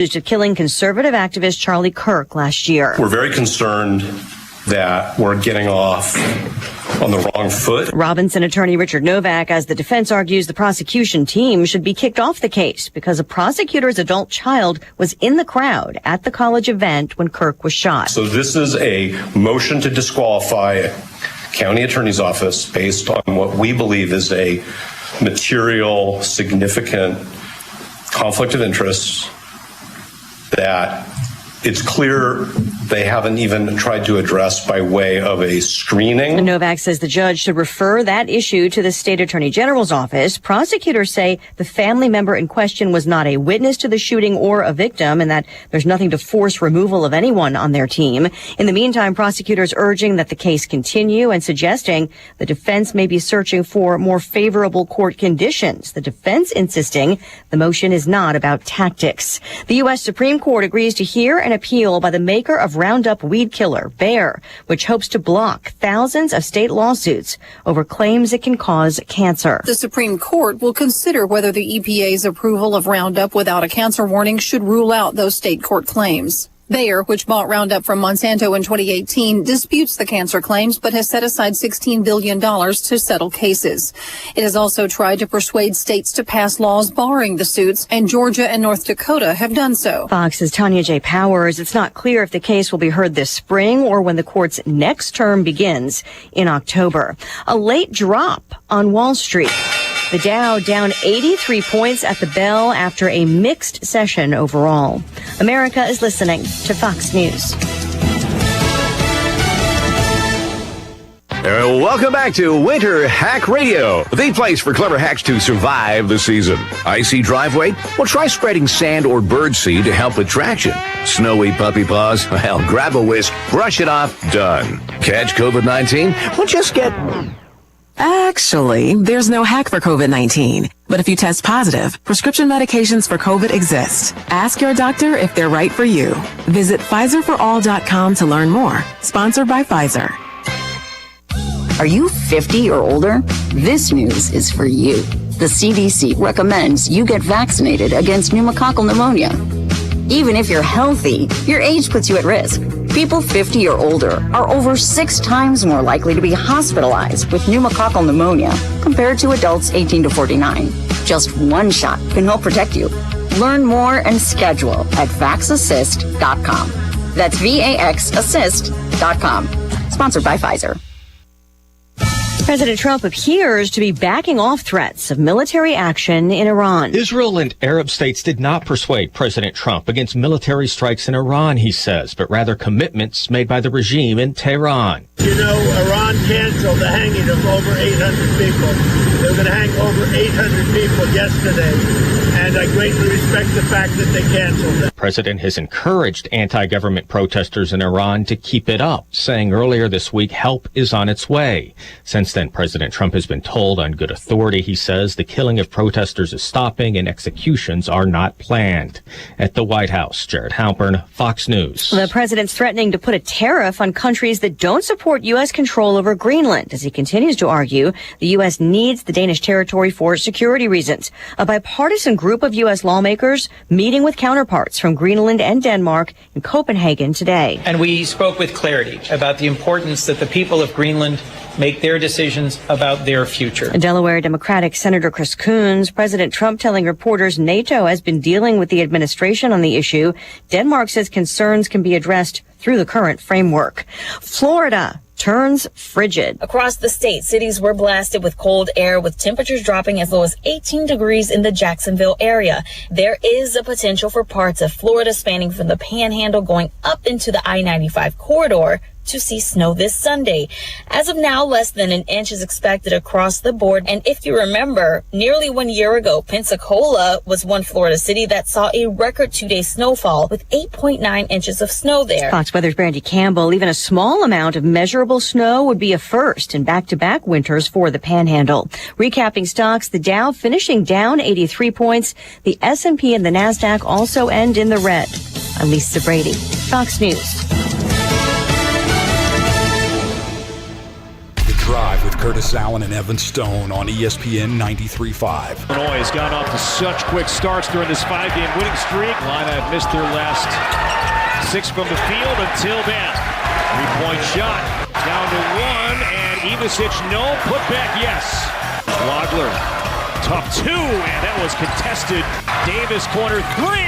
accused of killing conservative activist Charlie Kirk last year. We're very concerned that we're getting off on the wrong foot. Robinson attorney Richard Novak, as the defense argues, the prosecution team should be kicked off the case because a prosecutor's adult child was in the crowd at the college event when Kirk was shot. So this is a motion to disqualify county attorney's office based on what we believe is a material, significant conflict of interest that it's clear they haven't even tried to address by way of a screening. Novak says the judge should refer that issue to the state attorney general's office. Prosecutors say the family member in question was not a witness to the shooting or a victim, and that there's nothing to force removal of anyone on their team. In the meantime, prosecutors urging that the case continue and suggesting the defense may be searching for more favorable court conditions. The defense insisting the motion is not about tactics. The U.S. Supreme Court agrees to hear an appeal by the maker of Roundup weed killer, Bayer, which hopes to block thousands of state lawsuits over claims it can cause cancer. The Supreme Court will consider whether the EPA's approval of Roundup without a cancer warning should rule out those state court claims. Bayer, which bought Roundup from Monsanto in 2018, disputes the cancer claims but has set aside $16 billion to settle cases. It has also tried to persuade states to pass laws barring the suits, and Georgia and North Dakota have done so. Fox's Tanya J. Powers. It's not clear if the case will be heard this spring or when the court's next term begins in October. A late drop on Wall Street. The Dow down 83 points at the bell after a mixed session overall. America is listening to Fox News. Welcome back to Winter Hack Radio, the place for clever hacks to survive the season. Icy driveway? Well, try spreading sand or birdseed to help with traction. Snowy puppy paws? Well, grab a whisk, brush it off, done. Catch COVID-19? Well, just get... Actually, there's no hack for COVID-19. But if you test positive, prescription medications for COVID exist. Ask your doctor if they're right for you. Visit PfizerForAll.com to learn more. Sponsored by Pfizer. Are you 50 or older? This news is for you. The CDC recommends you get vaccinated against pneumococcal pneumonia. Even if you're healthy, your age puts you at risk. People 50 or older are over 6 times more likely to be hospitalized with pneumococcal pneumonia compared to adults 18 to 49. Just one shot can help protect you. Learn more and schedule at vaxassist.com. That's VAXassist.com. Sponsored by Pfizer. President Trump appears to be backing off threats of military action in Iran. Israel and Arab states did not persuade President Trump against military strikes in Iran, he says, but rather commitments made by the regime in Tehran. You know, Iran canceled the hanging of over 800 people. They were going to hang over 800 people yesterday, and I greatly respect the fact that they canceled them. The president has encouraged anti-government protesters in Iran to keep it up, saying earlier this week help is on its way. Since then, President Trump has been told on good authority, he says, the killing of protesters is stopping and executions are not planned. At the White House, Jared Halpern, Fox News. The president's threatening to put a tariff on countries that don't support U.S. control over Greenland, as he continues to argue the U.S. needs the Danish territory for security reasons. A bipartisan group of U.S. lawmakers meeting with counterparts from Greenland and Denmark in Copenhagen today. And we spoke with clarity about the importance that the people of Greenland make their decisions about their future. Delaware Democratic Senator Chris Coons, President Trump telling reporters NATO has been dealing with the administration on the issue. Denmark says concerns can be addressed through the current framework. Florida turns frigid. Across the state, cities were blasted with cold air, with temperatures dropping as low as 18 degrees in the Jacksonville area. There is a potential for parts of Florida spanning from the Panhandle going up into the I-95 corridor to see snow this Sunday. As of now, less than an inch is expected across the board. And if you remember, nearly 1 year ago, Pensacola was one Florida city that saw a record 2-day snowfall with 8.9 inches of snow there. Fox Weather's Brandy Campbell. Even a small amount of measurable snow would be a first in back-to-back winters for the Panhandle. Recapping stocks, the Dow finishing down 83 points. The S&P and the NASDAQ also end in the red. I'm Lisa Brady, Fox News. Drive with Curtis Allen and Evan Stone on ESPN 93.5. Illinois has gone off to such quick starts during this 5-game winning streak. Illini have missed their last 6 from the field until then. 3-point shot down to 1, and Ivisic no, put back yes. Wagler, tough 2, and that was contested. Davis corner 3.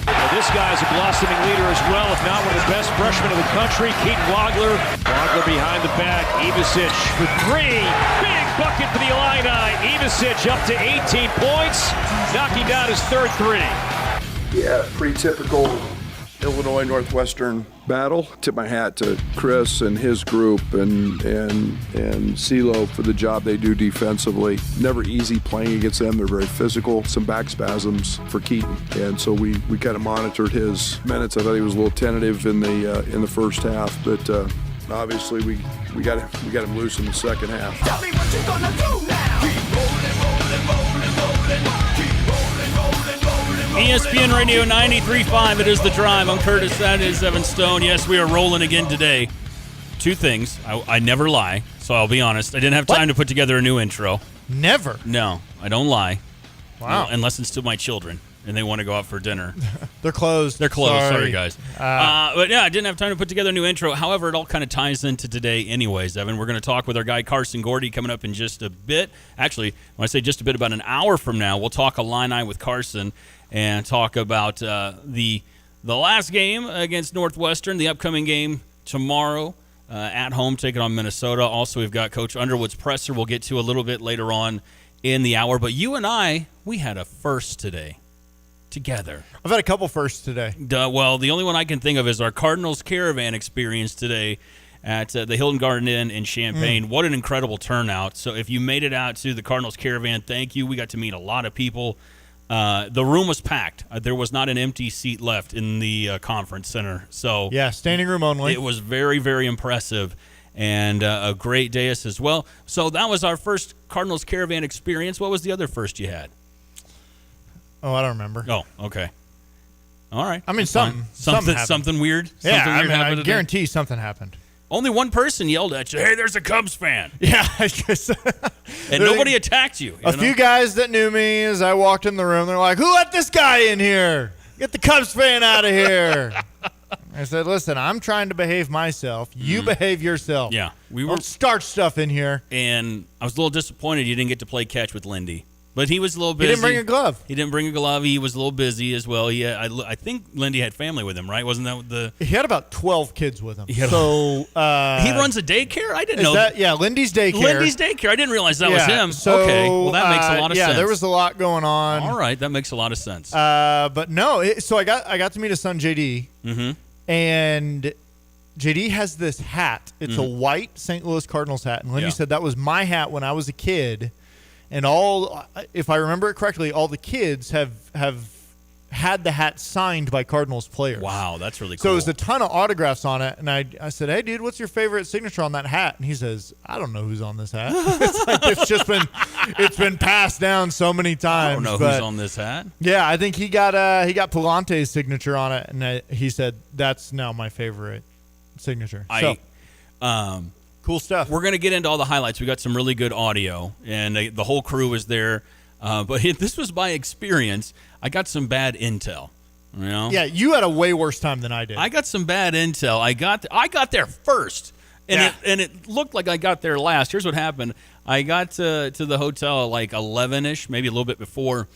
Well, this guy's a blossoming leader as well, if not one of the best freshmen in the country. Keaton Wagler. Wagler behind the back. Ivisic for 3. Big bucket for the Illini. Ivisic up to 18 points, knocking down his third 3. Yeah, pretty typical Illinois Northwestern battle. Tip my hat to Chris and his group and CeeLo for the job they do defensively. Never easy playing against them. They're very physical. Some back spasms for Keaton, and so we kind of monitored his minutes. I thought he was a little tentative in the first half, but obviously we got him loose in the second half. Tell me what you're gonna do now. Keep rolling. ESPN Radio 93.5, it is The Drive. I'm Curtis, that is Evan Stone. Yes, we are rolling again today. 2 things. I never lie, so I'll be honest. I didn't have time to put together a new intro. Never? No, I don't lie. Wow. No, unless it's to my children, and they want to go out for dinner. They're closed. They're closed. Sorry guys. But yeah, I didn't have time to put together a new intro. However, it all kind of ties into today anyways, Evan. We're going to talk with our guy Carson Gordy coming up in just a bit. Actually, when I say just a bit, about an hour from now, we'll talk Illini with Carson and talk about the last game against Northwestern, the upcoming game tomorrow at home, taking on Minnesota. Also, we've got Coach Underwood's presser we'll get to a little bit later on in the hour. But you and I, we had a first today together. I've had a couple firsts today. Well, the only one I can think of is our Cardinals Caravan experience today at the Hilton Garden Inn in Champaign. What an incredible turnout. So if you made it out to the Cardinals Caravan, thank you. We got to meet a lot of people. The room was packed. There was not an empty seat left in the conference center. So yeah, standing room only. It was very, very impressive and a great day as well. So that was our first Cardinals Caravan experience. What was the other first you had? Oh, I don't remember. Oh, okay. All right. I mean, something weird. Yeah, something weird I guarantee something happened. Only one person yelled at you, "Hey, there's a Cubs fan." Yeah, I guess. And nobody attacked you. A few guys that knew me as I walked in the room, they're like, "Who let this guy in here? Get the Cubs fan out of here." I said, "Listen, I'm trying to behave myself. You behave yourself. Yeah, Don't start stuff in here." And I was a little disappointed you didn't get to play catch with Lindy. But he was a little busy. He didn't bring a glove. He didn't bring a glove. He was a little busy as well. I think Lindy had family with him, right? Wasn't that the... He had about 12 kids with him. He runs a daycare? I didn't know. Yeah, Lindy's Daycare. Lindy's Daycare. I didn't realize that was him. So, okay. Well, that makes a lot of sense. Yeah, there was a lot going on. All right. That makes a lot of sense. But no, so I got to meet his son, JD. Mm-hmm. And JD has this hat. It's a white St. Louis Cardinals hat. And Lindy said that was my hat when I was a kid. And if I remember it correctly, all the kids have had the hat signed by Cardinals players. Wow, that's really cool. So there's a ton of autographs on it. And I said, "Hey, dude, what's your favorite signature on that hat?" And he says, "I don't know who's on this hat." It's been passed down so many times. I don't know who's on this hat. Yeah, I think he got Palante's signature on it, and he said that's now my favorite signature. Cool stuff. We're going to get into all the highlights. We got some really good audio, and the whole crew was there. But this was by experience. I got some bad intel. You know? Yeah, you had a way worse time than I did. I got some bad intel. I got there first, and it looked like I got there last. Here's what happened. I got to the hotel at like 11-ish, maybe a little bit before,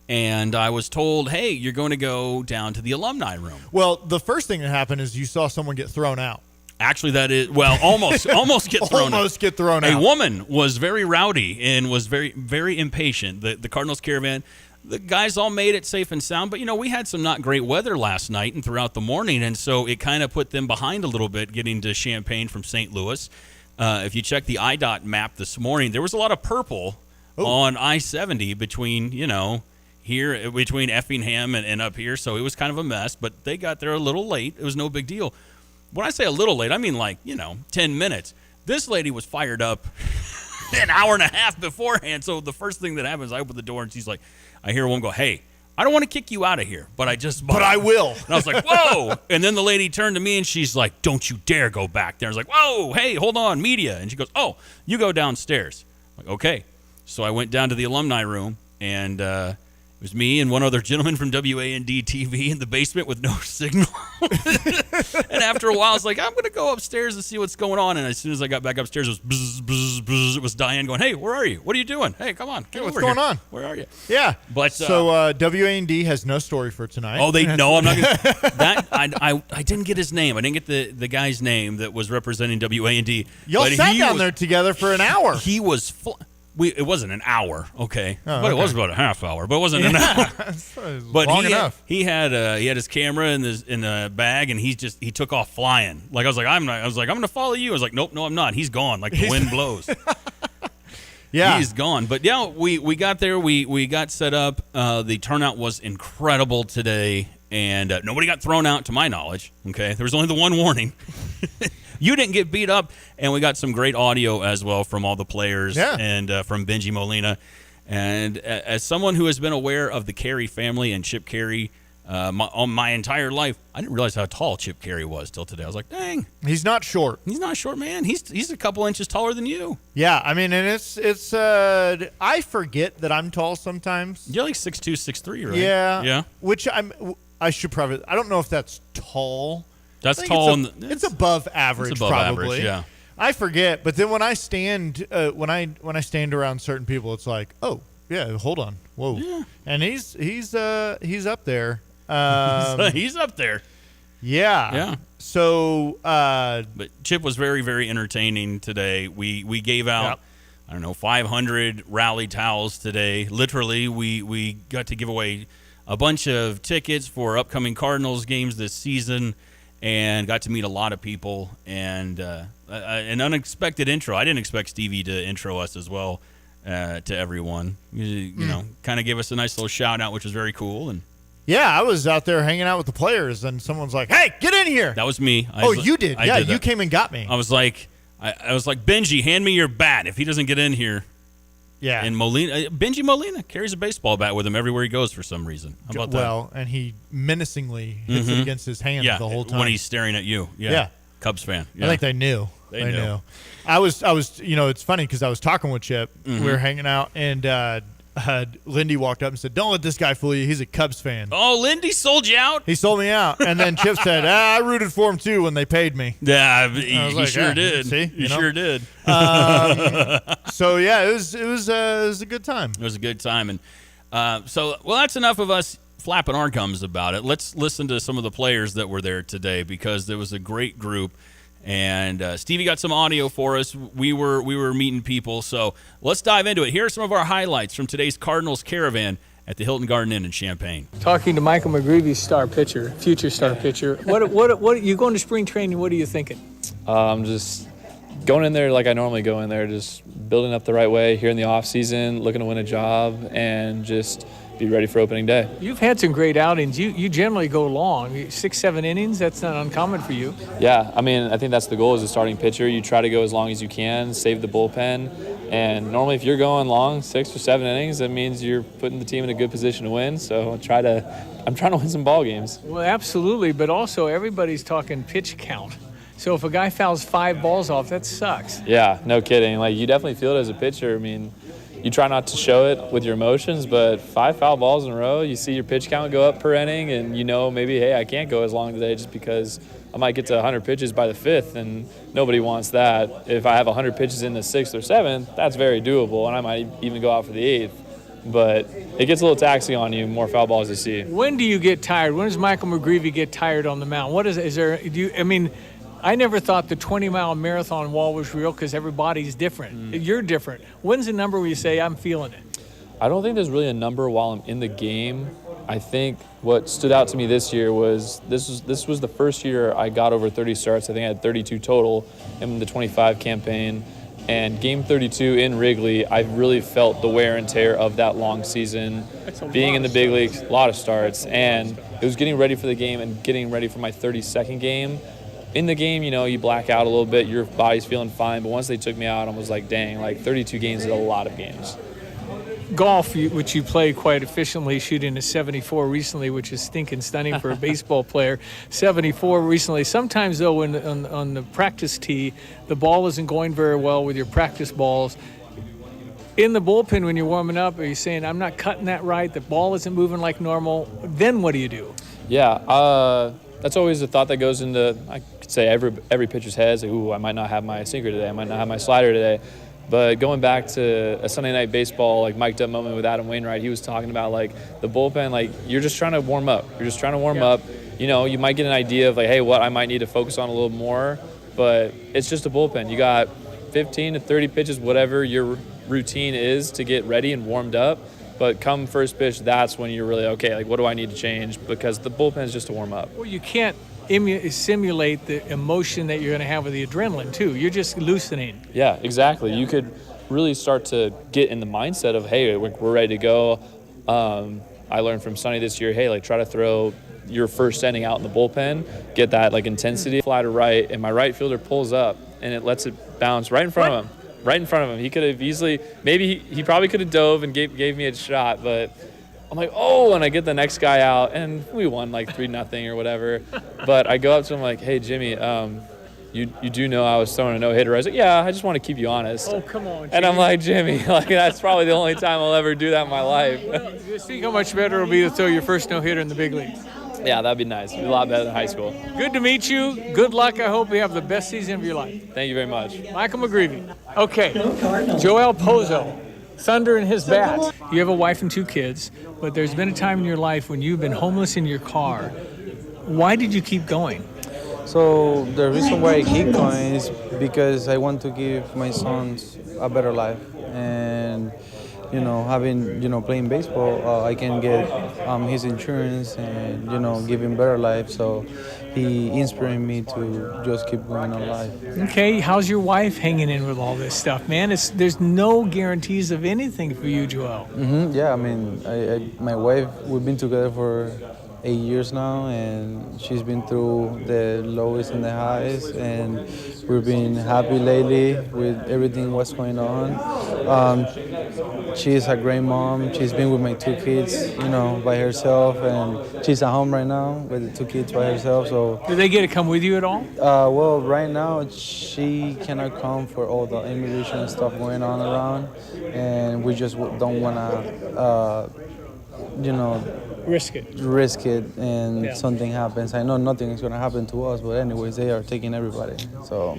and I was told, "Hey, you're going to go down to the alumni room." Well, the first thing that happened is you saw someone get thrown out. Actually, that is almost get thrown. Almost get thrown out. A woman was very rowdy and was very, very impatient. The Cardinals Caravan, the guys all made it safe and sound, but we had some not great weather last night and throughout the morning, and so it kind of put them behind a little bit getting to Champaign from St. Louis. If you check the IDOT map this morning, there was a lot of purple on I-70 between here between Effingham and up here, so it was kind of a mess. But they got there a little late. It was no big deal. When I say a little late, I mean 10 minutes. This lady was fired up an hour and a half beforehand. So the first thing that happens, I open the door and she's like, I hear one go, "Hey, I don't want to kick you out of here, but I just bought But I will. And I was like, whoa. And then the lady turned to me and she's like, don't you dare go back there. I was like, whoa, hey, hold on, media. And she goes, oh, you go downstairs. I'm like, okay. So I went down to the alumni room, and it was me and one other gentleman from WAND TV in the basement with no signal. And after a while, I was like, I'm going to go upstairs and see what's going on. And as soon as I got back upstairs, it was bzz, bzz, bzz. It was Diane going, hey, where are you? What are you doing? Hey, come on. Get What's over going here. on? Where are you? Yeah. But so WAND has no story for tonight. Oh, no, I'm not going to. That I didn't get his name. I didn't get the guy's name that was representing WAND. Y'all sat down there together for an hour. He was it wasn't an hour, okay, but okay. it was about a half hour. But it wasn't an hour. But long enough. He had his camera in the bag, and he took off flying. Like I was like, I'm going to follow you. I was like, nope, no, I'm not. He's gone. Like the wind blows. Yeah, he's gone. But yeah, we got there. We got set up. The turnout was incredible today, and nobody got thrown out to my knowledge. Okay, there was only the one warning. You didn't get beat up, and we got some great audio as well from all the players and from Benji Molina. And as someone who has been aware of the Carey family and Chip Carey my entire life, I didn't realize how tall Chip Carey was till today. I was like, dang. He's not short. He's not short, man. He's a couple inches taller than you. Yeah, I mean, and it's I forget that I'm tall sometimes. You're like 6'2", 6'3", right? Yeah. Yeah. Which I should probably, I don't know if that's tall. That's tall. It's above average, it's above probably. Average, yeah. I forget, but then when I stand, when I stand around certain people, it's like, oh yeah, hold on, whoa, yeah. And he's up there. He's up there. Yeah. Yeah. So, but Chip was very, very entertaining today. We gave out, I don't know, 500 rally towels today. Literally, we got to give away a bunch of tickets for upcoming Cardinals games this season, and got to meet a lot of people, and an unexpected intro. I didn't expect Stevie to intro us as well to everyone. You know, kind of gave us a nice little shout out, which was very cool. And yeah, I was out there hanging out with the players, and someone's like, "Hey, get in here!" That was me. You did? Yeah, you came and got me. I was like, Benji, hand me your bat. If he doesn't get in here. Yeah. And Benji Molina carries a baseball bat with him everywhere he goes for some reason. How about that? Well, and he menacingly hits it against his hand the whole time when he's staring at you. Yeah. Cubs fan. Yeah. I think they knew. They knew. I was. It's funny because I was talking with Chip. We were hanging out, and Lindy walked up and said, "Don't let this guy fool you. He's a Cubs fan." Oh, Lindy sold you out? He sold me out. And then Chip said, I rooted for him too when they paid me. Yeah, he sure did. See, he sure did. So yeah, it was a good time. It was a good time, and that's enough of us flapping our gums about it. Let's listen to some of the players that were there today, because there was a great group. And Stevie got some audio for us. We were meeting people, so let's dive into it. Here are some of our highlights from today's Cardinals Caravan at the Hilton Garden Inn in Champaign. Talking to Michael McGreevy's star pitcher, future star pitcher. What you going to spring training? What are you thinking? I'm just going in there like I normally go in there, just building up the right way here in the off season, looking to win a job, and just be ready for opening day. You've had some great outings. You generally go long, 6-7 innings. That's not uncommon for you. Yeah, I mean, I think that's the goal as a starting pitcher. You try to go as long as you can, save the bullpen, and normally if you're going long 6 or 7 innings, that means you're putting the team in a good position to win. So I'm trying to win some ball games. Well, absolutely, but also everybody's talking pitch count. So if a guy fouls 5 balls off, that sucks. Yeah, no kidding. Like, you definitely feel it as a pitcher. I mean, you try not to show it with your emotions, but 5 foul balls in a row, you see your pitch count go up per inning, and you know maybe, hey, I can't go as long today just because I might get to 100 pitches by the 5th, and nobody wants that. If I have 100 pitches in the 6th or 7th, that's very doable, and I might even go out for the 8th. But it gets a little taxing on you, more foul balls you see. When do you get tired? When does Michael McGreevy get tired on the mound? I never thought the 20-mile marathon wall was real because everybody's different. You're different. When's the number where you say, I'm feeling it? I don't think there's really a number while I'm in the game. I think what stood out to me this year was this was the first year I got over 30 starts. I think I had 32 total in the 25 campaign. And game 32 in Wrigley, I really felt the wear and tear of that long season. Being in the big leagues, a lot of starts. And it was getting ready for the game and getting ready for my 32nd game. In the game, you black out a little bit, your body's feeling fine, but once they took me out, I was like, dang, like 32 games is a lot of games. golf, which you play quite efficiently, shooting a 74 recently, which is stinking stunning for a baseball player. 74 recently. Sometimes, though, on the practice tee, the ball isn't going very well with your practice balls. In the bullpen, when you're warming up, are you saying, I'm not cutting that right, the ball isn't moving like normal? Then what do you do? Yeah, that's always the thought that goes into, I could say, every pitcher's head. Like, ooh, I might not have my sinker today. I might not have my slider today. But going back to a Sunday Night Baseball, like, mic'd up moment with Adam Wainwright, he was talking about, like, the bullpen, like, you're just trying to warm up. You're just trying to warm up. You know, you might get an idea of, like, hey, what I might need to focus on a little more. But it's just a bullpen. You got 15 to 30 pitches, whatever your routine is to get ready and warmed up. But come first pitch, that's when you're really, okay, like, what do I need to change? Because the bullpen is just to warm up. Well, you can't simulate the emotion that you're going to have with the adrenaline, too. You're just loosening. Yeah, exactly. You could really start to get in the mindset of, hey, we're ready to go. I learned from Sonny this year, hey, like, try to throw your first inning out in the bullpen, get that, like, intensity, fly to right, and my right fielder pulls up, and it lets it bounce right in front of him. Right in front of him. He could have easily, maybe he probably could have dove and gave me a shot, but I'm like, oh, and I get the next guy out, and we won like 3-0 or whatever. But I go up to him like, hey, Jimmy, you do know I was throwing a no-hitter. I was like, yeah, I just want to keep you honest. Oh, come on, Jimmy. And I'm like, Jimmy, like, that's probably the only time I'll ever do that in my life. Well, you see how much better it'll be to throw your first no-hitter in the big leagues. Yeah, that'd be nice. It'd be a lot better than high school. Good to meet you. Good luck. I hope you have the best season of your life. Thank you very much. Michael McGreevy. Okay, Joel Pozo, thunder in his bat. You have a wife and 2 kids, but there's been a time in your life when you've been homeless in your car. Why did you keep going? So the reason why I keep going is because I want to give my sons a better life. And you know, having, you know, playing baseball, I can get his insurance and, you know, give him better life. So he inspired me to just keep going on life. Okay, how's your wife hanging in with all this stuff, man? There's no guarantees of anything for you, Joel. Mm-hmm. Yeah, I mean, my wife, we've been together for 8 years now, and she's been through the lowest and the highest, and we've been happy lately with everything what's going on. She's a great mom. She's been with my 2 kids, you know, by herself, and she's at home right now with the 2 kids by herself. So, do they get to come with you at all? Well, right now she cannot come for all the immigration stuff going on around, and we just don't want to, you know, risk it and something happens. I know nothing is going to happen to us, but anyways, they are taking everybody. So,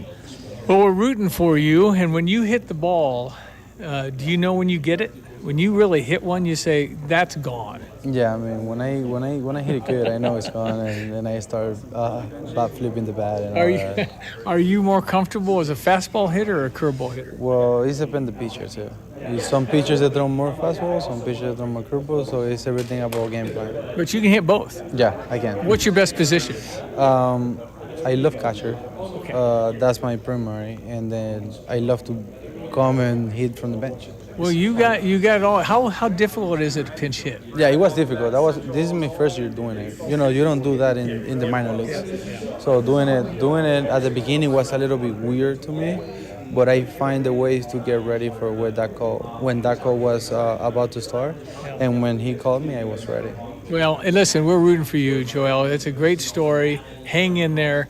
well, we're rooting for you, and when you hit the ball, do you know when you get it? When you really hit one, you say that's gone. Yeah, I mean, when I hit it good, I know it's gone, and then I start about flipping the bat. And are you more comfortable as a fastball hitter or a curveball hitter? Well, it depends the pitcher too. Some pitchers that throw more fastballs, some pitchers that throw more curveballs, so it's everything about game plan. But you can hit both. Yeah, I can. What's your best position? I love catcher. Okay. That's my primary, and then I love to come and hit from the bench. Well, you got it all. How difficult is it to pinch hit? Yeah, it was difficult. This is my first year doing it. You know, you don't do that in the minor leagues. So doing it at the beginning was a little bit weird to me, but I find the ways to get ready for when that call was about to start, and when he called me, I was ready. Well, and listen, we're rooting for you, Joel. It's a great story. Hang in there.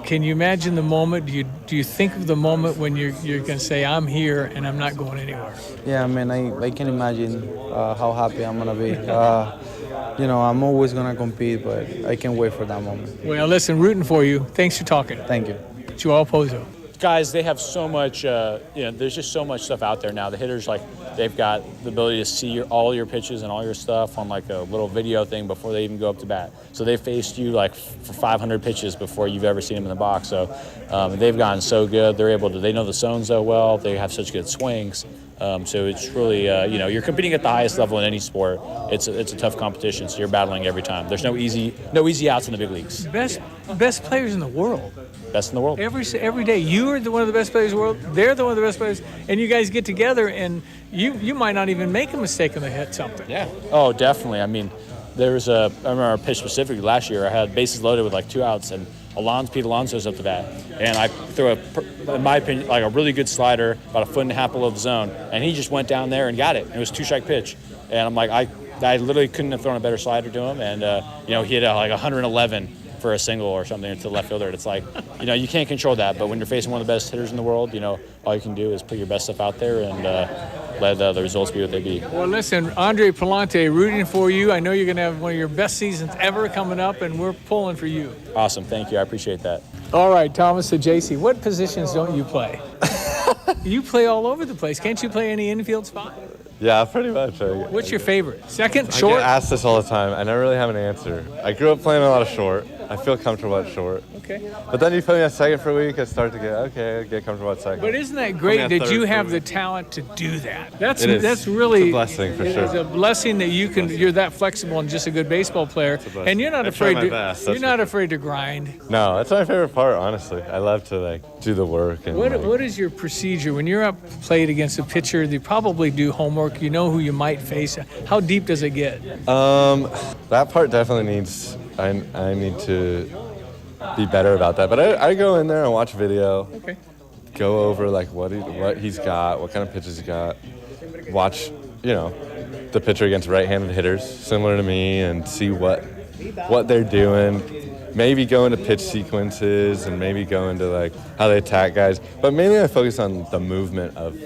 Can you imagine the moment? Do you think of the moment when you're going to say, I'm here and I'm not going anywhere? Yeah, I mean, I can imagine how happy I'm going to be. You know, I'm always going to compete, but I can't wait for that moment. Well, listen, rooting for you. Thanks for talking. Thank you. Joel Pozo. Guys, they have so much, there's just so much stuff out there now. The hitters, they've got the ability to see all your pitches and all your stuff on like a little video thing before they even go up to bat. So they faced you like for 500 pitches before you've ever seen them in the box. So they've gotten so good. They know the zone so well. They have such good swings. So it's really, you're competing at the highest level in any sport. It's a tough competition, so you're battling every time. There's no easy outs in the big leagues. Best players in the world. Best in the world. Every day. You are one of the best players in the world. They're one of the best players. And you guys get together, and you might not even make a mistake when they hit something. Yeah. Oh, definitely. I mean, I remember our pitch specifically last year, I had bases loaded with like 2 outs, and Pete Alonso's up to bat. And I threw in my opinion, like a really good slider, about 1.5 feet below the zone. And he just went down there and got it. It was 2-strike pitch. And I'm like, I literally couldn't have thrown a better slider to him. And, he hit like 111 for a single or something to the left fielder. It's like, you can't control that. But when you're facing one of the best hitters in the world, all you can do is put your best stuff out there and let the results be what they be. Well, listen, Andre Palante, rooting for you. I know you're going to have one of your best seasons ever coming up, and we're pulling for you. Awesome. Thank you. I appreciate that. All right, Thomas Ajaysi, what positions don't you play? You play all over the place. Can't you play any infield spot? Yeah, pretty much. What's your favorite? Second, short? short? I get asked this all the time. I never really have an answer. I grew up playing a lot of short. I feel comfortable at short. Okay. But then you put me at second for a week, I start to get comfortable at second. But isn't that great that you have the talent to do that? That's it's really a blessing for sure. It's a blessing that you're that flexible and just a good baseball player, and you're not afraid to grind. No, that's my favorite part, honestly. I love to do the work. And what is your procedure when you're up played against a pitcher? You probably do homework. You know who you might face. How deep does it get? That part definitely needs. I need to be better about that. But I go in there and watch video. Okay. Go over what he's got, what kind of pitches he got. Watch, the pitcher against right-handed hitters similar to me and see what they're doing. Maybe go into pitch sequences and maybe go into how they attack guys. But mainly I focus on the movement of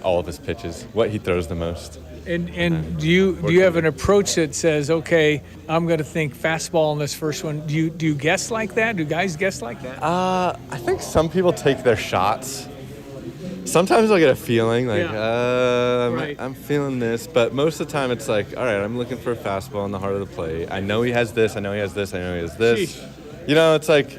all of his pitches, what he throws the most. And do you have an approach that says, okay, I'm going to think fastball in this first one? Do you guess like that? Do guys guess like that? I think some people take their shots. Sometimes I'll get a feeling I'm feeling this, but most of the time it's like, all right, I'm looking for a fastball in the heart of the plate. I know he has this. I know he has this. I know he has this. Sheesh. It's like,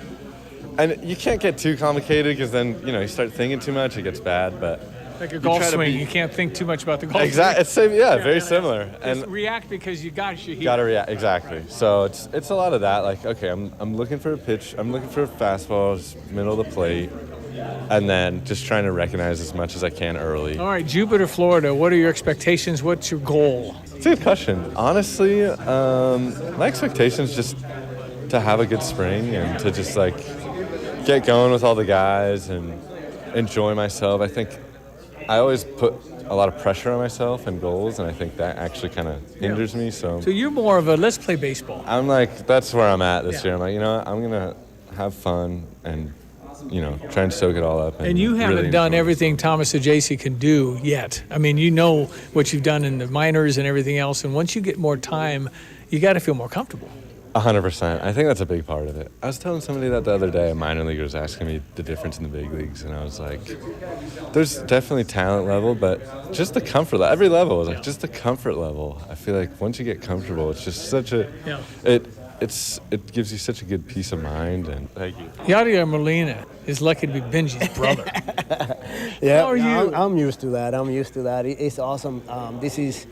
and you can't get too complicated because then you start thinking too much, it gets bad. But like a golf swing, you can't think too much about the golf swing. Exactly. Very similar. Just react because you got to. Got to react, exactly. So it's a lot of that. Like, okay, I'm looking for a pitch. I'm looking for a fastball, just middle of the plate, and then just trying to recognize as much as I can early. All right, Jupiter, Florida. What are your expectations? What's your goal? It's a good question. Honestly, my expectation is just to have a good spring and to just get going with all the guys and enjoy myself. I think I always put a lot of pressure on myself and goals, and I think that actually kind of hinders me. So you're more of a let's play baseball. I'm that's where I'm at this year. I'm I'm going to have fun and, try and soak it all up. And you haven't really done everything Thomas Ajaysi can do yet. I mean, what you've done in the minors and everything else, and once you get more time, you got to feel more comfortable. 100%. I think that's a big part of it. I was telling somebody that the other day, a minor leaguer was asking me the difference in the big leagues, and I was like, there's definitely talent level, but just the comfort level. Every level is just the comfort level. I feel like once you get comfortable, it's just such a it gives you such a good peace of mind. And thank you. Yadier Molina is lucky to be Benji's brother. Yeah, how are you? I'm used to that. It's awesome. This is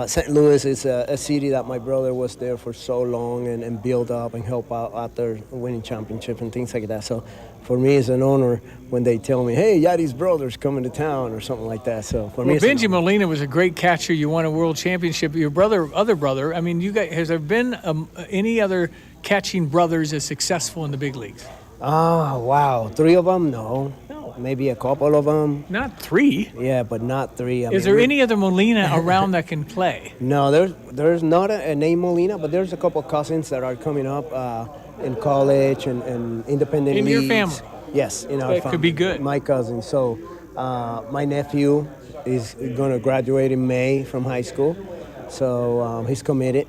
St. Louis is a city that my brother was there for so long and built up and helped out after winning championship and things like that. So for me, it's an honor when they tell me, hey, Yadi's brother's coming to town or something like that. So for me, Benji Molina was a great catcher. You won a world championship. Your other brother, I mean, you guys, has there been any other catching brothers as successful in the big leagues? Oh, wow. 3 of them? No. Maybe a couple of them. Not 3? Yeah, but not 3. Is there any other Molina around that can play? No, there's not a name Molina, but there's a couple of cousins that are coming up in college and independent in leagues. Your family? Yes, in our family. Could be good. My cousin. So my nephew is going to graduate in May from high school. So he's committed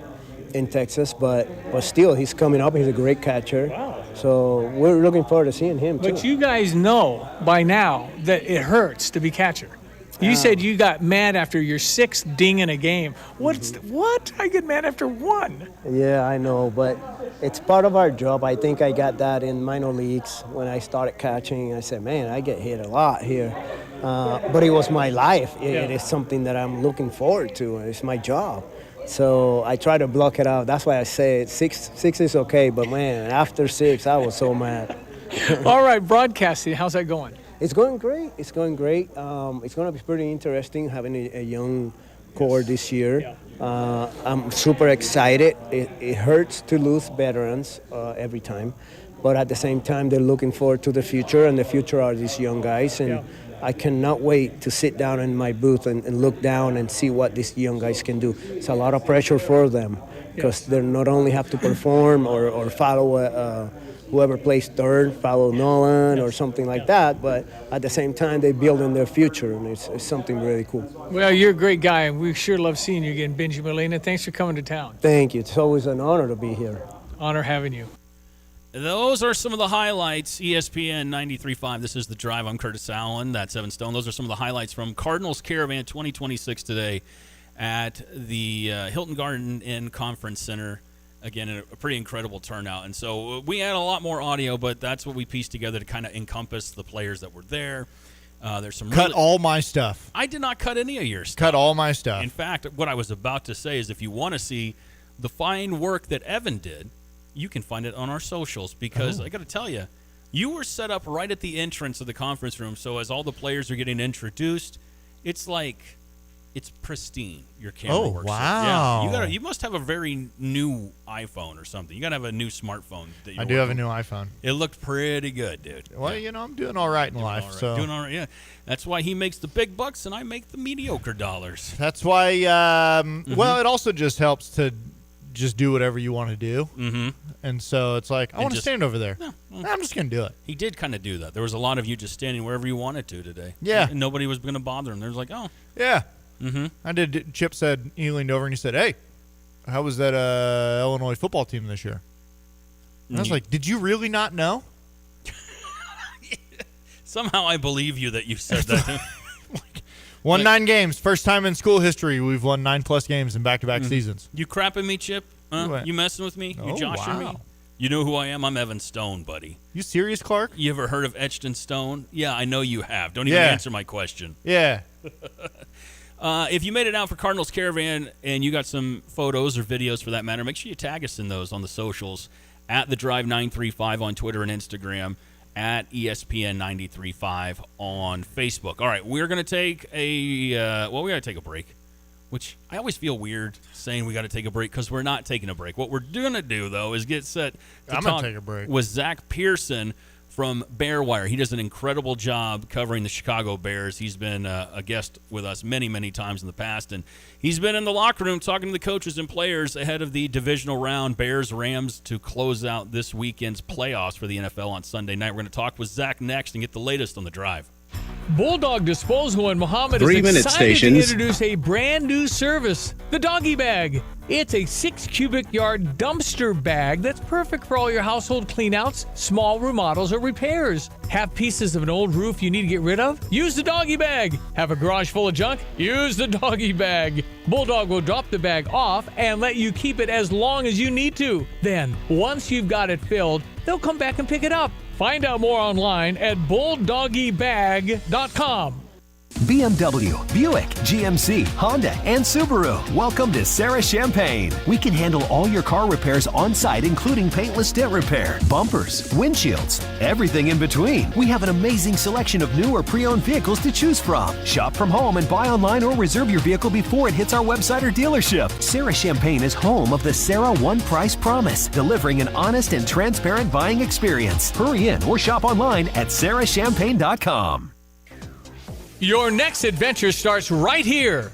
in Texas, but still he's coming up. He's a great catcher. Wow. So we're looking forward to seeing him too. But you guys know by now that it hurts to be catcher. You said you got mad after your 6th ding in a game. What? I get mad after 1. Yeah, I know, but it's part of our job. I think I got that in minor leagues when I started catching. I said, man, I get hit a lot here. But it was my life. It is something that I'm looking forward to. It's my job. So I try to block it out. That's why I say 6 is okay, but man, after 6, I was so mad. All right, broadcasting, how's that going? It's going great. It's going to be pretty interesting having a young core this year. I'm super excited. It hurts to lose veterans every time, but at the same time, they're looking forward to the future, and the future are these young guys. And I cannot wait to sit down in my booth and look down and see what these young guys can do. It's a lot of pressure for them because they not only have to perform or follow whoever plays third, follow Nolan or something like that, but at the same time, they build in their future, and it's something really cool. Well, you're a great guy, and we sure love seeing you again, Benji Molina. Thanks for coming to town. Thank you. It's always an honor to be here. Honor having you. Those are some of the highlights. ESPN 93.5. This is The Drive. I'm Curtis Allen. That's Evan Stone. Those are some of the highlights from Cardinals Caravan 2026 today at the Hilton Garden Inn Conference Center. Again, a pretty incredible turnout. And so we had a lot more audio, but that's what we pieced together to kind of encompass the players that were there. There's some Cut all my stuff. I did not cut any of your stuff. Cut all my stuff. In fact, what I was about to say is if you want to see the fine work that Evan did, you can find it on our socials because I got to tell you, you were set up right at the entrance of the conference room. So as all the players are getting introduced, it's like it's pristine. Your camera works. Wow. Yeah, you must have a very new iPhone or something. You got to have a new smartphone. I do have a new iPhone. It looked pretty good, dude. Well, I'm doing all right in life. So doing all right, yeah. That's why he makes the big bucks and I make the mediocre dollars. That's why. Well, it also just helps to just do whatever you want to do. Mm-hmm. And so it's like, I want to stand over there. Yeah, I'm just going to do it. He did kind of do that. There was a lot of you just standing wherever you wanted to today. Yeah. And nobody was going to bother him. There was like, oh. Yeah. Mm-hmm. I did. Chip said, he leaned over and he said, hey, how was that Illinois football team this year? And I was like, did you really not know? Somehow I believe you that you said that. Won 9 games. First time in school history we've won 9+ games in back-to-back seasons. You crapping me, Chip? You messing with me? You joshing me? You know who I am? I'm Evan Stone, buddy. You serious, Clark? You ever heard of Etched in Stone? Yeah, I know you have. Don't even answer my question. Yeah. If you made it out for Cardinals Caravan and you got some photos or videos for that matter, make sure you tag us in those on the socials at The Drive 935 on Twitter and Instagram, at ESPN 93.5 on Facebook. All right, we're going to take we got to take a break, which I always feel weird saying we got to take a break because we're not taking a break. What we're going to do, though, is get set to talk take a break with Zach Pearson from Bear Wire. He does an incredible job covering the Chicago Bears. He's been a guest with us many, many times in the past, and he's been in the locker room talking to the coaches and players ahead of the divisional round, Bears-Rams, to close out this weekend's playoffs for the NFL on Sunday night. We're going to talk with Zach next and get the latest on the drive. Bulldog Disposal and Muhammad is 3-minute excited stations. to introduce a brand new service, the Doggy Bag. It's a 6 cubic yard dumpster bag that's perfect for all your household cleanouts, small remodels, or repairs. Have pieces of an old roof you need to get rid of? Use the Doggy Bag. Have a garage full of junk? Use the Doggy Bag. Bulldog will drop the bag off and let you keep it as long as you need to. Then, once you've got it filled, they'll come back and pick it up. Find out more online at bulldoggybag.com. BMW, Buick, GMC, Honda, and Subaru. Welcome to Sarah Champagne. We can handle all your car repairs on site, including paintless dent repair, bumpers, windshields, everything in between. We have an amazing selection of new or pre-owned vehicles to choose from. Shop from home and buy online or reserve your vehicle before it hits our website or dealership. Sarah Champagne is home of the Sarah One Price Promise, delivering an honest and transparent buying experience. Hurry in or shop online at sarahchampagne.com. Your next adventure starts right here.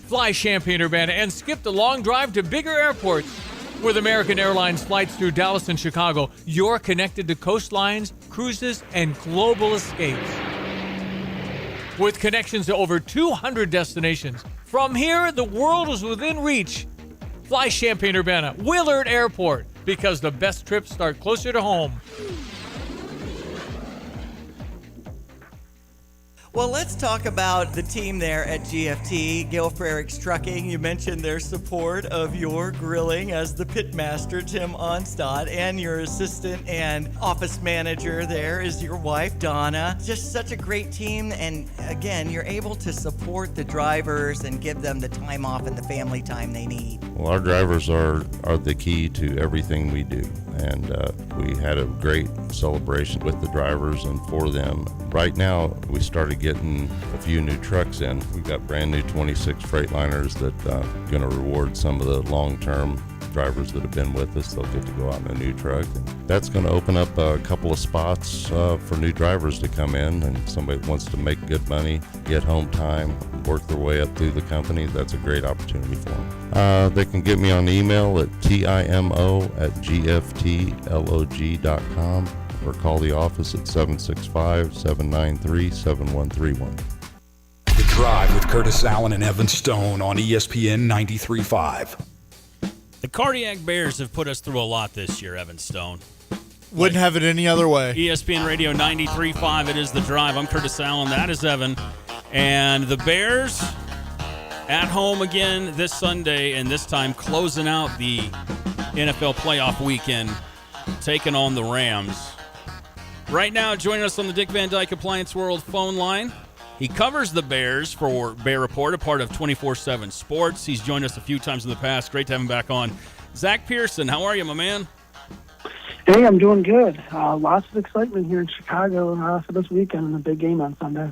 Fly Champaign-Urbana and skip the long drive to bigger airports. With American Airlines flights through Dallas and Chicago, you're connected to coastlines, cruises, and global escapes. With connections to over 200 destinations, from here, the world is within reach. Fly Champaign-Urbana, Willard Airport, because the best trips start closer to home. Well, let's talk about the team there at GFT, Gale Frericks Trucking. You mentioned their support of your grilling as the pitmaster, Tim Onstad, and your assistant and office manager there is your wife, Donna. Just such a great team, and again, you're able to support the drivers and give them the time off and the family time they need. Well, our drivers are the key to everything we do, and we had a great celebration with the drivers and for them. Right now, we started getting a few new trucks in. We've got brand new 26 Freightliners that are going to reward some of the long-term drivers that have been with us. They'll get to go out in a new truck. And that's going to open up a couple of spots for new drivers to come in, and somebody that wants to make good money, get home time, work their way up through the company. That's a great opportunity for them. They can get me on email at timo@gftlog.com or call the office at 765-793-7131. The Drive with Curtis Allen and Evan Stone on ESPN 93.5. The Cardiac Bears have put us through a lot this year, Evan Stone. Wouldn't have it any other way. ESPN Radio 93.5, it is The Drive. I'm Curtis Allen. That is Evan. And the Bears at home again this Sunday, and this time closing out the NFL playoff weekend, taking on the Rams. Right now, joining us on the Dick Van Dyke Appliance World phone line, he covers the Bears for Bear Report, a part of 24/7 Sports. He's joined us a few times in the past. Great to have him back on. Zach Pearson, how are you, my man? Hey, I'm doing good. Lots of excitement here in Chicago for this weekend and the big game on Sunday.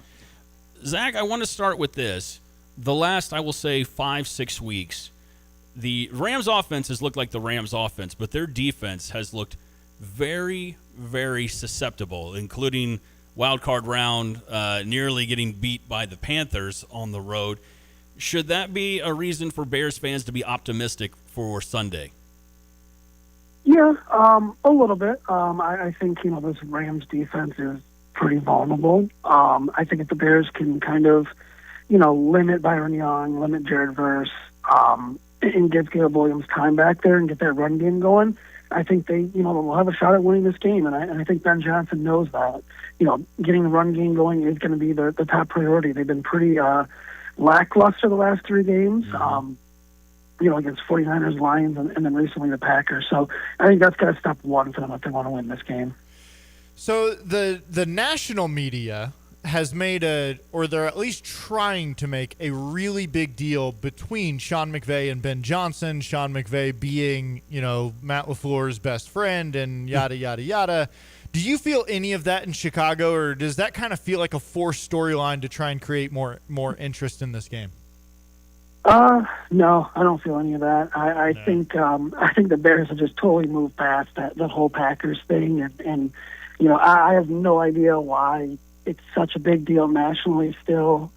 Zach, I want to start with this. The last, I will say, 5-6 weeks, the Rams offense has looked like the Rams offense, but their defense has looked very, very susceptible, including wild card round, nearly getting beat by the Panthers on the road. Should that be a reason for Bears fans to be optimistic for Sunday? Yeah, a little bit. I think, this Rams defense is pretty vulnerable. I think if the Bears can kind of, limit Byron Young, limit Jared Verse, and give Caleb Williams time back there and get that run game going, I think they, will have a shot at winning this game. And I think Ben Johnson knows that. Getting the run game going is going to be the top priority. They've been pretty lackluster the last 3 games, against 49ers, Lions, and then recently the Packers. So I think that's got to step one for them if they want to win this game. So the national media has made or they're at least trying to make a really big deal between Sean McVay and Ben Johnson, Sean McVay being, Matt LaFleur's best friend and yada, yada, yada. Do you feel any of that in Chicago, or does that kind of feel like a forced storyline to try and create more interest in this game? No, I don't feel any of that. I think the Bears have just totally moved past the whole Packers thing, and I have no idea why it's such a big deal nationally still.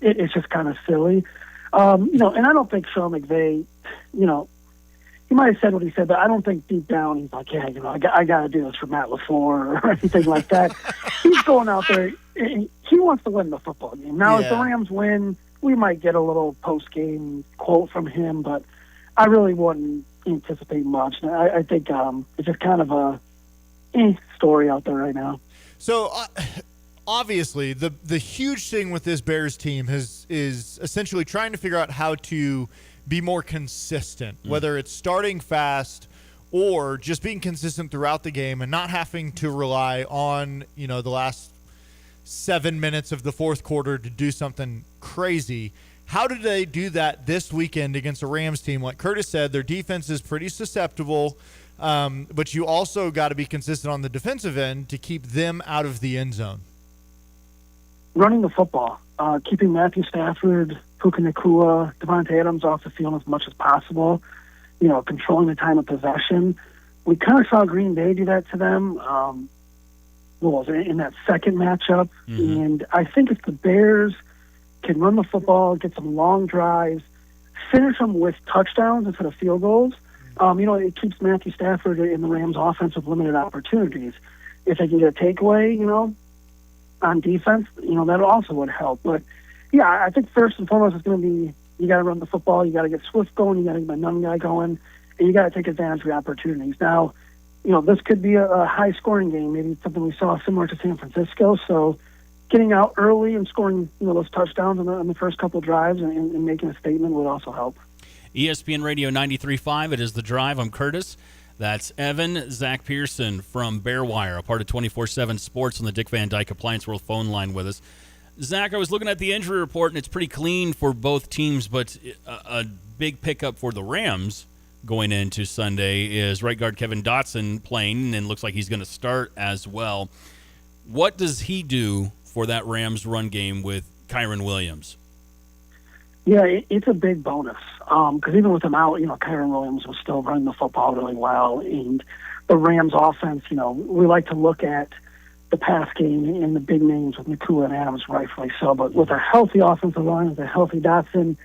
It's just kind of silly. And I don't think Sean McVay, he might have said what he said, but I don't think deep down he's like, yeah, I got to do this for Matt LaFleur or anything like that. He's going out there, and he wants to win the football game. Now, if the Rams win, we might get a little post-game quote from him, but I really wouldn't anticipate much. I think it's just kind of a story out there right now. So, obviously, the huge thing with this Bears team is essentially trying to figure out how to be more consistent, whether it's starting fast or just being consistent throughout the game and not having to rely on, the last 7 minutes of the fourth quarter to do something crazy. How did they do that this weekend against a Rams team? Like Curtis said, their defense is pretty susceptible, but you also got to be consistent on the defensive end to keep them out of the end zone. Running the football, keeping Matthew Stafford, Puka Nacua, Devontae Adams off the field as much as possible, controlling the time of possession. We kind of saw Green Bay do that to them. What was it, in that second matchup? Mm-hmm. And I think if the Bears can run the football, get some long drives, finish them with touchdowns instead of field goals, it keeps Matthew Stafford in the Rams' offense with limited opportunities. If they can get a takeaway, on defense, that also would help. But, yeah, I think first and foremost it's going to be you got to run the football, you got to get Swift going, you got to get my young guy going, and you got to take advantage of the opportunities. Now, this could be a high-scoring game, maybe something we saw similar to San Francisco. So getting out early and scoring those touchdowns on the first couple drives and making a statement would also help. ESPN Radio 93.5, it is The Drive. I'm Curtis. That's Evan. Zach Pearson from Bear Wire, a part of 24/7 Sports on the Dick Van Dyke Appliance World phone line with us. Zach, I was looking at the injury report, and it's pretty clean for both teams, but a big pickup for the Rams going into Sunday is right guard Kevin Dotson playing, and looks like he's going to start as well. What does he do for that Rams run game with Kyron Williams? Yeah, it's a big bonus because even with him out, Kyron Williams was still running the football really well. And the Rams offense, we like to look at the pass game and the big names with Nakua and Adams, rightfully so. But with a healthy offensive line, with a healthy Dotson,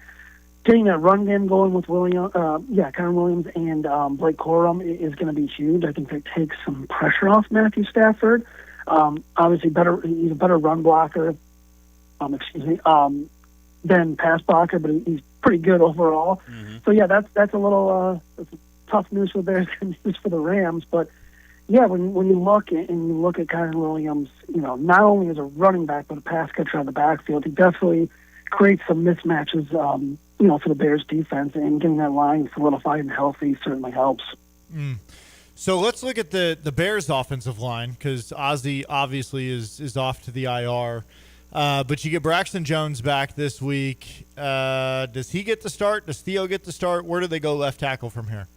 getting that run game going with Kyron Williams and Blake Corum is going to be huge. I think that takes some pressure off Matthew Stafford. Obviously, he's a better run blocker. Than pass blocker, but he's pretty good overall. So yeah, that's a little that's tough news for the Bears, news for the Rams. But yeah, when you look at Kyron Williams, not only as a running back but a pass catcher on the backfield, he definitely creates some mismatches, for the Bears defense, and getting that line solidified and healthy certainly helps. So let's look at the Bears offensive line, because Ozzie obviously is off to the IR. But you get Braxton Jones back this week. Does he get to start? Does Theo get to start? Where do they go left tackle from here?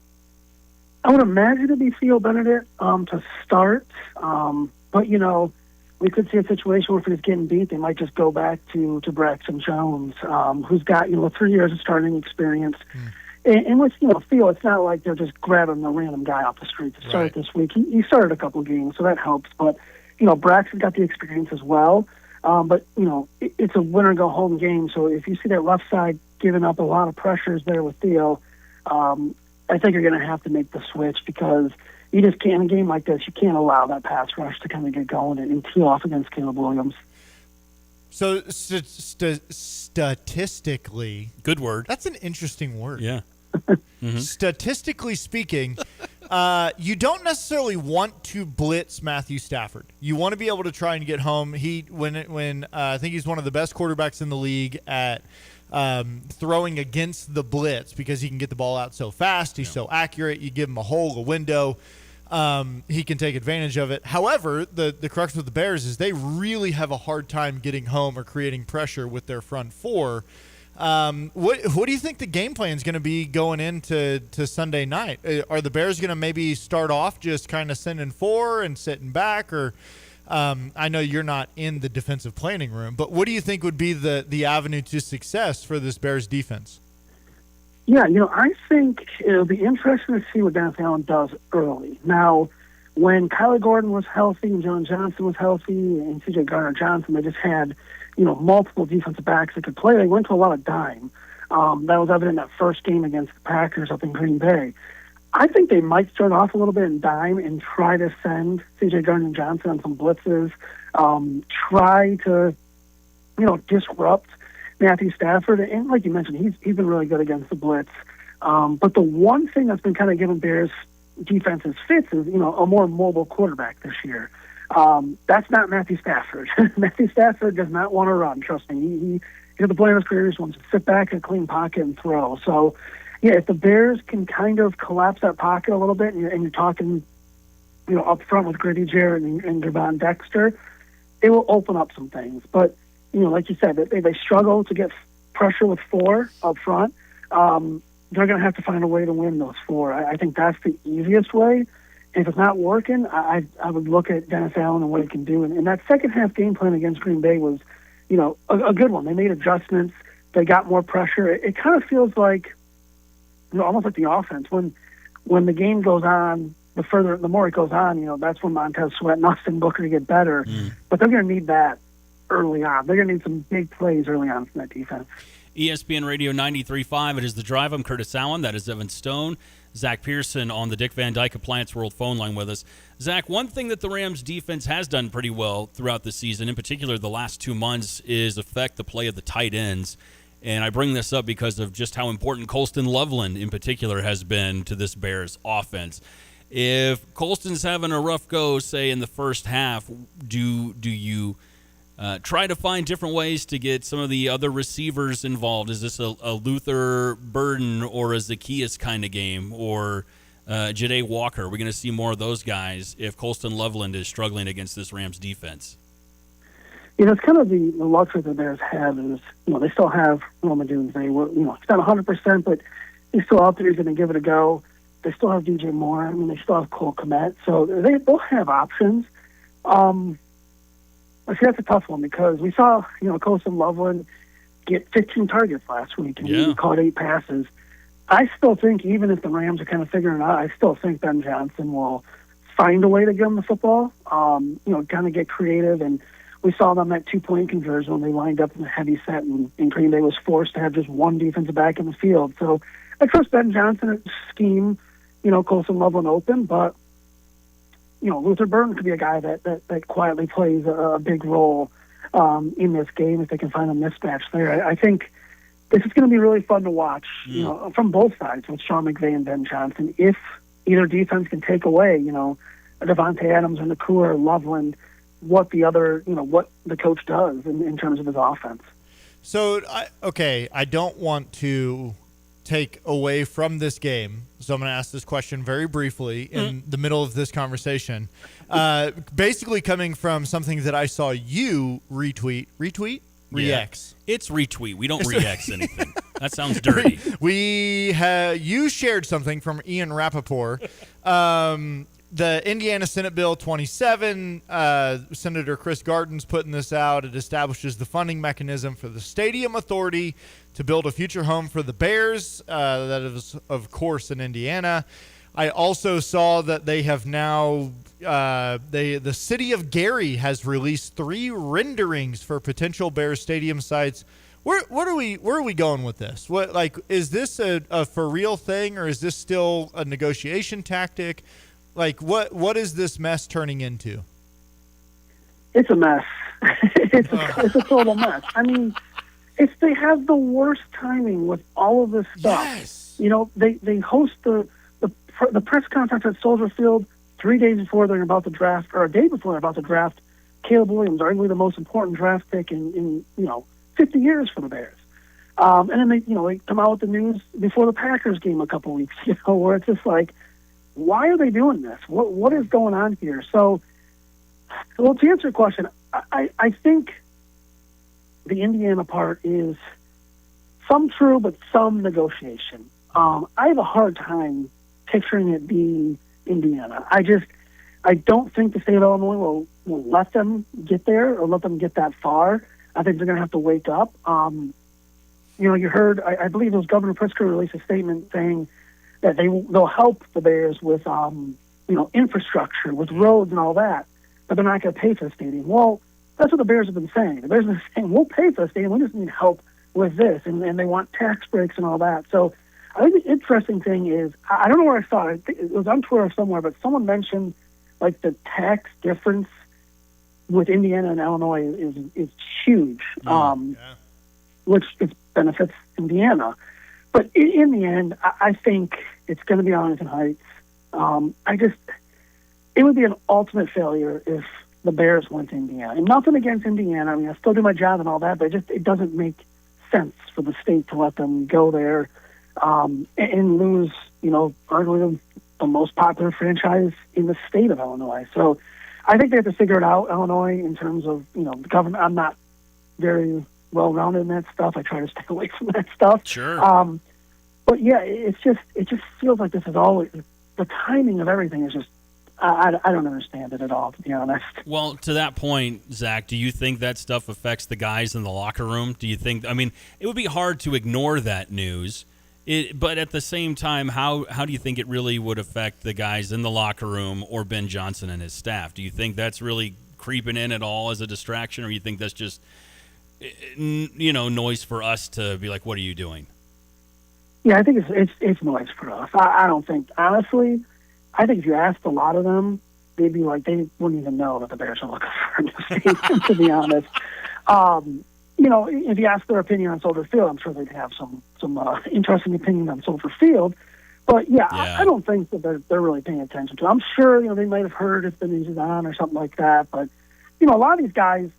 I would imagine it'd be Theo Benedict to start. But, we could see a situation where if he's getting beat, they might just go back to Braxton Jones, who's got, 3 years of starting experience. And with, Theo, it's not like they're just grabbing a random guy off the street to start this week. He started a couple of games, so that helps. But, Braxton got the experience as well. But, it's a winner-go-home game, so if you see that left side giving up a lot of pressures there with Theo, I think you're going to have to make the switch, because you just can't, in a game like this, you can't allow that pass rush to kind of get going and tee off against Caleb Williams. So statistically... Good word. That's an interesting word. Yeah. Statistically speaking... you don't necessarily want to blitz Matthew Stafford. You want to be able to try and get home. I think he's one of the best quarterbacks in the league at throwing against the blitz, because he can get the ball out so fast. He's so accurate. You give him a hole, a window. He can take advantage of it. However, the crux with the Bears is they really have a hard time getting home or creating pressure with their front four. What do you think the game plan is going to be going into Sunday night? Are the Bears going to maybe start off just kind of sending four and sitting back? Or I know you're not in the defensive planning room, but what do you think would be the avenue to success for this Bears defense? Yeah, I think it'll be interesting to see what Dennis Allen does early. Now, when Kyler Gordon was healthy and John Johnson was healthy and C.J. Gardner-Johnson, they just had multiple defensive backs that could play. They went to a lot of dime. That was evident in that first game against the Packers up in Green Bay. I think they might start off a little bit in dime and try to send C.J. Gardner-Johnson on some blitzes, try to, disrupt Matthew Stafford. And like you mentioned, he's been really good against the blitz. But the one thing that's been kind of giving Bears defenses fits is, a more mobile quarterback this year. That's not Matthew Stafford. Matthew Stafford does not want to run. Trust me. He at the point of his career, he just wants to sit back in a clean pocket and throw. So, yeah, if the Bears can kind of collapse that pocket a little bit, and you're talking, up front with Grady Jarrett and Gervon Dexter, it will open up some things. But, like you said, they struggle to get pressure with four up front. They're going to have to find a way to win those four. I think that's the easiest way. If it's not working, I would look at Dennis Allen and what he can do. And that second half game plan against Green Bay was, a good one. They made adjustments. They got more pressure. It kind of feels like, almost like the offense. When the game goes on, the more it goes on, that's when Montez Sweat and Austin Booker get better. But they're going to need that early on. They're going to need some big plays early on from that defense. ESPN Radio 93.5. It is The Drive. I'm Curtis Allen. That is Evan Stone. Zach Pearson on the Dick Van Dyke Appliance World phone line with us. Zach, one thing that the Rams defense has done pretty well throughout the season, in particular the last 2 months, is affect the play of the tight ends. And I bring this up because of just how important Colston Loveland in particular has been to this Bears offense. If Colston's having a rough go, say, in the first half, do you try to find different ways to get some of the other receivers involved? Is this a Luther Burden or a Zacchaeus kind of game, or Jade Walker? Are we going to see more of those guys if Colston Loveland is struggling against this Rams defense? It's kind of the luxury the Bears have is, they still have Roman Dunes. He's not 100%, but he's still out there. He's going to give it a go. They still have DJ Moore. I mean, they still have Cole Kmet. So they'll have options. I see that's a tough one because we saw, Colson Loveland get 15 targets last week and he caught 8 passes. I still think, even if the Rams are kind of figuring it out, I still think Ben Johnson will find a way to get him the football, kind of get creative. And we saw them that 2-point conversion when they lined up in the heavy set, and Green Bay was forced to have just one defensive back in the field. So I trust Ben Johnson to scheme, Colson Loveland open, but, Luther Burton could be a guy that quietly plays a big role in this game if they can find a mismatch there. I think this is going to be really fun to watch, from both sides with Sean McVay and Ben Johnson. If either defense can take away, a Devontae Adams or Nakua or Loveland, what the other, what the coach does in terms of his offense. So, I don't want to take away from this game, so I'm going to ask this question very briefly in the middle of this conversation. Basically coming from something that I saw you retweet? Re-X. It's retweet. We don't re-X anything. That sounds dirty. You shared something from Ian Rappaport. The Indiana Senate Bill 27, Senator Chris Garden's putting this out. It establishes the funding mechanism for the Stadium Authority to build a future home for the Bears. That is, of course, in Indiana. I also saw that they have now the city of Gary has released 3 renderings for potential Bears stadium sites. Where are we going with this? Is this a for real thing, or is this still a negotiation tactic? What is this mess turning into? It's a mess. It's a total mess. I mean, they have the worst timing with all of this stuff. Yes. They host the press conference at Soldier Field 3 days before they're about to draft, or a day before they're about to draft Caleb Williams, arguably the most important draft pick in 50 years for the Bears. And then they come out with the news before the Packers game a couple weeks, where it's just like, why are they doing this? What is going on here? So, well, to answer your question, I think the Indiana part is some true, but some negotiation. I have a hard time picturing it being Indiana. I don't think the state of Illinois will let them get there or let them get that far. I think they're going to have to wake up. You heard, I believe it was Governor Pritzker released a statement saying that they'll help the Bears with, infrastructure, with roads and all that, but they're not going to pay for the stadium. Well, that's what the Bears have been saying. The Bears have been saying, we'll pay for the stadium, we just need help with this, and they want tax breaks and all that. So I think the interesting thing is, I don't know where I saw it. I think it was on Twitter somewhere, but someone mentioned, the tax difference with Indiana and Illinois is huge, which benefits Indiana. But in the end, I think it's going to be Arlington Heights. It would be an ultimate failure if the Bears went to Indiana. And nothing against Indiana. I mean, I still do my job and all that, but it doesn't make sense for the state to let them go there and lose, arguably the most popular franchise in the state of Illinois. So I think they have to figure it out, Illinois, in terms of, the government. I'm not very well-rounded in that stuff. I try to stay away from that stuff. Sure. But yeah, it just feels like this is always, the timing of everything is just, I don't understand it at all, to be honest. Well, to that point, Zach, do you think that stuff affects the guys in the locker room? Do you think, it would be hard to ignore that news, but at the same time, how do you think it really would affect the guys in the locker room or Ben Johnson and his staff? Do you think that's really creeping in at all as a distraction, or you think that's just, noise for us to be like, what are you doing? Yeah, I think it's noise for us. I don't think, honestly, I think if you asked a lot of them, they'd be like, they wouldn't even know that the Bears are looking for a new stadium, to be honest. If you ask their opinion on Soldier Field, I'm sure they'd have some interesting opinion on Soldier Field. But, I don't think that they're really paying attention to it. I'm sure, they might have heard if the news is on or something like that. But, a lot of these guys,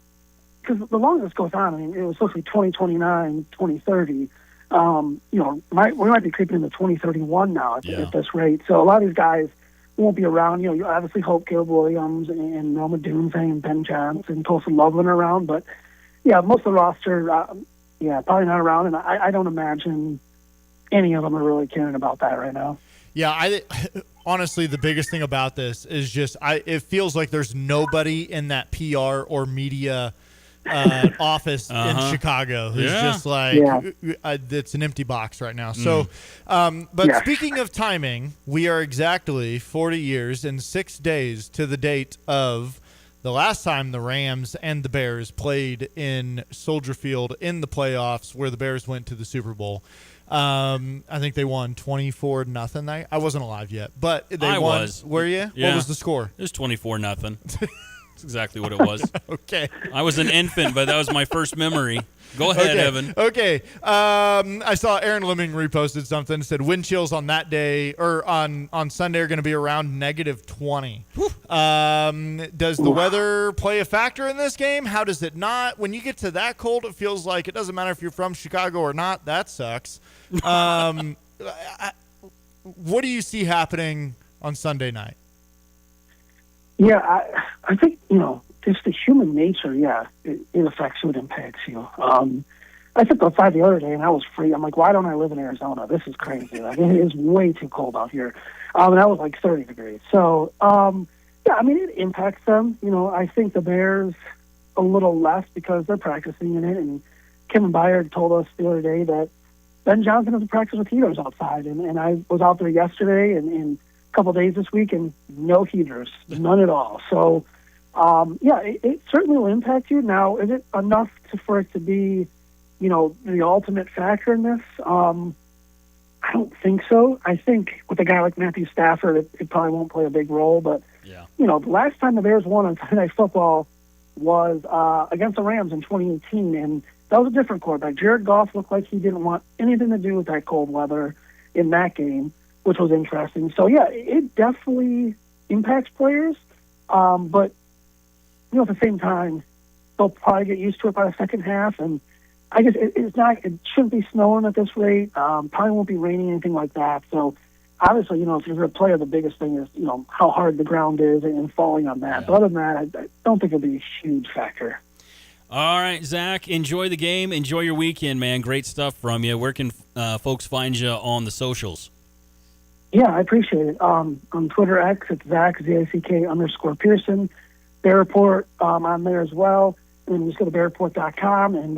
because the longer this goes on, it was supposed to be 2029, 2030. We might be creeping into 2031 now at this rate. So a lot of these guys won't be around. You obviously hope Caleb Williams and Roma Dunze and Ben Johnson and Colson Loveland are around. But, most of the roster, probably not around. And I don't imagine any of them are really caring about that right now. Yeah, honestly, the biggest thing about this is just it feels like there's nobody in that PR or media office in Chicago who's just like, it's an empty box right now. So, but speaking of timing, we are exactly 40 years and 6 days to the date of the last time the Rams and the Bears played in Soldier Field in the playoffs, where the Bears went to the Super Bowl. I think they won 24-0. I wasn't alive yet, but they won. Were you? Yeah. What was the score? It was 24-0. That's exactly what it was. Okay. I was an infant, but that was my first memory. Go ahead, Evan. Okay. I saw Aaron Lemming reposted something. It said wind chills on that day or on Sunday are going to be around -20. Does the weather play a factor in this game? How does it not? When you get to that cold, it feels like it doesn't matter if you're from Chicago or not. That sucks. What do you see happening on Sunday night? Yeah, I think, just the human nature, it affects you, it impacts you. I stepped outside the other day and I was free. I'm like, why don't I live in Arizona? This is crazy. Like, it is way too cold out here. And that was like 30 degrees. So, it impacts them. I think the Bears a little less because they're practicing in it. And Kevin Byard told us the other day that Ben Johnson doesn't practice with heaters outside. And I was out there yesterday and a couple of days this week and no heaters, none at all. So, it certainly will impact you. Now, is it enough for it to be, the ultimate factor in this? I don't think so. I think with a guy like Matthew Stafford, it probably won't play a big role. But, the last time the Bears won on Sunday Night Football was against the Rams in 2018, and that was a different quarterback. Jared Goff looked like he didn't want anything to do with that cold weather in that game, which was interesting. So, it definitely impacts players. But, at the same time, they'll probably get used to it by the second half. And I guess it shouldn't be snowing at this rate. Probably won't be raining, anything like that. So, obviously, if you're a player, the biggest thing is, how hard the ground is and falling on that. But other than that, I don't think it'll be a huge factor. All right, Zach, enjoy the game. Enjoy your weekend, man. Great stuff from you. Where can folks find you on the socials? Yeah, I appreciate it. On Twitter X, it's Zach, ZACK_Pearson. Bear Report on there as well. And then just go to bearreport.com. And,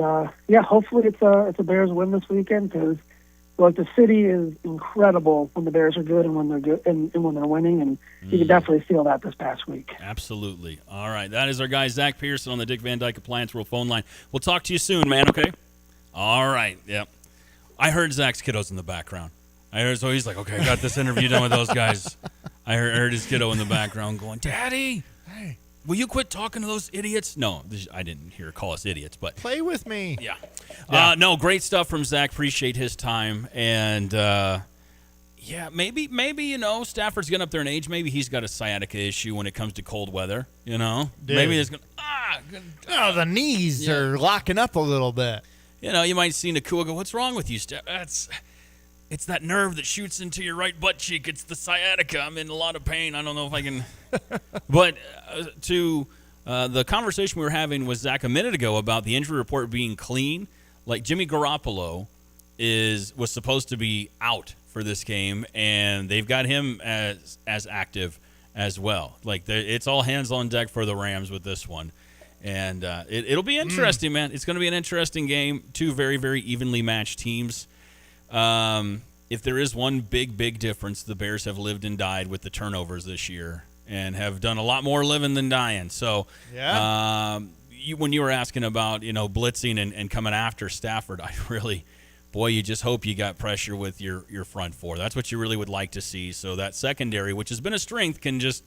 hopefully it's a Bears win this weekend because, the city is incredible when the Bears are good and when they're good and when they're winning. And you can definitely feel that this past week. Absolutely. All right. That is our guy, Zach Pearson, on the Dick Van Dyke Appliance World phone line. We'll talk to you soon, man, okay? All right. Yep. I heard Zach's kiddos in the background. So he's like, okay, I got this interview done with those guys. I heard his kiddo in the background going, Daddy, hey, will you quit talking to those idiots? No, I didn't hear her call us idiots, but play with me. Yeah. No, great stuff from Zach. Appreciate his time. And, maybe, Stafford's getting up there in age. Maybe he's got a sciatica issue when it comes to cold weather, Dude. Maybe it's going to, the knees are locking up a little bit. You might see Nakua go, what's wrong with you, Steph? It's that nerve that shoots into your right butt cheek. It's the sciatica. I'm in a lot of pain. I don't know if I can. But to the conversation we were having with Zach a minute ago about the injury report being clean, like Jimmy Garoppolo was supposed to be out for this game, and they've got him as active as well. Like it's all hands on deck for the Rams with this one. And it'll be interesting, man. It's going to be an interesting game. Two very, very evenly matched teams. If there is one big difference, the Bears have lived and died with the turnovers this year and have done a lot more living than dying. So when you were asking about, blitzing and coming after Stafford, you just hope you got pressure with your front four. That's what you really would like to see. So that secondary, which has been a strength, can just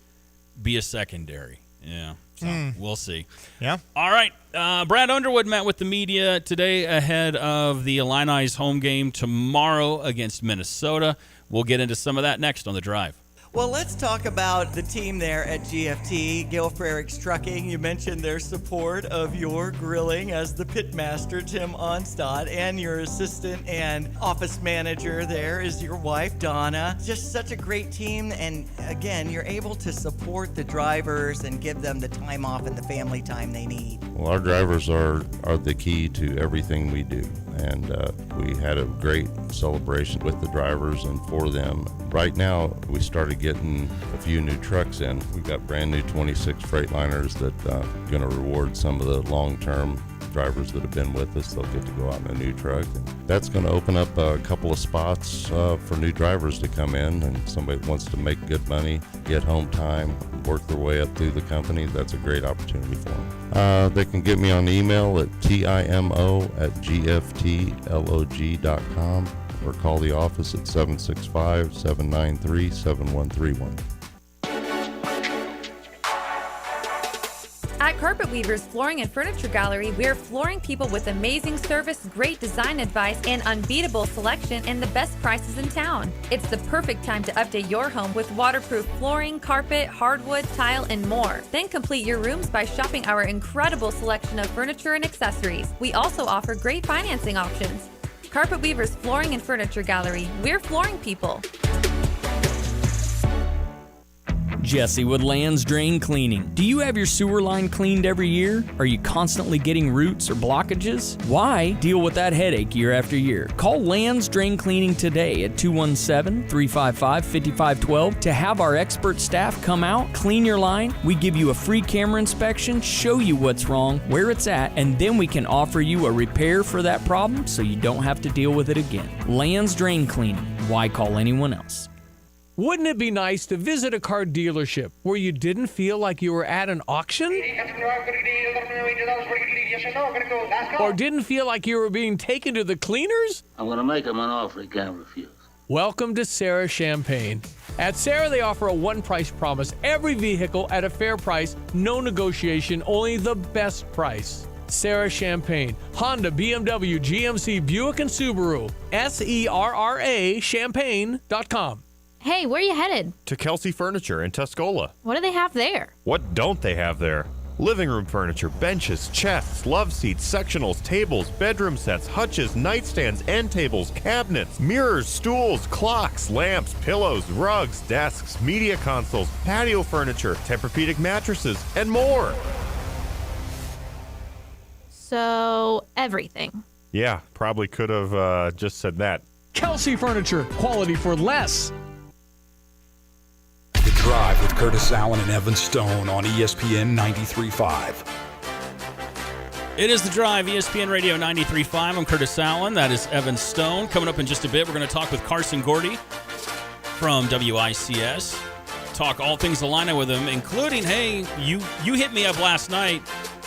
be a secondary. Yeah. So we'll see. Yeah. All right. Brad Underwood met with the media today ahead of the Illini's home game tomorrow against Minnesota. We'll get into some of that next on The Drive. Well, let's talk about the team there at GFT, Gale Frericks Trucking. You mentioned their support of your grilling as the pitmaster, Tim Onstad, and your assistant and office manager there is your wife, Donna. Just such a great team, and again, you're able to support the drivers and give them the time off and the family time they need. Well, our drivers are the key to everything we do. and we had a great celebration with the drivers and for them. Right now, we started getting a few new trucks in. We've got brand new 26 Freightliners that are going to reward some of the long-term drivers that have been with us. They'll get to go out in a new truck. And that's going to open up a couple of spots for new drivers to come in, and somebody that wants to make good money, get home time, work their way up through the company. That's a great opportunity for them. They can get me on email at timo@gftlog.com or call the office at 765-793-7131. At Carpet Weavers Flooring and Furniture Gallery, we're flooring people with amazing service, great design advice, and unbeatable selection and the best prices in town. It's the perfect time to update your home with waterproof flooring, carpet, hardwood, tile, and more. Then complete your rooms by shopping our incredible selection of furniture and accessories. We also offer great financing options. Carpet Weavers Flooring and Furniture Gallery, we're flooring people. Jesse with Lands Drain Cleaning. Do you have your sewer line cleaned every year? Are you constantly getting roots or blockages? Why deal with that headache year after year? Call Lands Drain Cleaning today at 217-355-5512 to have our expert staff come out, clean your line. We give you a free camera inspection, show you what's wrong, where it's at, and then we can offer you a repair for that problem so you don't have to deal with it again. Lands Drain Cleaning. Why call anyone else? Wouldn't it be nice to visit a car dealership where you didn't feel like you were at an auction? Or didn't feel like you were being taken to the cleaners? I'm going to make him an offer he can't refuse. Welcome to Sarah Champagne. At Sarah, they offer a one-price promise. Every vehicle at a fair price, no negotiation, only the best price. Sarah Champagne, Honda, BMW, GMC, Buick, and Subaru. SERRA Champagne.com. Hey, where are you headed? To Kelsey Furniture in Tuscola. What do they have there? What don't they have there? Living room furniture, benches, chests, love seats, sectionals, tables, bedroom sets, hutches, nightstands, end tables, cabinets, mirrors, stools, clocks, lamps, pillows, rugs, desks, media consoles, patio furniture, Tempur-Pedic mattresses, and more. So, everything. Yeah, probably could have just said that. Kelsey Furniture, quality for less. The Drive with Curtis Allen and Evan Stone on ESPN 93.5. It is The Drive, ESPN Radio 93.5. I'm Curtis Allen. That is Evan Stone. Coming up in just a bit, we're going to talk with Carson Gordy from WICS. Talk all things Illini with him, including, hey, you hit me up last night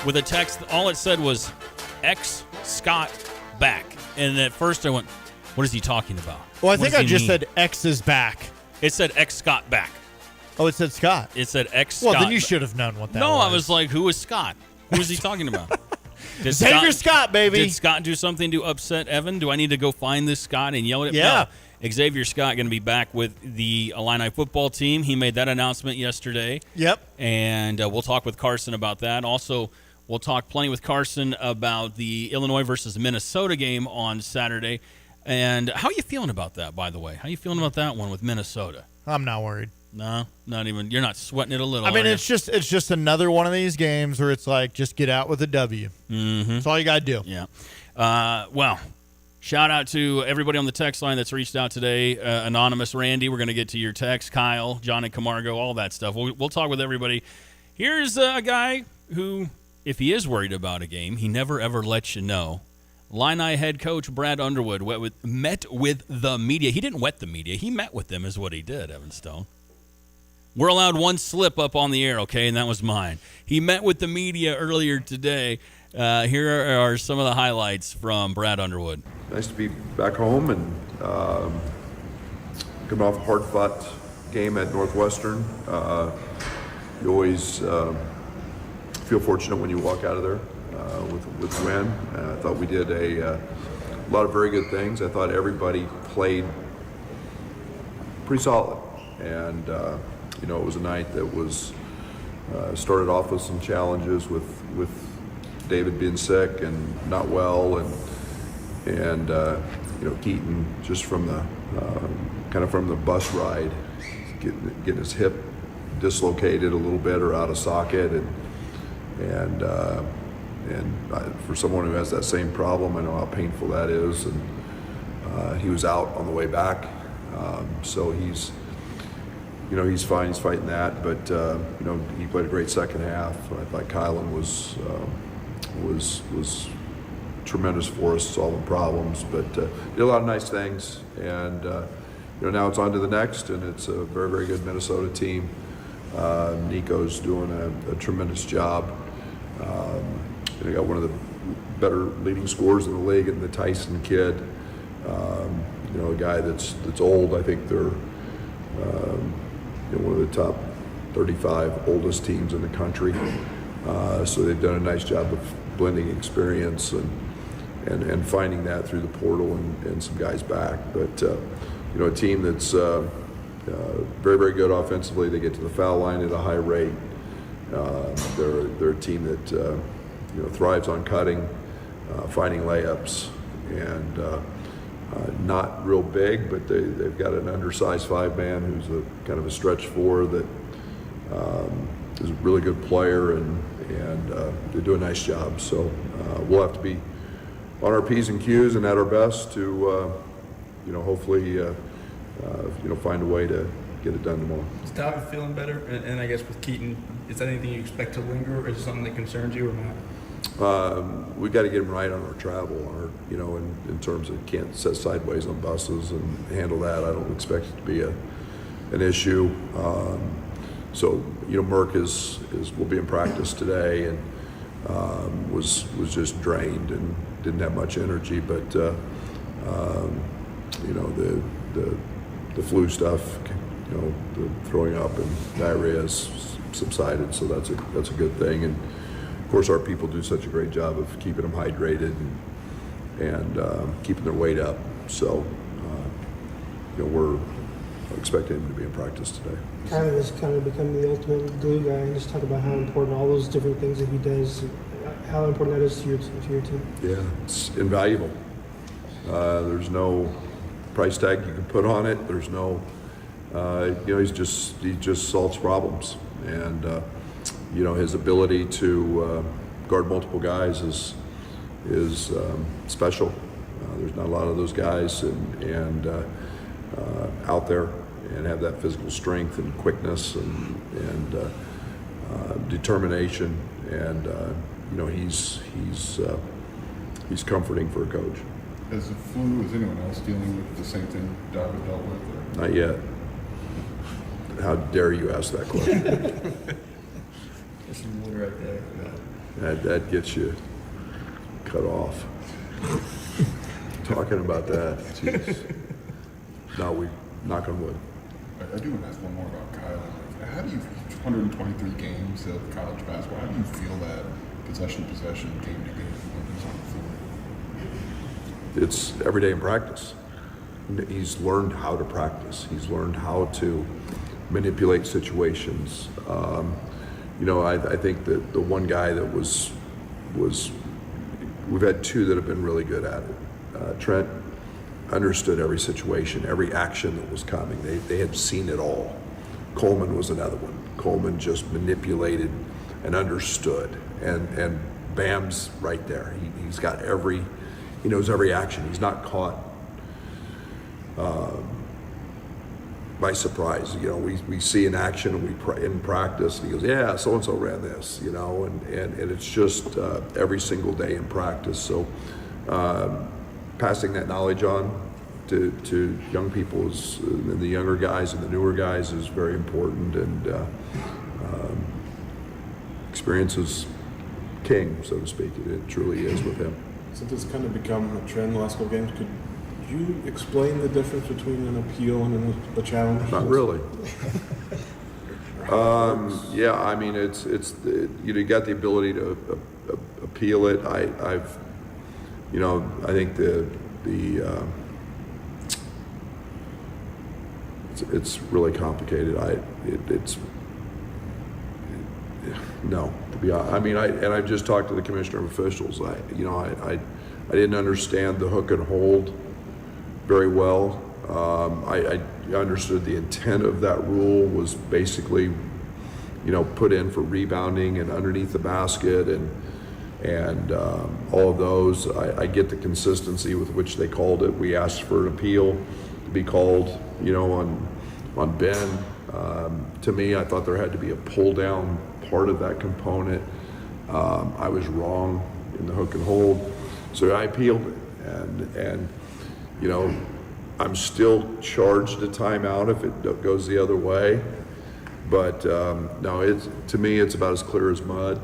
with a text. All it said was, X Scott back. And at first I went, what is he talking about? Well, I think I just said X is back. It said X Scott back. Oh, it said Scott. It said X Scott. Well, then you should have known what that was. No, I was like, who is Scott? Who is he talking about? Xavier Scott, baby. Did Scott do something to upset Evan? Do I need to go find this Scott and yell at him? Yeah. No. Xavier Scott going to be back with the Illini football team. He made that announcement yesterday. Yep. And we'll talk with Carson about that. Also, we'll talk plenty with Carson about the Illinois versus Minnesota game on Saturday. And how are you feeling about that, by the way? How are you feeling about that one with Minnesota? I'm not worried. No, not even. You're not sweating it a little. I mean, it's just another one of these games where it's like, just get out with a W. Mm-hmm. That's all you got to do. Yeah. Well, shout out to everybody on the text line that's reached out today. Anonymous Randy, we're going to get to your text. Kyle, John and Camargo, all that stuff. We'll talk with everybody. Here's a guy who, if he is worried about a game, he never, ever lets you know. Illini head coach Brad Underwood met with the media. He didn't wet the media. He met with them is what he did, Evan Stone. We're allowed one slip up on the air, okay, and that was mine. He met with the media earlier today. Here are some of the highlights from Brad Underwood. Nice to be back home and coming off a hard-fought game at Northwestern. You always feel fortunate when you walk out of there with a win. I thought we did a lot of very good things. I thought everybody played pretty solid. And, it was a night that was started off with some challenges with David being sick and not well, and Keaton just from the from the bus ride, getting his hip dislocated a little bit or out of socket, and for someone who has that same problem, I know how painful that is. And he was out on the way back, so he's fine. He's fighting that, but he played a great second half. I thought Kylan was tremendous for us, solving problems, but did a lot of nice things. And now it's on to the next, and it's a very, very good Minnesota team. Nico's doing a tremendous job. They got one of the better leading scorers in the league, and the Tyson kid. A guy that's old. I think they're one of the top 35 oldest teams in the country. So they've done a nice job of blending experience and finding that through the portal and some guys back. But a team that's very, very good offensively. They get to the foul line at a high rate. They're a team that thrives on cutting, finding layups, and not real big, but they've got an undersized 5-man who's a kind of a stretch 4 that is a really good player, and they do a nice job. So we'll have to be on our P's and Q's and at our best to hopefully find a way to get it done tomorrow. Is David feeling better? And I guess with Keaton, is that anything you expect to linger, or is it something that concerns you or not? We got to get him right on our travel, in terms of can't sit sideways on buses and handle that. I don't expect it to be an issue. So Merck will be in practice today, and was just drained and didn't have much energy. But the flu stuff, the throwing up and diarrhea has subsided, so that's a good thing. And of course, our people do such a great job of keeping them hydrated and keeping their weight up. So we're expecting him to be in practice today. Kylan has kind of become the ultimate glue guy, and just talk about how important all those different things that he does, how important that is to your team. Yeah, it's invaluable. There's no price tag you can put on it. There's no, he just solves problems, and his ability to guard multiple guys is special. There's not a lot of those guys and out there, and have that physical strength and quickness and determination, and he's comforting for a coach. As the flu, is anyone else dealing with the same thing David dealt with? Or? Not yet. How dare you ask that question? There's some wood right there. That gets you cut off. Talking about that, jeez. No, we knock on wood. I do want to ask one more about Kyle. How do you, 123 games of college basketball, how do you feel that possession, game to game when he's on the floor? It's every day in practice. He's learned how to practice. He's learned how to manipulate situations. I think that the one guy that was we've had two that have been really good at it. Trent understood every situation, every action that was coming. They had seen it all. Coleman was another one. Coleman just manipulated and understood, and Bam's right there. He's got he knows every action. He's not caught by surprise. We see an action and in practice, and he goes, yeah, so-and-so ran this, and it's just every single day in practice. So passing that knowledge on to young people and the younger guys and the newer guys is very important, and experience is king, so to speak. It truly is with him. So this kind of become a trend the last couple games. Could you explain the difference between an appeal and a challenge? Not really. Yeah, I mean, it's you got the ability to appeal it. I think it's really complicated. No, to be honest. I mean, I've just talked to the commissioner of officials. I didn't understand the hook and hold very well. I understood the intent of that rule was basically, put in for rebounding and underneath the basket, and And all of those, I get the consistency with which they called it. We asked for an appeal to be called, on Ben. To me, I thought there had to be a pull down part of that component. I was wrong in the hook and hold, so I appealed it. And I'm still charged a timeout if it goes the other way. But no, to me, it's about as clear as mud.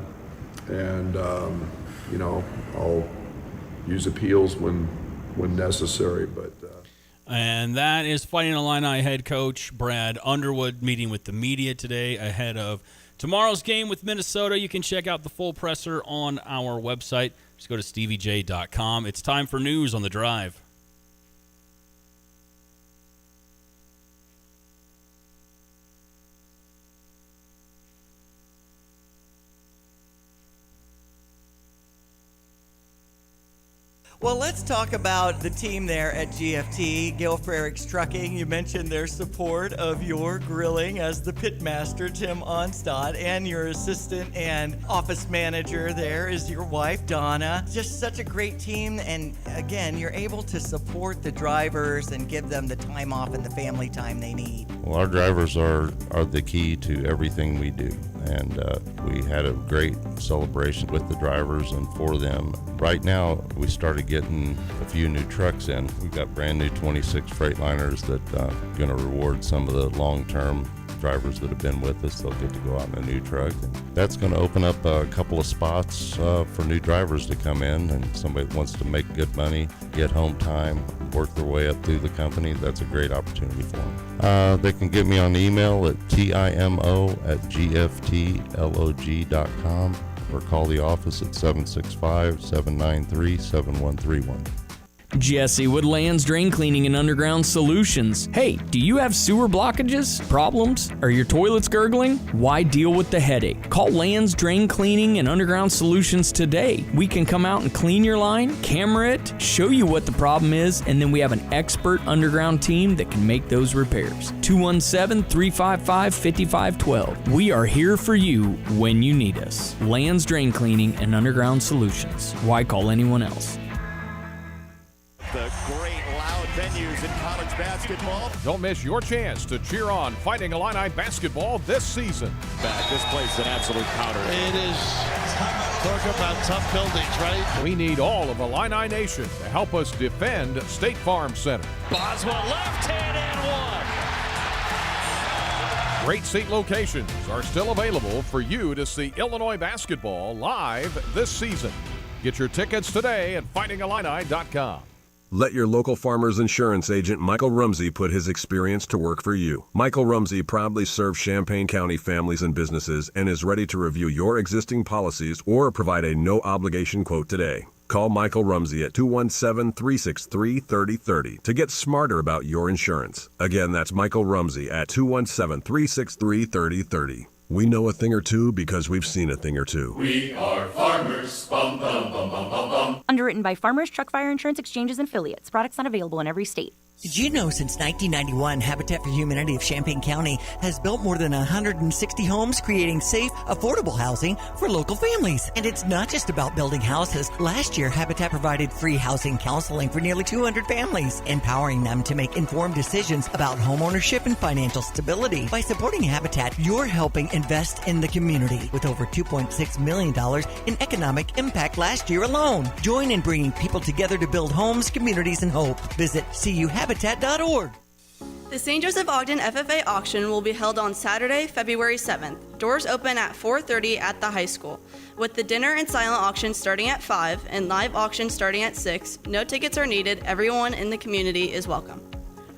And I'll use appeals when necessary. But and that is Fighting Illini head coach Brad Underwood meeting with the media today ahead of tomorrow's game with Minnesota. You can check out the full presser on our website. Just go to steviej.com. It's time for news on The Drive. Well, let's talk about the team there at GFT, Gale Frericks Trucking. You mentioned their support of your grilling as the pitmaster, Tim Onstad, and your assistant and office manager there is your wife, Donna. Just such a great team, and again, you're able to support the drivers and give them the time off and the family time they need. Well, our drivers are the key to everything we do, and we had a great celebration with the drivers and for them. Right now, we started getting a few new trucks in. We've got brand new 26 Freightliners that going to reward some of the long-term drivers that have been with us. They'll get to go out in a new truck. And that's going to open up a couple of spots for new drivers to come in, and somebody that wants to make good money, get home time, work their way up through the company. That's a great opportunity for them. They can get me on email at timo@gftlog.com or call the office at 765-793-7131. Jesse with Lands Drain Cleaning and Underground Solutions. Hey, do you have sewer blockages, problems? Are your toilets gurgling? Why deal with the headache? Call Lands Drain Cleaning and Underground Solutions today. We can come out and clean your line, camera it, show you what the problem is, and then we have an expert underground team that can make those repairs. 217-355-5512. We are here for you when you need us. Lands Drain Cleaning and Underground Solutions. Why call anyone else? The great loud venues in college basketball. Don't miss your chance to cheer on Fighting Illini basketball this season. This place an absolute powder. It is. Talk about tough buildings, right? We need all of Illini Nation to help us defend State Farm Center. Boswell left hand and one. Great seat locations are still available for you to see Illinois basketball live this season. Get your tickets today at fightingillini.com. Let your local farmer's insurance agent Michael Rumsey put his experience to work for you. Michael Rumsey proudly serves Champaign County families and businesses and is ready to review your existing policies or provide a no-obligation quote today. Call Michael Rumsey at 217-363-3030 to get smarter about your insurance. Again, that's Michael Rumsey at 217-363-3030. We know a thing or two because we've seen a thing or two. We are farmers. Bum, bum, bum, bum, bum, bum. Underwritten by Farmers Truck Fire Insurance Exchanges and Affiliates. Products not available in every state. Did you know since 1991, Habitat for Humanity of Champaign County has built more than 160 homes, creating safe, affordable housing for local families? And it's not just about building houses. Last year, Habitat provided free housing counseling for nearly 200 families, empowering them to make informed decisions about homeownership and financial stability. By supporting Habitat, you're helping invest in the community with over $2.6 million in economic impact last year alone. Join in bringing people together to build homes, communities, and hope. Visit CUHabitat.org. The St. Joseph Ogden FFA auction will be held on Saturday, February 7th. Doors open at 4:30 at the high school. With the dinner and silent auction starting at 5 and live auction starting at 6, no tickets are needed. Everyone in the community is welcome.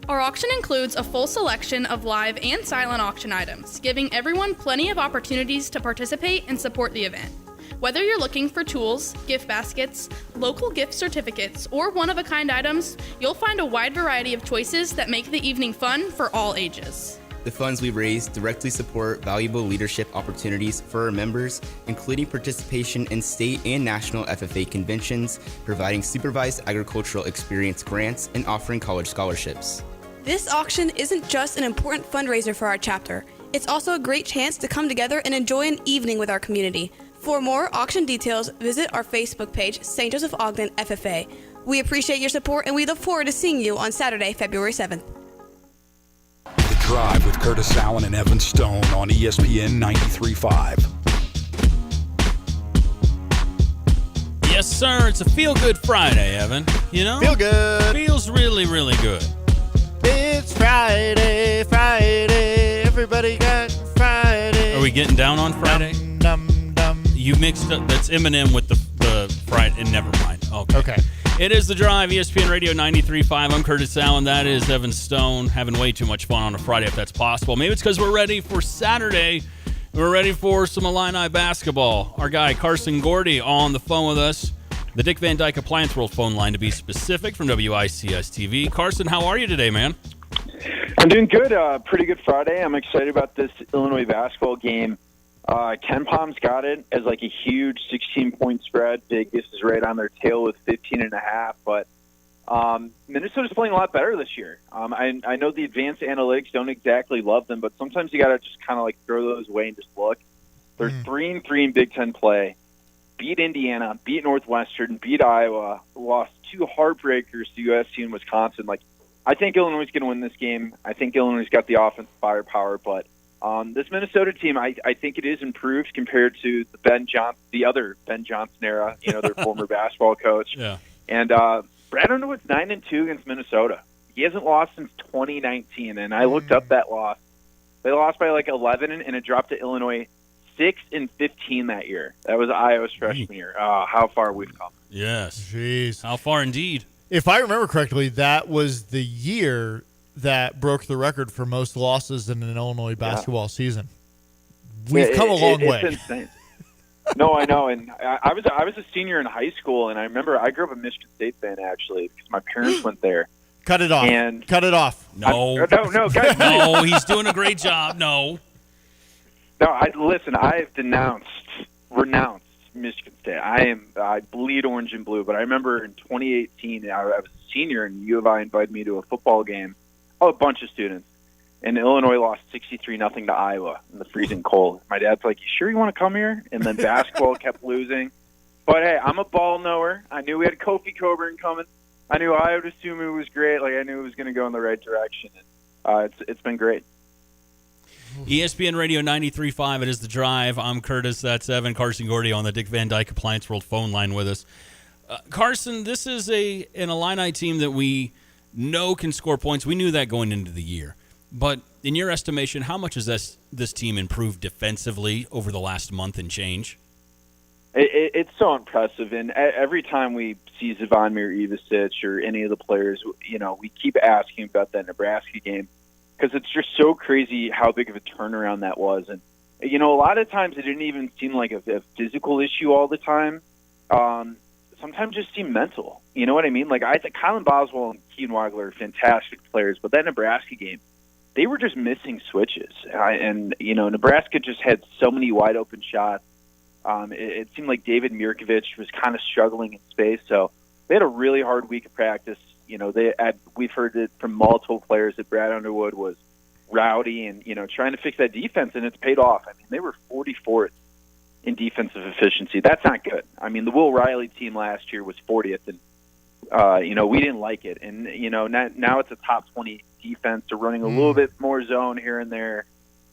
Our auction includes a full selection of live and silent auction items, giving everyone plenty of opportunities to participate and support the event. Whether you're looking for tools, gift baskets, local gift certificates, or one-of-a-kind items, you'll find a wide variety of choices that make the evening fun for all ages. The funds we raise directly support valuable leadership opportunities for our members, including participation in state and national FFA conventions, providing supervised agricultural experience grants, and offering college scholarships. This auction isn't just an important fundraiser for our chapter. It's also a great chance to come together and enjoy an evening with our community. For more auction details, visit our Facebook page, St. Joseph Ogden FFA. We appreciate your support, and we look forward to seeing you on Saturday, February 7th. The Drive with Curtis Allen and Evan Stone on ESPN 93.5. Yes, sir. It's a feel-good Friday, Evan. You know? Feel good. Feels really, really good. It's Friday. Everybody got Friday. Are we getting down on Friday? You mixed up. That's Eminem with the Friday. And never mind. Okay. It is The Drive, ESPN Radio 93.5. I'm Curtis Allen. That is Evan Stone. Having way too much fun on a Friday, if that's possible. Maybe it's because we're ready for Saturday. We're ready for some Illini basketball. Our guy, Carson Gordy, on the phone with us. The Dick Van Dyke Appliance World phone line, to be specific, from WICS-TV. Carson, how are you today, man? I'm doing good. Pretty good Friday. I'm excited about this Illinois basketball game. Ken Palm's got it as like a huge 16-point spread. Vegas is right on their tail with 15.5. But Minnesota's playing a lot better this year. I know the advanced analytics don't exactly love them, but sometimes you got to just kind of like throw those away and just look. They're 3-3 in Big Ten play. Beat Indiana, beat Northwestern, beat Iowa, lost 2 heartbreakers to USC and Wisconsin. Like, I think Illinois is going to win this game. I think Illinois got the offensive firepower, but this Minnesota team, I think it is improved compared to the other Ben Johnson era, their former basketball coach. Yeah. And Brad Underwood's 9-2 against Minnesota. He hasn't lost since 2019, and I looked up that loss. They lost by like 11, and it dropped to Illinois 6-15 that year. That was Iowa's freshman year. Oh, how far we've come. Yes. Jeez. How far indeed. If I remember correctly, that was the year that broke the record for most losses in an Illinois basketball season. We've come a long way. It's insane. No, I know. And I was a senior in high school, and I remember I grew up a Michigan State fan, actually, because my parents went there. Cut it off. Cut it off. No, guys. No, he's doing a great job. No. No, listen, I have renounced Michigan State. I bleed orange and blue, but I remember in 2018, I was a senior, and U of I invited me to a football game. A bunch of students. And Illinois lost 63-0 to Iowa in the freezing cold. My dad's like, "You sure you want to come here?" And then basketball kept losing. But hey, I'm a ball knower. I knew we had Kofi Coburn coming. I knew I would assume it was great. Like, I knew it was going to go in the right direction. And, it's been great. ESPN Radio 93.5. It is The Drive. I'm Curtis. That's Evan. Carson Gordy on the Dick Van Dyke Appliance World phone line with us. Carson, this is an Illini team that we know can score points. We knew that going into the year. But in your estimation, how much has this team improved defensively over the last month and change? It's so impressive. And every time we see Zvonimir Ivicic or any of the players, we keep asking about that Nebraska game because it's just so crazy how big of a turnaround that was. And, a lot of times it didn't even seem like a physical issue all the time. Sometimes just seem mental. You know what I mean? Like, I think Kylan Boswell and Keaton Wagler are fantastic players, but that Nebraska game, they were just missing switches. Nebraska just had so many wide-open shots. It seemed like David Mirkovic was kind of struggling in space, so they had a really hard week of practice. We've heard it from multiple players that Brad Underwood was rowdy and, trying to fix that defense, and it's paid off. I mean, they were 44th in defensive efficiency. That's not good. I mean, the Will Riley team last year was 40th, and we didn't like it. And now it's a top 20 defense. They're running a little bit more zone here and there.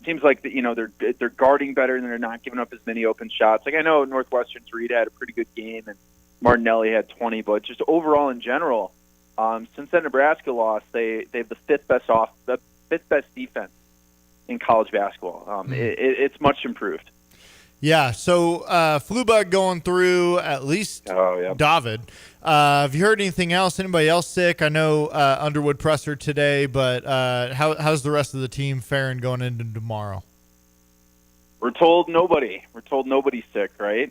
Seems like they're guarding better and they're not giving up as many open shots. Like, I know Northwestern's Reed had a pretty good game and Martinelli had 20, but just overall in general, since that Nebraska loss, they have the fifth best defense in college basketball. It's much improved. Yeah, so flu bug going through at least David. Have you heard anything else? Anybody else sick? I know Underwood presser today, but how's the rest of the team faring going into tomorrow? We're told nobody. We're told nobody's sick, right?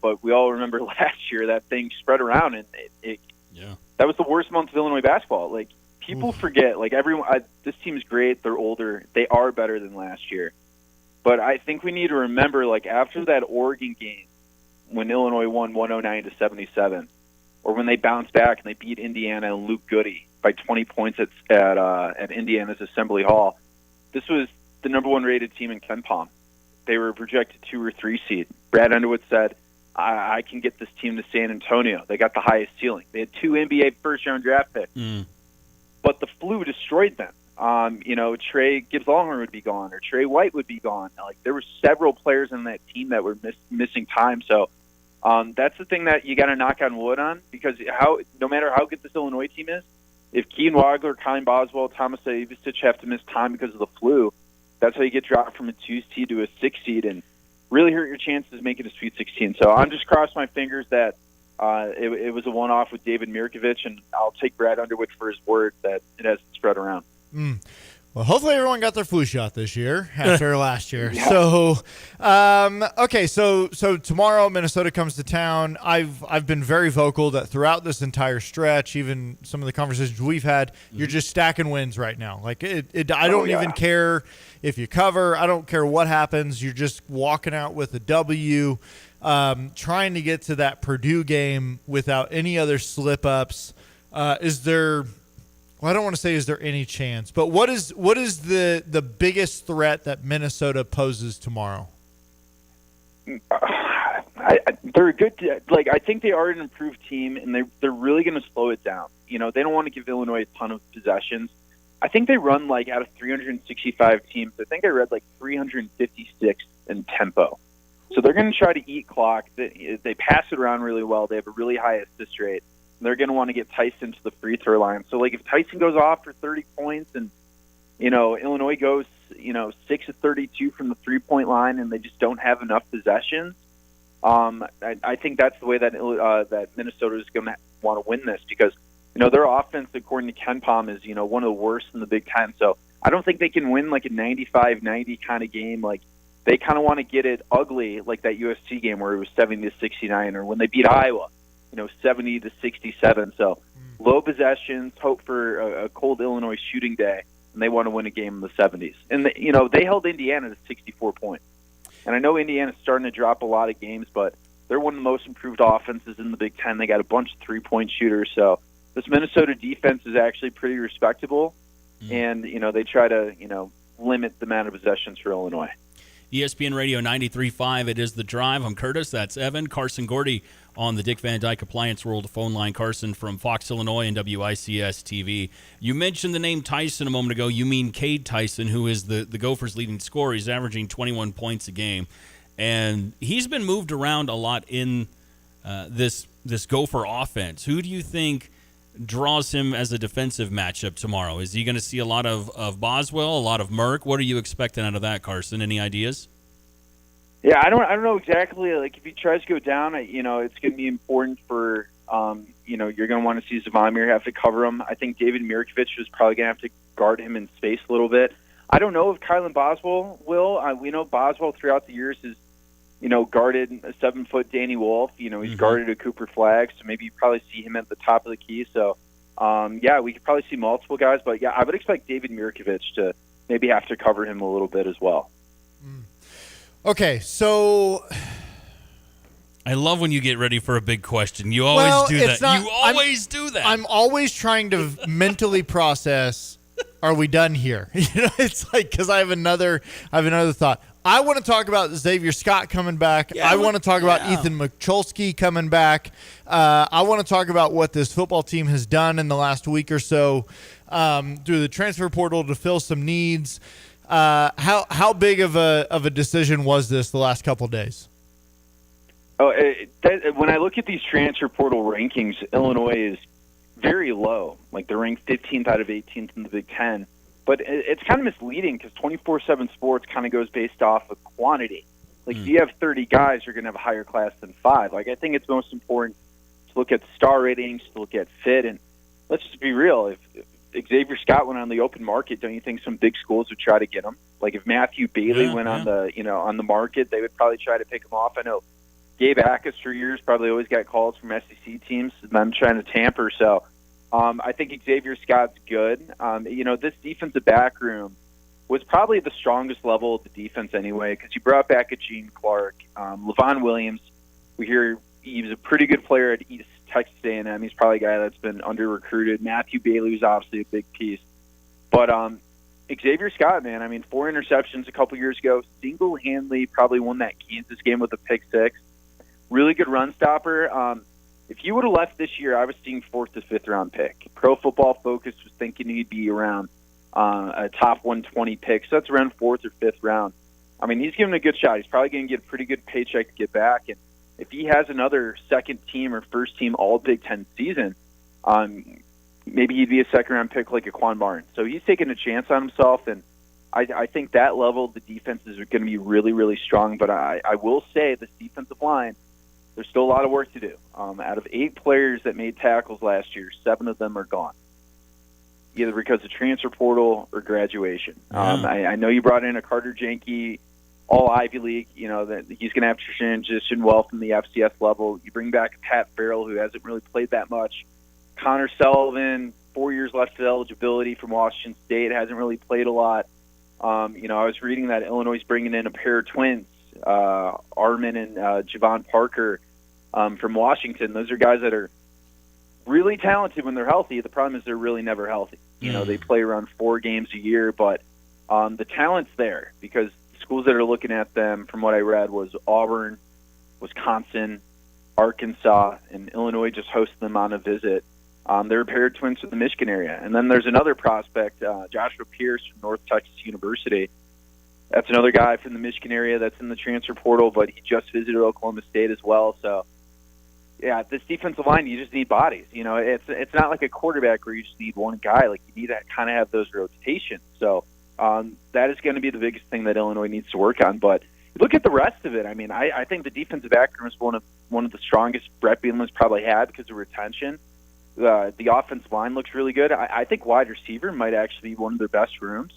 But we all remember last year that thing spread around, and that was the worst month of Illinois basketball. Like, people forget. Like, everyone, this team's great. They're older. They are better than last year. But I think we need to remember, like, after that Oregon game, when Illinois won 109-77, or when they bounced back and they beat Indiana and Luke Goody by 20 points at Indiana's Assembly Hall, this was the number one rated team in Ken Palm. they were a projected 2 or 3 seed. Brad Underwood said, I can get this team to San Antonio. They got the highest ceiling. They had 2 NBA first-round draft picks. But the flu destroyed them. Trey Gibbs-Longhorn would be gone, or Trey White would be gone. Like, there were several players on that team that were missing time. So that's the thing that you got to knock on wood on, because no matter how good this Illinois team is, if Keaton Wagler, Kylan Boswell, Thomas Ivicic have to miss time because of the flu, that's how you get dropped from a 2 seed to a 6 seed and really hurt your chances of making a Sweet 16. So I'm just crossing my fingers that it was a one-off with David Mirkovich, and I'll take Brad Underwood for his word that it hasn't spread around. Well, hopefully everyone got their flu shot this year after last year. Yeah. So, okay, so tomorrow Minnesota comes to town. I've been very vocal that throughout this entire stretch, even some of the conversations we've had, you're just stacking wins right now. Like I don't even care if you cover. I don't care what happens. You're just walking out with a W, trying to get to that Purdue game without any other slip-ups. Is there? Well, I don't want to say is there any chance, but what is the biggest threat that Minnesota poses tomorrow? They're a good. I think they are an improved team, and they're really going to slow it down. They don't want to give Illinois a ton of possessions. I think they run out of 365 teams. I think I read 356 in tempo. So they're going to try to eat clock. They pass it around really well. They have a really high assist rate. They're going to want to get Tyson to the free throw line. So, if Tyson goes off for 30 points and, Illinois goes, 6 of 32 from the three-point line and they just don't have enough possessions, I think that's the way that Minnesota is going to want to win this, because, their offense, according to Ken Pom, is, one of the worst in the Big Ten. So I don't think they can win a 95-90 kind of game. They kind of want to get it ugly, like that USC game where it was 70-69, or when they beat Iowa. 70-67. So low possessions, hope for a cold Illinois shooting day, and they want to win a game in the 70s. And they held Indiana to 64 points. And I know Indiana's starting to drop a lot of games, but they're one of the most improved offenses in the Big Ten. They got a bunch of three-point shooters. So this Minnesota defense is actually pretty respectable, and they try to limit the amount of possessions for Illinois. ESPN Radio 93.5, it is The Drive. I'm Curtis. That's Evan. Carson Gordy on the Dick Van Dyke Appliance World phone line. Carson from Fox, Illinois, and WICS TV. You mentioned the name Tyson a moment ago. You mean Cade Tyson, who is the Gophers' leading scorer. He's averaging 21 points a game. And he's been moved around a lot in this Gopher offense. Who do you think draws him as a defensive matchup tomorrow? Is he going to see a lot of Boswell, a lot of Merck? What are you expecting out of that, Carson? Any ideas? Yeah, I don't know exactly. If he tries to go down, it's going to be important for you're going to want to see Zavamir have to cover him. I think David Mirkovich is probably going to have to guard him in space a little bit. I don't know if Kylan Boswell will. We know Boswell throughout the years has guarded a 7-foot Danny Wolf. He's guarded a Cooper Flagg, so maybe you probably see him at the top of the key. So, we could probably see multiple guys. But, yeah, I would expect David Mirkovich to maybe have to cover him a little bit as well. Okay, so I love when you get ready for a big question. You always do that. You always do that. I'm always trying to mentally process, are we done here? It's because I have another thought. I want to talk about Xavier Scott coming back. Yeah, I want to talk about Ethan Michalski coming back. I want to talk about what this football team has done in the last week or so through the transfer portal to fill some needs. How big of a decision was this the last couple of days? When I look at these transfer portal rankings, Illinois is very low. They're ranked 15th out of 18th in the Big Ten. But it's kind of misleading because 24/7 Sports kind of goes based off of quantity. If you have 30 guys, you're going to have a higher class than 5. I think it's most important to look at star ratings, to look at fit, and let's just be real. If Xavier Scott went on the open market, don't you think some big schools would try to get him? If Matthew Bailey went on the market, they would probably try to pick him off. I know Gabe Ackus for years probably always got calls from SEC teams, them trying to tamper. So I think Xavier Scott's good. This defensive back room was probably the strongest level of the defense anyway, because you brought back a Gene Clark. Levon Williams, we hear he was a pretty good player at East Texas A&M. He's probably a guy that's been under-recruited. Matthew Bailey was obviously a big piece. But Xavier Scott, man, I mean, 4 interceptions a couple years ago, single-handedly probably won that Kansas game with a pick 6. Really good run stopper. If you would have left this year, I was seeing 4th to 5th round pick. Pro Football Focus was thinking he'd be around a top 120 pick, so that's around 4th or 5th round. I mean, he's given a good shot. He's probably going to get a pretty good paycheck to get back, and if he has another second-team or first-team All-Big Ten season, maybe he'd be a second-round pick like a Quan Barnes. So he's taking a chance on himself, and I think that level, the defenses are going to be really, really strong. But I will say this defensive line, there's still a lot of work to do. Out of 8 players that made tackles last year, 7 of them are gone, either because of transfer portal or graduation. I know you brought in a Carter Jenke, all Ivy League. You know that he's going to have to transition well from the FCS level. You bring back Pat Farrell, who hasn't really played that much. Connor Sullivan, 4 years left of eligibility from Washington State, hasn't really played a lot. I was reading that Illinois is bringing in a pair of twins, Armin and Javon Parker from Washington. Those are guys that are really talented when they're healthy. The problem is they're really never healthy. They play around 4 games a year, but the talent's there because schools that are looking at them, from what I read, was Auburn, Wisconsin, Arkansas, and Illinois just hosted them on a visit. They're a pair of twins from the Michigan area. And then there's another prospect, Joshua Pierce from North Texas University. That's another guy from the Michigan area that's in the transfer portal, but he just visited Oklahoma State as well. So, yeah, this defensive line, you just need bodies. It's not like a quarterback where you just need one guy. Like, you need to kind of have those rotations. So that is going to be the biggest thing that Illinois needs to work on. But look at the rest of it. I mean, I think the defensive backroom is one of the strongest Brett Bielema's probably had because of retention. The offensive line looks really good. I think wide receiver might actually be one of their best rooms.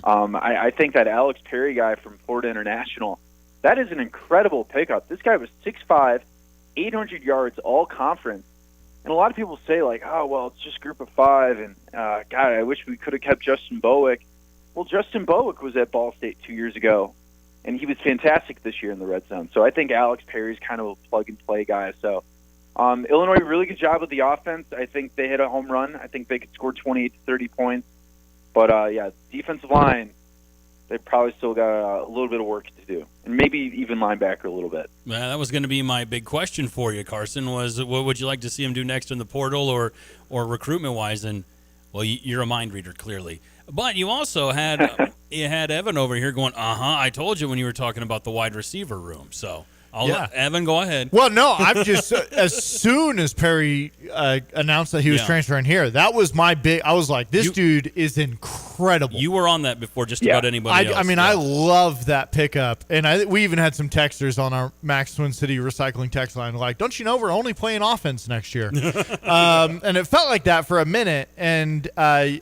I think that Alex Perry guy from Florida International, that is an incredible pickup. This guy was 6'5", 800 yards, all conference. And a lot of people say, like, oh, well, it's just group of 5, and, God, I wish we could have kept Justin Bowick. Well, Justin Bowick was at Ball State 2 years ago, and he was fantastic this year in the red zone. So I think Alex Perry's kind of a plug-and-play guy. So Illinois, really good job with the offense. I think they hit a home run. I think they could score 28 to 30 points. But, defensive line, they probably still got a little bit of work to do, and maybe even linebacker a little bit. Well, that was going to be my big question for you, Carson, was what would you like to see him do next in the portal or recruitment-wise? And, well, you're a mind reader, clearly. But you also had Evan over here going, I told you when you were talking about the wide receiver room. So I'll let Evan go ahead. Well, no, I'm just as soon as Perry announced that he was transferring here, that was my big. I was like, this dude is incredible. You were on that before just about anybody else. I mean, I love that pickup, and we even had some texters on our Max Twin City recycling text line like, "Don't you know we're only playing offense next year?" And it felt like that for a minute, and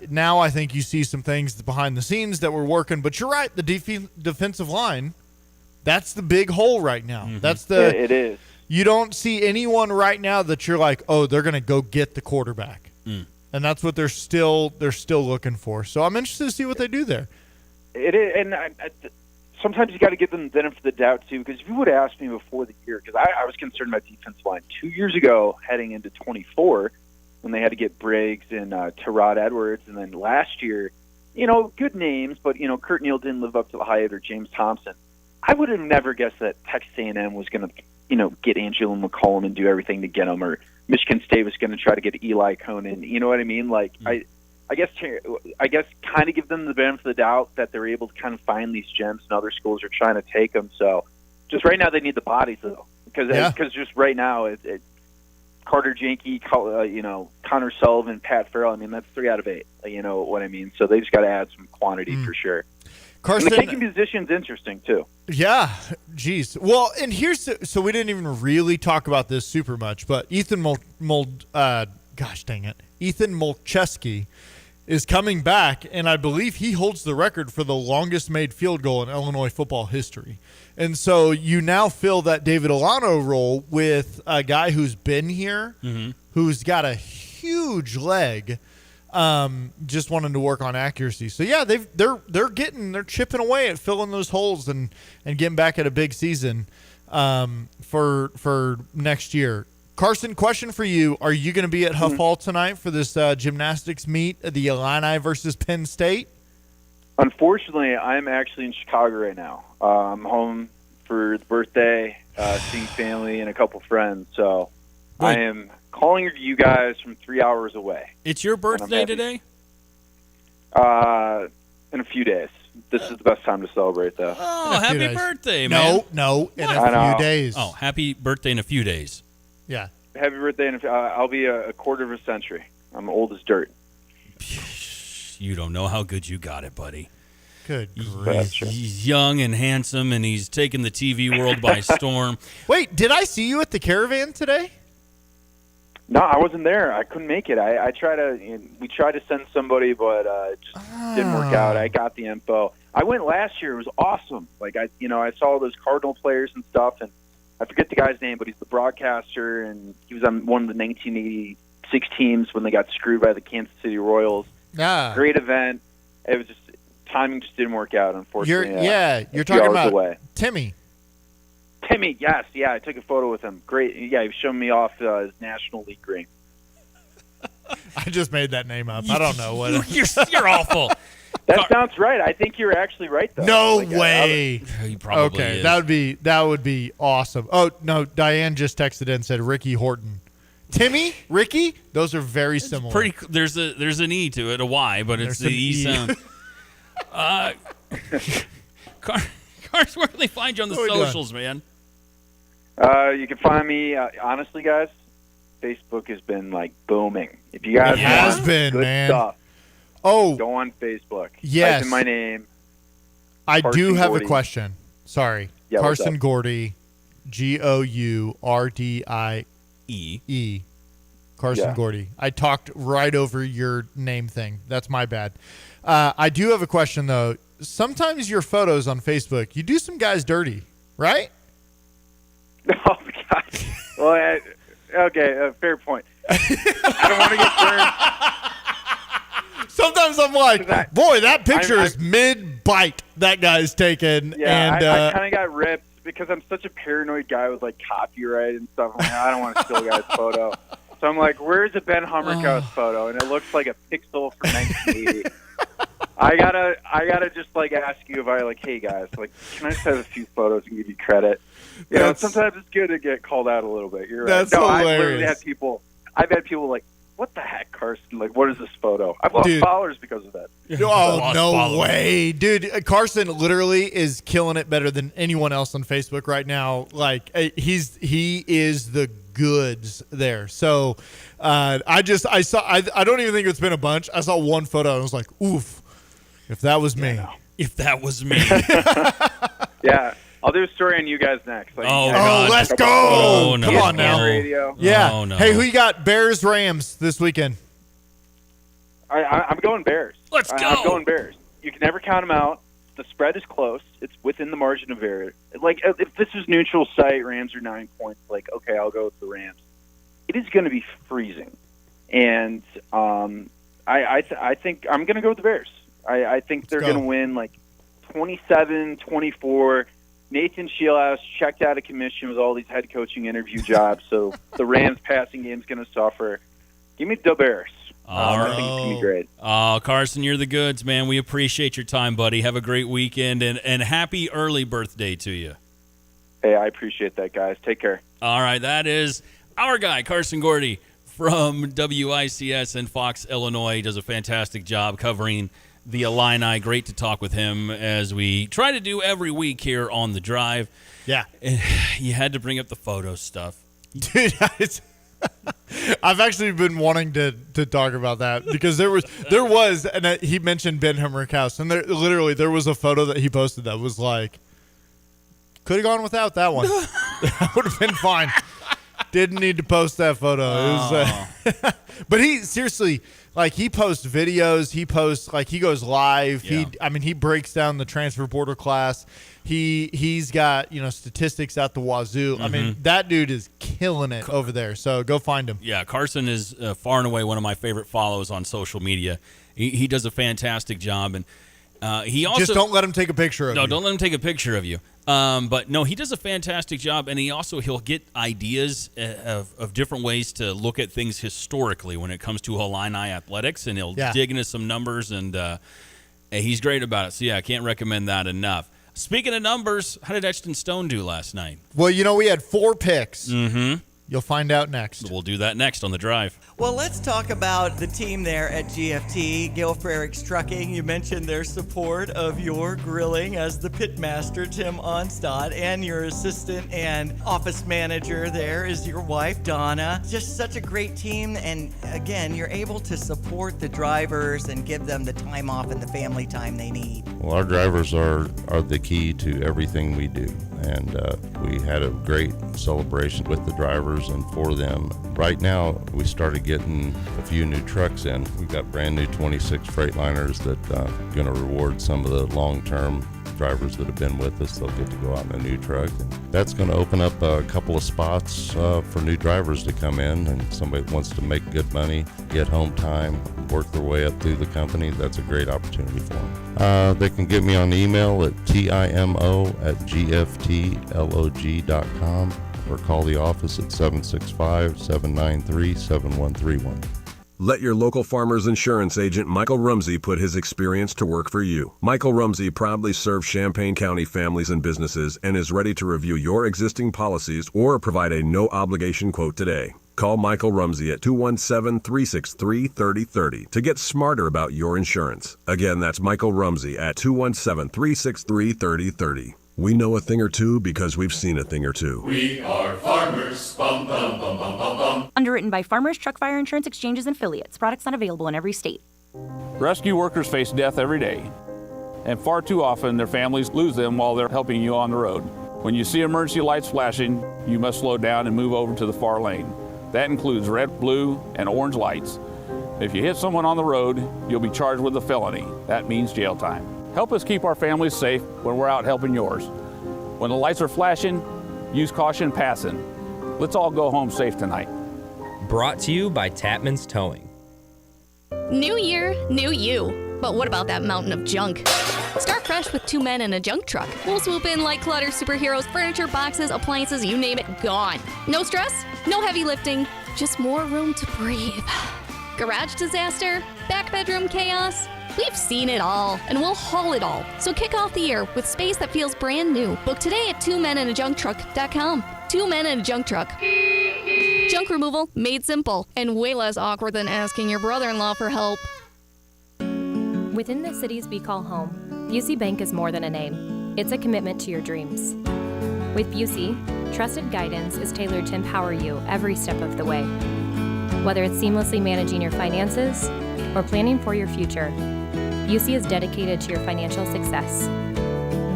now I think you see some things behind the scenes that were working. But you're right, the defensive line. That's the big hole right now. Mm-hmm. It is. You don't see anyone right now that you're like, oh, they're going to go get the quarterback, and that's what they're still looking for. So I'm interested to see what they do there. It is, and sometimes you got to give them the benefit of the doubt too. Because if you would have asked me before the year, because I was concerned about defensive line 2 years ago, heading into 24, when they had to get Briggs and Terod Edwards, and then last year, good names, but Kurt Neal didn't live up to the hype, or James Thompson. I would have never guessed that Texas A&M was going to, get Angelo McCollum and do everything to get him, or Michigan State was going to try to get Eli Conan. You know what I mean? Like, I guess kind of give them the benefit of the doubt that they're able to kind of find these gems, and other schools are trying to take them. So, just right now they need the bodies though, because just right now it's Carter Jenke, Connor Sullivan, Pat Farrell. I mean, that's 3 out of 8. You know what I mean? So they just got to add some quantity for sure. Carson, and the kicking position's interesting too. Yeah, geez. Well, and so we didn't even really talk about this super much, but Ethan Molcheski is coming back, and I believe he holds the record for the longest made field goal in Illinois football history. And so you now fill that David Alano role with a guy who's been here, who's got a huge leg. Just wanting to work on accuracy. So yeah, they're chipping away at filling those holes and getting back at a big season for next year. Carson, question for you: are you going to be at Huff Hall tonight for this gymnastics meet, the Illini versus Penn State? Unfortunately, I'm actually in Chicago right now. I'm home for the birthday, seeing family and a couple friends. So I am calling you guys from 3 hours away. It's your birthday today? In a few days. This is the best time to celebrate, though. Oh, happy birthday, man. No, in a few days. Oh, happy birthday in a few days. Yeah. Happy birthday. I'll be a quarter of a century. I'm old as dirt. You don't know how good you got it, buddy. Good grief. He's young and handsome, and he's taken the TV world by storm. Wait, did I see you at the Caravan today? No, I wasn't there. I couldn't make it. We tried to send somebody, but it just didn't work out. I got the info. I went last year. It was awesome. Like I saw those Cardinal players and stuff, and I forget the guy's name, but he's the broadcaster, and he was on one of the 1986 teams when they got screwed by the Kansas City Royals. Yeah. Great event. It was just timing just didn't work out, unfortunately. You're talking about Timmy. Timmy, yes, yeah, I took a photo with him. Great, yeah, he was showing me off his National League ring. I just made that name up. I don't know what. You're awful. That sounds right. I think you're actually right, though. No way. He probably okay, is. that would be awesome. Oh no, Diane just texted in and said Ricky Horton. Timmy, Ricky, those are very similar. There's an E to it, a Y, but it's the E sound. Cars, where do they find you on the socials, man? You can find me, honestly, guys, Facebook has been, booming. If you guys want good stuff, go on Facebook. Yes. Type in my name. I Carson do have Gordy. a question. Sorry. Yeah, what's Carson up? Gordy, Gourdie. Carson Yeah. Gordy. I talked right over your name thing. That's my bad. I do have a question, though. Sometimes your photos on Facebook, you do some guys dirty, right? Oh, God. Well, okay, fair point. I don't want to get burned. Sometimes I'm like, boy, that picture is mid-bite that guy's taken. Yeah, and, I kind of got ripped because I'm such a paranoid guy with, copyright and stuff. I'm like, I don't want to steal a guy's photo. So I'm like, where's a Ben Hummerkaus photo? And it looks like a pixel from 1980. I gotta just ask you if hey guys, can I just have a few photos and give you credit? You know, sometimes it's good to get called out a little bit. You're right. That's hilarious. I've literally had people. What the heck, Carson? What is this photo? I've lost followers because of that. Oh, no way. Dude, Carson literally is killing it better than anyone else on Facebook right now. He is the goods there. So I don't even think it's been a bunch. I saw one photo and I was like, oof, if that was me. If that was me. Yeah. I'll do a story on you guys next. Let's go. Oh, no. Come on now. Radio. Yeah. Oh, no. Hey, who you got? Bears, Rams this weekend. I'm going Bears. Let's go. I'm going Bears. You can never count them out. The spread is close. It's within the margin of error. If this is neutral site, Rams are 9 points. Okay, I'll go with the Rams. It is going to be freezing, and I think I'm going to go with the Bears. I think they're going to win 27-24. Nathan Shieldhouse checked out of commission with all these head coaching interview jobs, so the Rams passing game is going to suffer. Give me the Bears. I think it's going to be great. Oh, Carson, you're the goods, man. We appreciate your time, buddy. Have a great weekend, and happy early birthday to you. Hey, I appreciate that, guys. Take care. All right, that is our guy, Carson Gordy from WICS in Fox, Illinois. He does a fantastic job covering the Illini. Great to talk with him as we try to do every week here on The Drive. Yeah. You had to bring up the photo stuff. Dude, I've actually been wanting to talk about that because there was, and he mentioned Ben Hummerkaus, and there was a photo that he posted that was could have gone without that one. That would have been fine. Didn't need to post that photo. It was, but he seriously, he posts videos. He posts he goes live. Yeah. He breaks down the transfer portal class. He's got statistics out the wazoo. Mm-hmm. That dude is killing it over there. So go find him. Yeah, Carson is far and away one of my favorite follows on social media. He does a fantastic job, and he also just don't let him take a picture of you. No, don't let him take a picture of you. But no, he does a fantastic job, and he'll get ideas of different ways to look at things historically when it comes to Illini athletics, and he'll dig into some numbers, and Hey, he's great about it. So, yeah, I can't recommend that enough. Speaking of numbers, how did Edgerton Stone do last night? Well, we had 4 picks. Mm-hmm. You'll find out next. We'll do that next on The Drive. Well, let's talk about the team there at GFT, Gale Frericks Trucking. You mentioned their support of your grilling as the pitmaster, Tim Onstad, and your assistant and office manager there is your wife, Donna. Just such a great team, and again, you're able to support the drivers and give them the time off and the family time they need. Well, our drivers are the key to everything we do, and we had a great celebration with the drivers and for them. Right now, we started getting a few new trucks in. We've got brand new 26 Freightliners that are going to reward some of the long-term drivers that have been with us. They'll get to go out in a new truck. And that's going to open up a couple of spots for new drivers to come in, and somebody that wants to make good money, get home time, work their way up through the company. That's a great opportunity for them. They can get me on email at timo@gftlog.com or call the office at 765-793-7131. Let your local farmer's insurance agent Michael Rumsey put his experience to work for you. Michael Rumsey proudly serves Champaign County families and businesses and is ready to review your existing policies or provide a no-obligation quote today. Call Michael Rumsey at 217-363-3030 to get smarter about your insurance. Again, that's Michael Rumsey at 217-363-3030. We know a thing or two because we've seen a thing or two. We are farmers. Bum, bum, bum, bum, bum, bum. Underwritten by Farmers Truck Fire Insurance Exchanges and Affiliates. Products not available in every state. Rescue workers face death every day, and far too often their families lose them while they're helping you on the road. When you see emergency lights flashing, you must slow down and move over to the far lane. That includes red, blue, and orange lights. If you hit someone on the road, you'll be charged with a felony. That means jail time. Help us keep our families safe when we're out helping yours. When the lights are flashing, use caution passing. Let's all go home safe tonight. Brought to you by Tapman's Towing. New year, new you. But what about that mountain of junk? Start fresh with 2 men and a junk truck. We'll swoop in like clutter superheroes, furniture, boxes, appliances, you name it, gone. No stress, no heavy lifting, just more room to breathe. Garage disaster, back bedroom chaos. We've seen it all, and we'll haul it all. So kick off the year with space that feels brand new. Book today at 2menindajuncktruck.com. 2 Men and a Junk Truck. Junk removal made simple and way less awkward than asking your brother-in-law for help. Within the cities we call home, Busey Bank is more than a name. It's a commitment to your dreams. With Busey, trusted guidance is tailored to empower you every step of the way. Whether it's seamlessly managing your finances or planning for your future, Busey is dedicated to your financial success.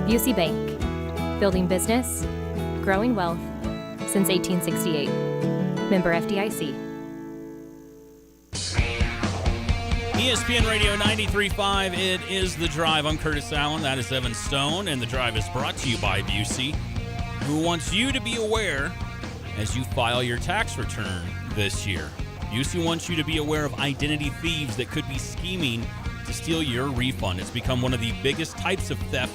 Busey Bank, building business, growing wealth since 1868. Member FDIC. ESPN Radio 93.5, it is The Drive. I'm Curtis Allen, that is Evan Stone, and The Drive is brought to you by Busey, who wants you to be aware as you file your tax return this year. Busey wants you to be aware of identity thieves that could be scheming to steal your refund. It's become one of the biggest types of theft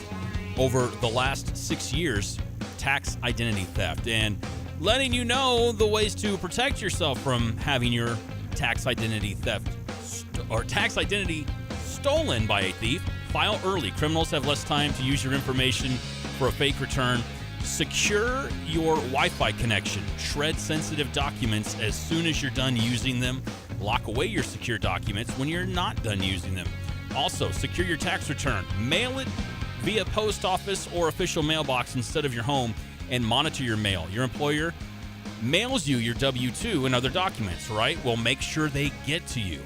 over the last 6 years, tax identity theft, and letting you know the ways to protect yourself from having your tax identity theft or tax identity stolen by a thief. File early. Criminals have less time to use your information for a fake return. Secure your Wi-Fi connection. Shred sensitive documents as soon as you're done using them. Lock away your secure documents when you're not done using them. Also, secure your tax return. Mail it via post office or official mailbox instead of your home, and monitor your mail. Your employer mails you your W-2 and other documents, right? Well, make sure they get to you.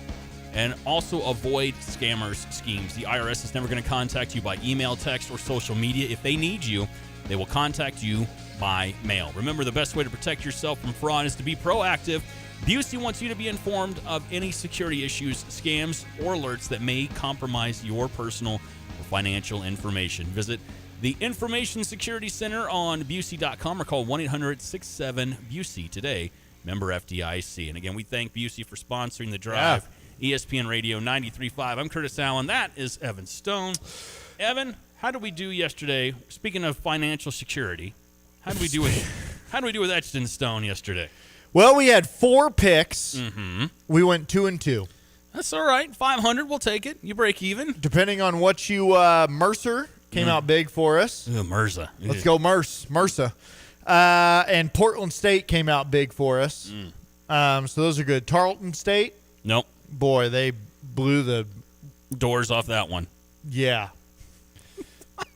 And also avoid scammers' schemes. The IRS is never going to contact you by email, text, or social media. If they need you, they will contact you by mail. Remember, the best way to protect yourself from fraud is to be proactive. Busey wants you to be informed of any security issues, scams, or alerts that may compromise your personal or financial information. Visit the Information Security Center on Busey.com or call 1-800-67-BUSEY today. Member FDIC. And again, we thank Busey for sponsoring The Drive. Yeah. ESPN Radio 93.5. I'm Curtis Allen. That is Evan Stone. Evan, how did we do yesterday? Speaking of financial security, how did we do with Edgerton Stone yesterday? Well, we had 4 picks. Mm-hmm. We went 2 and 2. That's all right. 500, we'll take it. You break even. Depending on what you Mercer came out big for us. Ooh, Mercer. Let's go Mercer. And Portland State came out big for us. So those are good. Tarleton State. Nope. Boy, they blew the doors off that one. Yeah.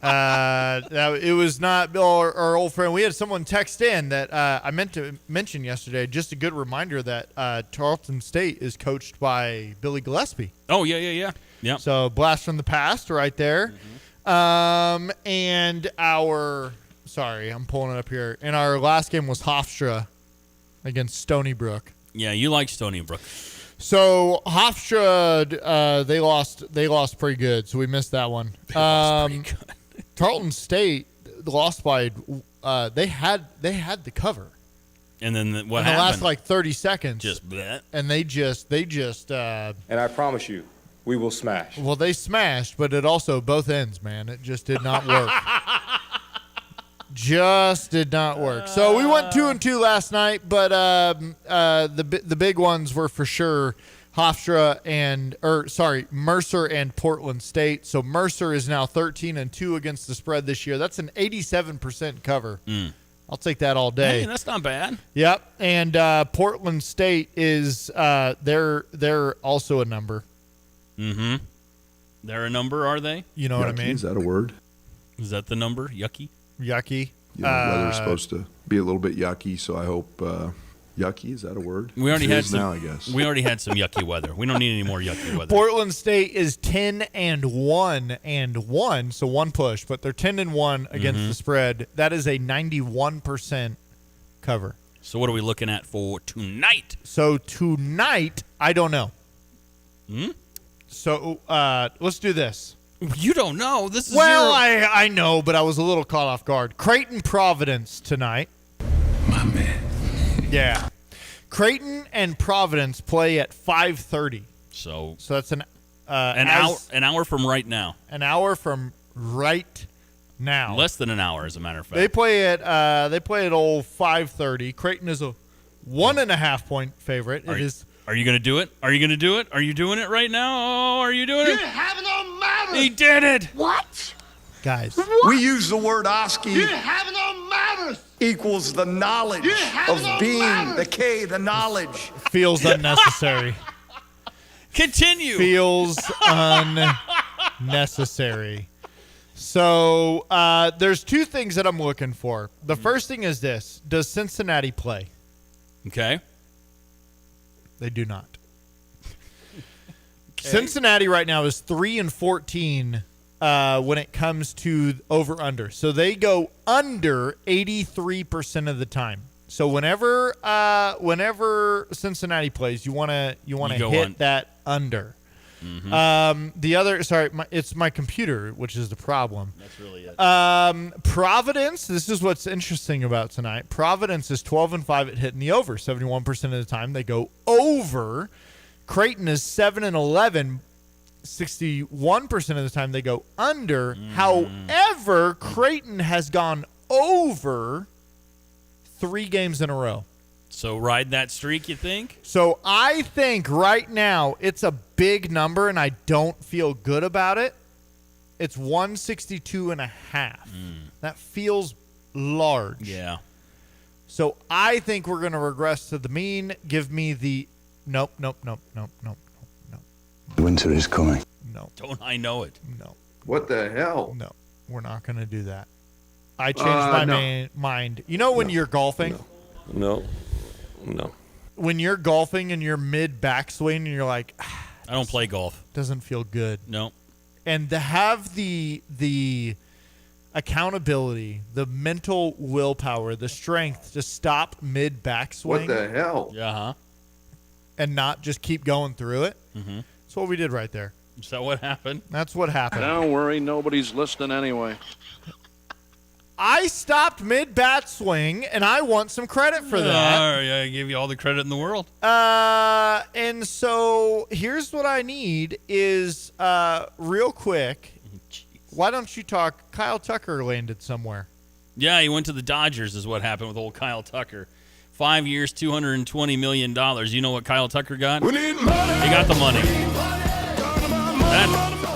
It was not our old friend. We had someone text in that I meant to mention yesterday. Just a good reminder that Tarleton State is coached by Billy Gillespie. Oh, yeah. So blast from the past right there. And I'm pulling it up here. And our last game was Hofstra against Stony Brook. Yeah, you like Stony Brook. So Hofstra, they lost pretty good. So we missed that one. Tarleton State lost by they had the cover. And then what in happened? the last like 30 seconds. Just bleh. And they just and I promise you, we will smash. Well, they smashed, but it also both ends, man. It just did not work. Just did not work. So we went 2-2 last night, but the big ones were for sure Hofstra Mercer and Portland State. So Mercer is now 13-2 against the spread this year. That's an 87% cover. I'll take that all day. Hey, that's not bad. Yep. And Portland State is they're also a number. Mm-hmm. They're a number, are they? You know what I mean? Is that a word? Is that the number? Yucky? Yucky. Weather's supposed to be a little bit yucky, so I hope yucky, is that a word? We already had some. Now, I guess. We already had some yucky weather. We don't need any more yucky weather. Portland State is 10-1, so one push, but they're 10-1 against the spread. That is a 91% cover. So what are we looking at for tonight? So tonight, I don't know. So let's do this. You don't know. This is I know, but I was a little caught off guard. Creighton Providence tonight. My man. Yeah. Creighton and Providence play at 5:30. So that's an hour from right now. An hour from right now. Less than an hour, as a matter of fact. They play at old 5:30. Creighton is a 1.5 point favorite. Are you going to do it? Are you going to do it? Are you doing it right now? Oh, are you doing it? You have no manners. He did it. What? Guys. We use the word oski. You have no manners. Equals the knowledge of being, the K, the knowledge. Feels unnecessary. Continue. Feels unnecessary. So there's two things that I'm looking for. The first thing is this. Does Cincinnati play? Okay. They do not. Okay. Cincinnati right now is 3-14 when it comes to over/under. So they go under 83% of the time. So whenever Cincinnati plays, you want to hit that under. Mm-hmm. It's my computer, which is the problem. That's really it. Providence, this is what's interesting about tonight. Providence is 12-5 at hitting the over. 71% of the time they go over. Creighton is 7-11. 61% of the time they go under. However, Creighton has gone over 3 games in a row. So ride that streak, you think? So I think right now it's a big number, and I don't feel good about it. It's 162.5. That feels large. Yeah. So I think we're going to regress to the mean. Give me the nope. Winter is coming. No. Don't I know it? No. What the hell? No, we're not going to do that. I changed my mind. You know when you're golfing? No. When you're golfing and you're mid backswing and you're like, I don't play golf. Doesn't feel good. No. And to have the accountability, the mental willpower, the strength to stop mid backswing. What the hell? Yeah. And not just keep going through it. Mm-hmm. That's what we did right there. Is that what happened? That's what happened. Don't worry, nobody's listening anyway. I stopped mid-bat swing, and I want some credit for that. Yeah, I give you all the credit in the world. And so here's what I need is real quick. Why don't you talk? Kyle Tucker landed somewhere. Yeah, he went to the Dodgers is what happened with old Kyle Tucker. 5 years, $220 million. You know what Kyle Tucker got? He got the money.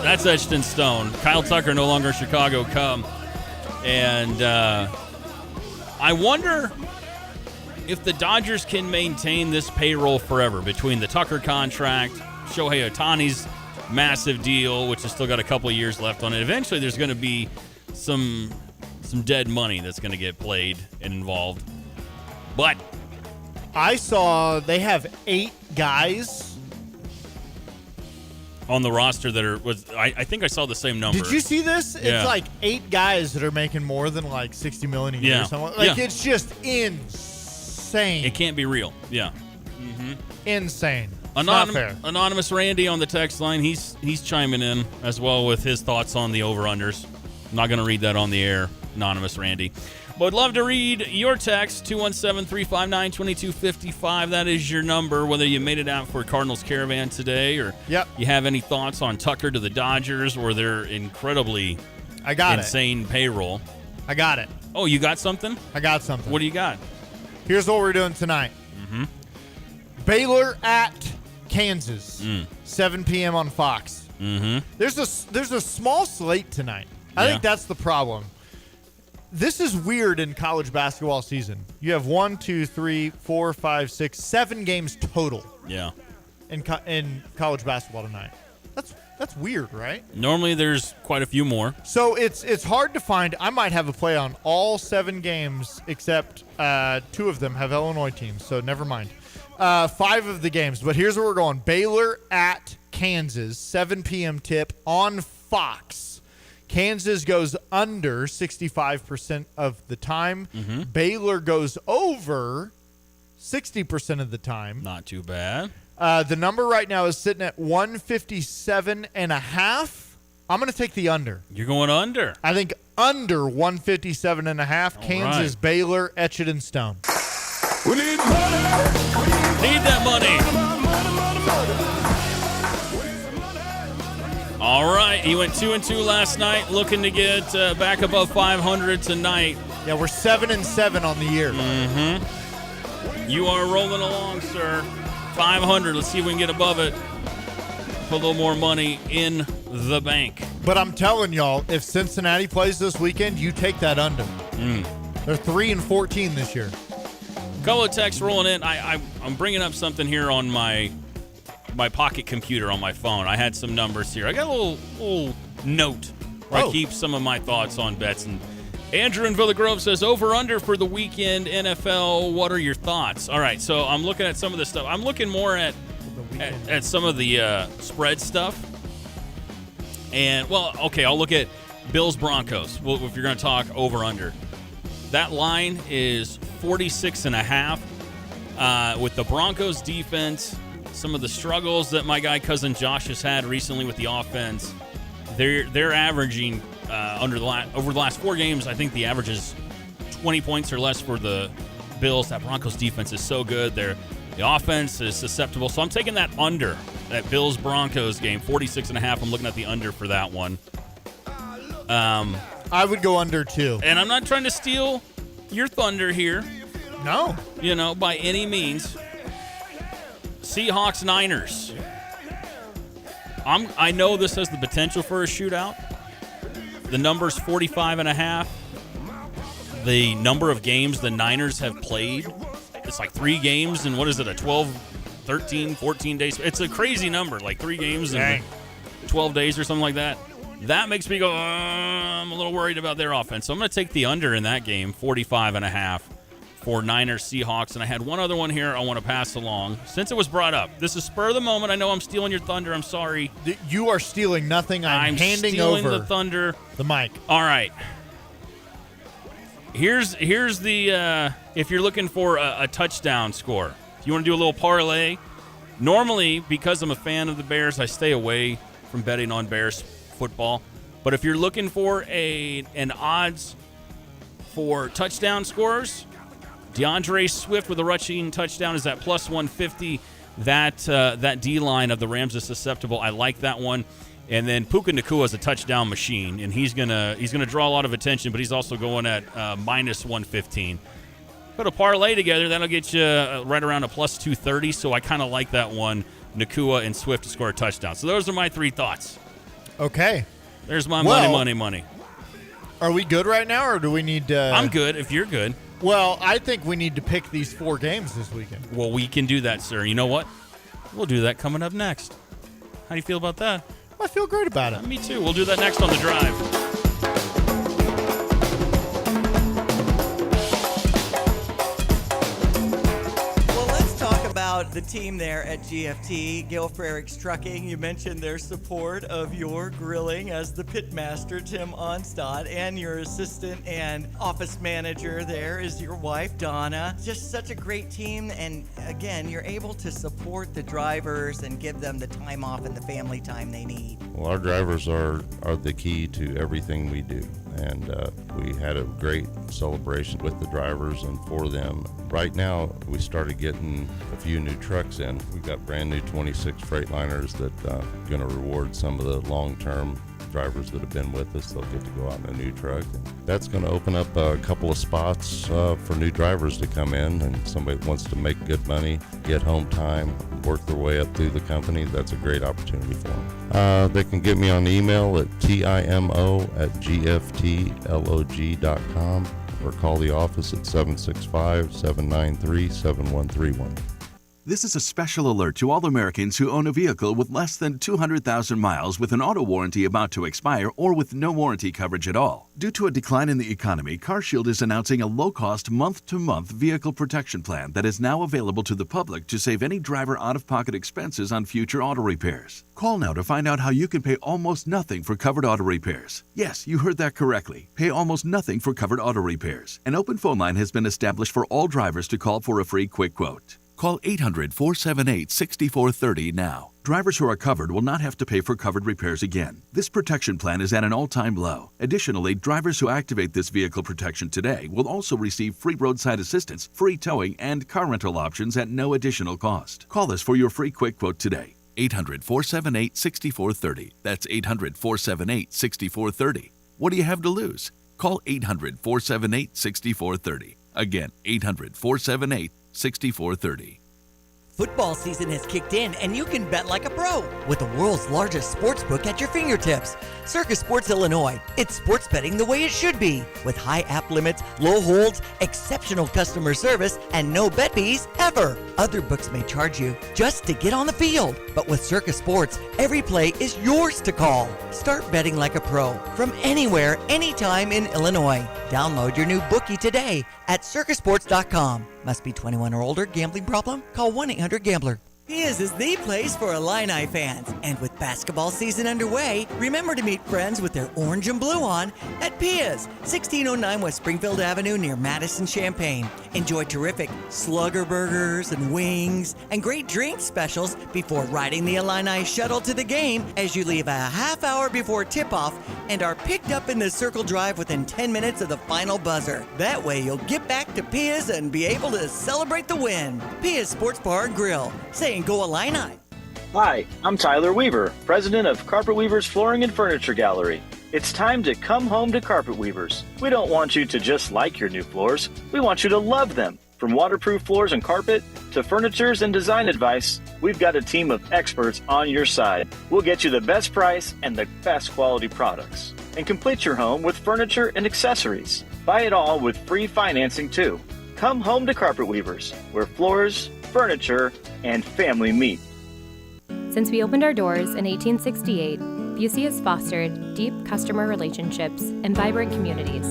That's etched in stone. Kyle Tucker no longer a Chicago Cub. And I wonder if the Dodgers can maintain this payroll forever between the Tucker contract, Shohei Ohtani's massive deal, which has still got a couple of years left on it. Eventually there's going to be some dead money that's going to get played and involved. But I saw they have 8 guys on the roster that are I think I saw the same number. Did you see this? Yeah. It's like 8 guys that are making more than like $60 million a year. Yeah. Or something. Like Yeah. it's just insane. It can't be real. Yeah. Insane. It's not fair. Anonymous Randy on the text line. He's chiming in as well with his thoughts on the over-unders. I'm not going to read that on the air, Anonymous Randy. But I'd love to read your text, 217-359-2255. That is your number, whether you made it out for Cardinals Caravan today or you have any thoughts on Tucker to the Dodgers or their incredibly insane payroll. I got it. Oh, you got something? I got something. What do you got? Here's what we're doing tonight. Baylor at Kansas, 7 p.m. on Fox. There's a small slate tonight. I think that's the problem. This is weird in college basketball season. You have 1, 2, 3, 4, 5, 6, 7 games total. Yeah. In college basketball tonight. That's weird, right? Normally there's quite a few more. So it's hard to find. I might have a play on all 7 games except 2 of them have Illinois teams, so never mind. 5 of the games, but here's where we're going. Baylor at Kansas, 7 p.m. tip on Fox. Kansas goes under 65% of the time. Baylor goes over 60% of the time. Not too bad. The number right now is sitting at 157.5. I'm going to take the under. You're going under. I think under 157.5. Kansas, right. Baylor, etch it in stone. We need money. Need that money. All right. He went 2-2 last night, looking to get back above 500 tonight. Yeah, we're 7-7 on the year. You are rolling along, sir. 500. Let's see if we can get above it. Put a little more money in the bank. But I'm telling y'all, if Cincinnati plays this weekend, you take that under. They're 3-14 this year. Couple of texts rolling in. I'm bringing up something here on my pocket computer on my phone. I had some numbers here. I got a little note where I keep some of my thoughts on bets. And Andrew in Villa Grove says, over-under for the weekend NFL. What are your thoughts? All right, so I'm looking at some of this stuff. I'm looking more at some of the spread stuff. And, well, okay, I'll look at Bills-Broncos. Well, if you're going to talk over-under. That line is 46.5. With the Broncos defense, some of the struggles that my guy cousin Josh has had recently with the offense, they're averaging over the last 4 games. I think the average is 20 points or less for the Bills. That Broncos defense is so good. The offense is susceptible. So I'm taking that under, that Bills-Broncos game, 46.5. I'm looking at the under for that one. I would go under too. And I'm not trying to steal your thunder here. No. By any means. Seahawks, Niners. I know this has the potential for a shootout. The number's 45.5. The number of games the Niners have played, it's like 3 games in, 12, 13, 14 days. It's a crazy number, like 3 games in 12 days or something like that. That makes me go, I'm a little worried about their offense. So I'm going to take the under in that game, 45.5 for Niners Seahawks. And I had one other one here I want to pass along since it was brought up. This is spur of the moment. I know I'm stealing your thunder. I'm sorry. You are stealing nothing. I'm handing stealing over the thunder. The mic. All right. Here's the if you're looking for a touchdown score. If you want to do a little parlay, normally because I'm a fan of the Bears, I stay away from betting on Bears football. But if you're looking for an odds for touchdown scores, DeAndre Swift with a rushing touchdown is at plus 150. That D-line of the Rams is susceptible. I like that one. And then Puka Nacua is a touchdown machine, and he's gonna draw a lot of attention, but he's also going at minus 115. Put a parlay together. That'll get you right around a plus 230. So I kind of like that one. Nakua and Swift to score a touchdown. So those are my 3 thoughts. Okay. There's my money. Are we good right now, or do we need to... I'm good if you're good. Well, I think we need to pick these 4 games this weekend. Well, we can do that, sir. You know what? We'll do that coming up next. How do you feel about that? I feel great about it. Me too. We'll do that next on The Drive. About the team there at GFT, Gail Frericks Trucking. You mentioned their support of your grilling as the pitmaster, Tim Onstad, and your assistant and office manager there is your wife, Donna. Just such a great team, and again, you're able to support the drivers and give them the time off and the family time they need. Well, our drivers are the key to everything we do, and we had a great celebration with the drivers and for them. Right now, we started getting a few new trucks in. We've got brand new 26 Freightliners that are going to reward some of the long-term drivers that have been with us. They'll get to go out in a new truck. And that's going to open up a couple of spots for new drivers to come in, and somebody that wants to make good money, get home time, work their way up through the company. That's a great opportunity for them. They can get me on email at timo@gftlog.com or call the office at 765-793-7131. This is a special alert to all Americans who own a vehicle with less than 200,000 miles with an auto warranty about to expire or with no warranty coverage at all. Due to a decline in the economy, CarShield is announcing a low-cost month-to-month vehicle protection plan that is now available to the public to save any driver out-of-pocket expenses on future auto repairs. Call now to find out how you can pay almost nothing for covered auto repairs. Yes, you heard that correctly. Pay almost nothing for covered auto repairs. An open phone line has been established for all drivers to call for a free quick quote. Call 800-478-6430 now. Drivers who are covered will not have to pay for covered repairs again. This protection plan is at an all-time low. Additionally, drivers who activate this vehicle protection today will also receive free roadside assistance, free towing, and car rental options at no additional cost. Call us for your free quick quote today. 800-478-6430. That's 800-478-6430. What do you have to lose? Call 800-478-6430. Again, 800-478-6430. Football season has kicked in, and you can bet like a pro with the world's largest sports book at your fingertips. Circus Sports Illinois. It's sports betting the way it should be, with high app limits, low holds, exceptional customer service, and no bet fees ever. Other books may charge you just to get on the field, but with Circus Sports, every play is yours to call. Start betting like a pro from anywhere, anytime in Illinois. Download your new bookie today at circusports.com. Must be 21 or older. Gambling problem? Call 1-800-GAMBLER. Pia's is the place for Illini fans. And with basketball season underway, remember to meet friends with their orange and blue on at Pia's, 1609 West Springfield Avenue near Madison, Champaign. Enjoy terrific slugger burgers and wings and great drink specials before riding the Illini shuttle to the game as you leave a half hour before tip-off and are picked up in the Circle Drive within 10 minutes of the final buzzer. That way you'll get back to Pia's and be able to celebrate the win. Pia's Sports Bar and Grill, saying go Illini. Hi, I'm Tyler Weaver, president of Carpet Weavers Flooring and Furniture Gallery. It's time to come home to Carpet Weavers. We don't want you to just like your new floors. We want you to love them. From waterproof floors and carpet to furnitures and design advice, we've got a team of experts on your side. We'll get you the best price and the best quality products. And complete your home with furniture and accessories. Buy it all with free financing too. Come home to Carpet Weavers, where floors, furniture, and family meet. Since we opened our doors in 1868, Busey has fostered deep customer relationships and vibrant communities,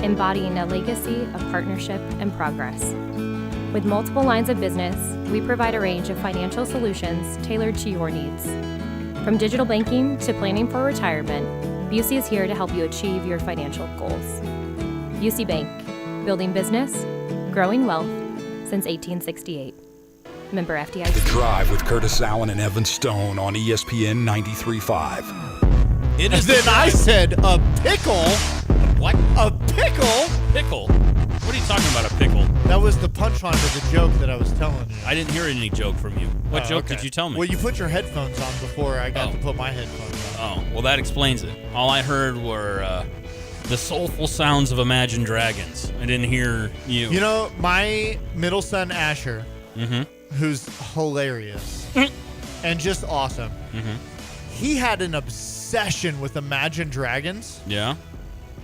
embodying a legacy of partnership and progress. With multiple lines of business, we provide a range of financial solutions tailored to your needs. From digital banking to planning for retirement, Busey is here to help you achieve your financial goals. Busey Bank, building business, growing wealth since 1868. Member FDIC. The Drive with Curtis Allen and Evan Stone on ESPN 93.5. It is. And then I said a pickle. What? A pickle? Pickle? What are you talking about, a pickle? That was the punchline to the joke that I was telling you. I didn't hear any joke from you. What joke did you tell me? Well, you put your headphones on before I got to put my headphones on. Oh, well, that explains it. All I heard were The soulful sounds of Imagine Dragons. I didn't hear you. You know, my middle son, Asher, Mm-hmm. who's hilarious and just awesome, he had an obsession with Imagine Dragons. Yeah.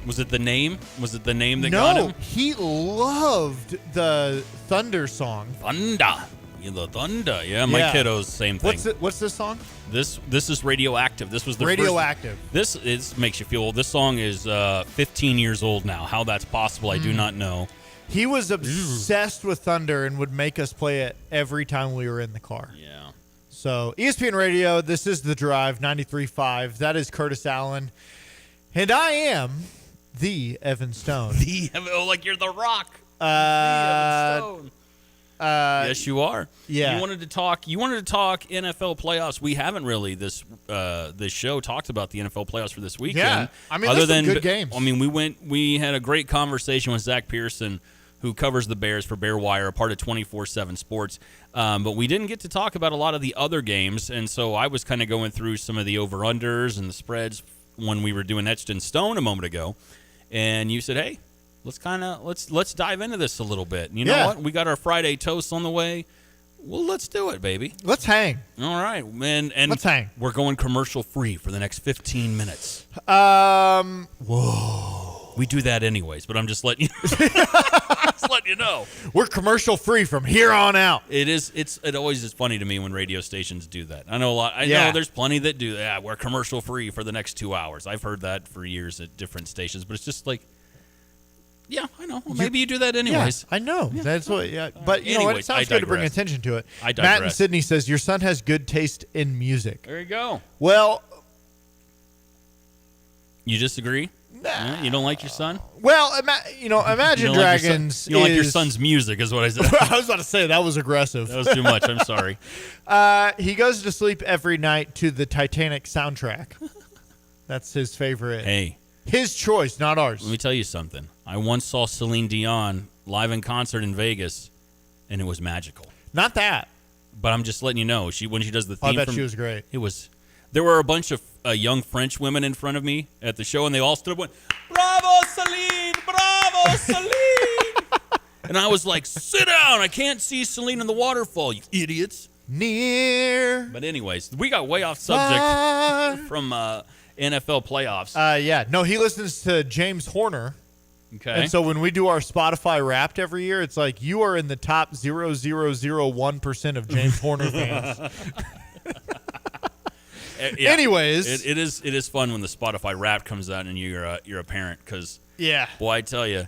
Was it the name? Was it the name that got him? No, he loved the Thunder song. Thunder. Yeah, the Thunder. Yeah, my kiddo's same thing. What's this song? This is Radioactive. This was the Radioactive. This makes you feel old. This song is 15 years old now. How that's possible, I do not know. He was obsessed with Thunder and would make us play it every time we were in the car. Yeah. So ESPN Radio, this is The Drive, 93.5. That is Curtis Allen. And I am the Evan Stone. Like you're the Rock. The Evan Stone. Yes, you are. Yeah. You wanted to talk NFL playoffs. We haven't really this show talked about the NFL playoffs for this weekend. Yeah. I mean, other there's some than good games. I mean, we had a great conversation with Zach Pearson, who covers the Bears for Bear Wire, a part of 24/7 Sports. But we didn't get to talk about a lot of the other games, and so I was kind of going through some of the over-unders and the spreads when we were doing Etched in Stone a moment ago. And you said, hey, let's dive into this a little bit. And you know what? We got our Friday toast on the way. Well, let's do it, baby. Let's hang. All right, man. And let's hang. We're going commercial free for the next 15 minutes. Whoa. We do that anyways, but I'm just letting you know. We're commercial free from here on out. It always is funny to me when radio stations do that. I know a lot. I know there's plenty that do that. We're commercial free for the next 2 hours. I've heard that for years at different stations, but it's just like, yeah, I know. Well, maybe you do that anyways. Yeah, I know. Yeah. That's what. Yeah, but you know what? It sounds good to bring attention to it. I digress. Matt in Sydney says your son has good taste in music. There you go. Well, you disagree? Nah. You don't like your son? Well, Imagine Dragons. You don't like your son's music, is what I said. I was about to say that was aggressive. That was too much. I'm sorry. He goes to sleep every night to the Titanic soundtrack. That's his favorite. Hey. His choice, not ours. Let me tell you something. I once saw Celine Dion live in concert in Vegas, and it was magical. Not that. But I'm just letting you know, when she does the theme. I bet she was great. There were a bunch of young French women in front of me at the show, and they all stood up and went, "Bravo, Celine! Bravo, Celine!" And I was like, "Sit down! I can't see Celine in the waterfall, you idiots!" Near. But anyways, we got way off subject from NFL playoffs. Yeah. No, he listens to James Horner. Okay. And so when we do our Spotify Wrapped every year, it's like you are in the top 0.0001% of James Horner fans. Yeah, anyways, it is fun when the Spotify Wrapped comes out and you're a parent, because boy, I tell you,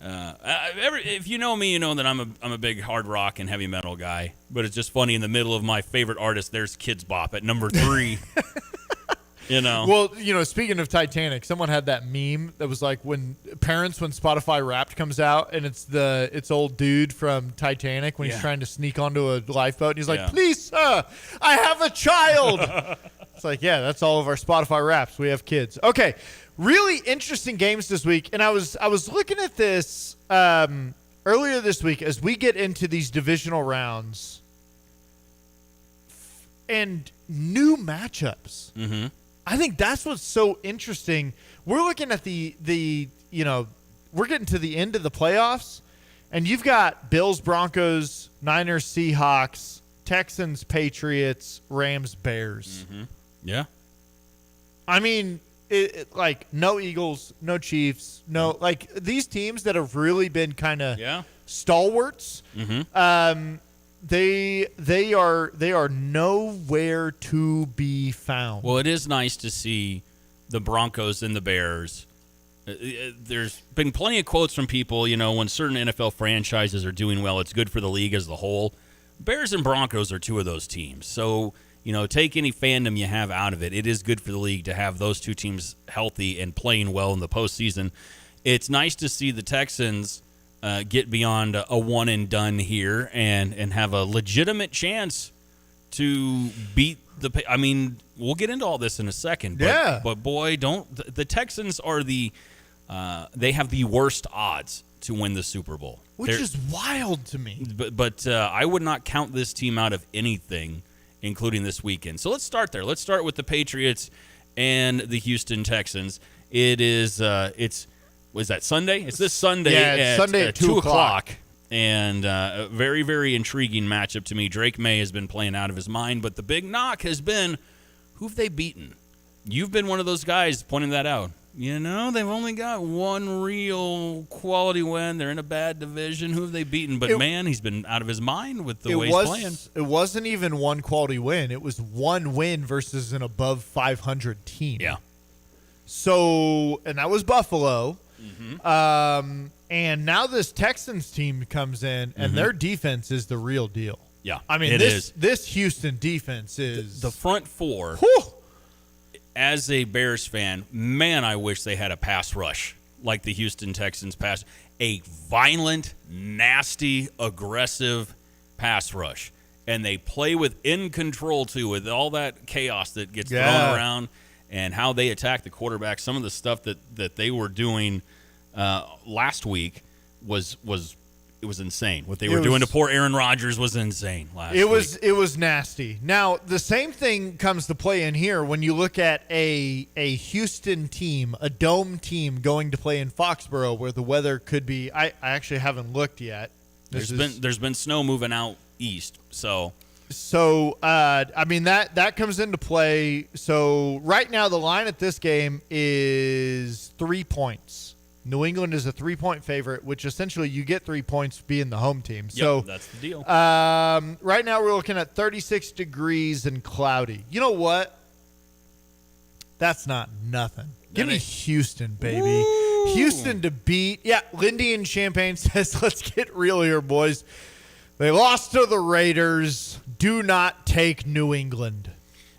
if you know me, you know that I'm a big hard rock and heavy metal guy. But it's just funny, in the middle of my favorite artist, there's Kids Bop at number 3. You know. Well, speaking of Titanic, someone had that meme that was like when Spotify Wrapped comes out, and it's old dude from Titanic when he's trying to sneak onto a lifeboat, and he's like, "Please, sir, I have a child." It's like, yeah, that's all of our Spotify Wraps. We have kids. Okay, really interesting games this week, and I was looking at this earlier this week as we get into these divisional rounds and new matchups. Mm-hmm. I think that's what's so interesting. We're looking at we're getting to the end of the playoffs, and you've got Bills, Broncos, Niners, Seahawks, Texans, Patriots, Rams, Bears. Mm-hmm. Yeah. I mean, like no Eagles, no Chiefs, no like these teams that have really been kind of stalwarts. Mm-hmm. They are nowhere to be found. Well, it is nice to see the Broncos and the Bears. There's been plenty of quotes from people, when certain NFL franchises are doing well, it's good for the league as a whole. Bears and Broncos are two of those teams. So, take any fandom you have out of it. It is good for the league to have those two teams healthy and playing well in the postseason. It's nice to see the Texans get beyond a one and done here and have a legitimate chance to beat the. I mean, we'll get into all this in a second. But boy, the Texans are they have the worst odds to win the Super Bowl, which is wild to me. But I would not count this team out of anything, including this weekend. So let's start there. Let's start with the Patriots and the Houston Texans. It is. Was that Sunday? It's this Sunday. Yeah, it's Sunday at 2 o'clock. And a very, very intriguing matchup to me. Drake May has been playing out of his mind, but the big knock has been, who've they beaten? You've been one of those guys pointing that out. They've only got one real quality win. They're in a bad division. Who have they beaten? But, man, he's been out of his mind with the way he's playing. It wasn't even one quality win. It was one win versus an above 500 team. Yeah. So, and that was Buffalo. And now this Texans team comes in, and their defense is the real deal. Yeah, I mean, this Houston defense is the front four. Whew. As a Bears fan, man, I wish they had a pass rush like the Houston Texans pass. A violent, nasty, aggressive pass rush. And they play in control, too, with all that chaos that gets thrown around and how they attack the quarterback. Some of the stuff that they were doing last week was insane. What they were doing to poor Aaron Rodgers was insane last week. It was nasty. Now, the same thing comes to play in here when you look at a Houston team, a dome team going to play in Foxborough where the weather could be I actually haven't looked yet. There's been snow moving out east, so I mean that comes into play. So right now the line at this game is 3 points. New England is a 3-point favorite, which essentially you get 3 points being the home team. Yep, so that's the deal. Right now we're looking at 36 degrees and cloudy. You know what? That's not nothing. Give me Houston, baby. Woo! Houston to beat. Yeah, Lindy in Champaign says, let's get real here, boys. They lost to the Raiders. Do not take New England.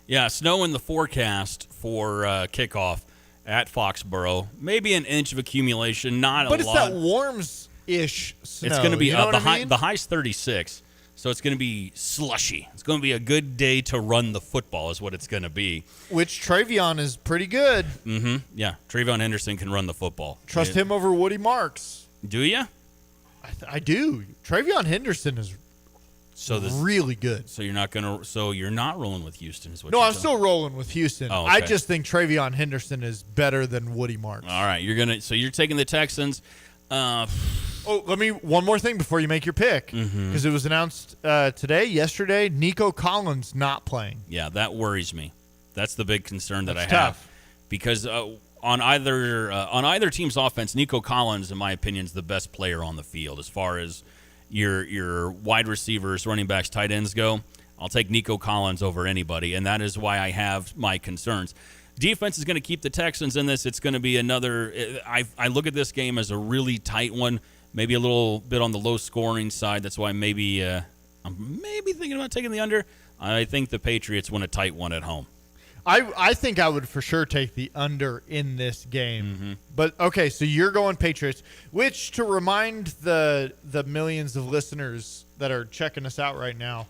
Yeah, snow in the forecast for kickoff at Foxborough. Maybe an inch of accumulation, not a lot. But it's that warms-ish snow. It's going to be you know the high's 36, so it's going to be slushy. It's going to be a good day to run the football is what it's going to be. Which Travion is pretty good. Yeah, Travion Henderson can run the football. Trust him over Woody Marks. Do you? I do. Travion Henderson is really good. So you're not rolling with Houston, is what? No, I'm still rolling with Houston. Oh, okay. I just think Travion Henderson is better than Woody Marks. All right, you're taking the Texans. One more thing before you make your pick, because it was announced yesterday. Nico Collins not playing. Yeah, that worries me. That's the big concern that I have. Tough. Because on either team's offense, Nico Collins, in my opinion, is the best player on the field as far as your wide receivers, running backs, tight ends go. I'll take Nico Collins over anybody, and that is why I have my concerns. Defense is going to keep the Texans in this. It's going to be another I look at this game as a really tight one, maybe a little bit on the low-scoring side. That's why I'm maybe thinking about taking the under. I think the Patriots win a tight one at home. I think I would for sure take the under in this game. But, okay, so you're going Patriots, which, to remind the millions of listeners that are checking us out right now.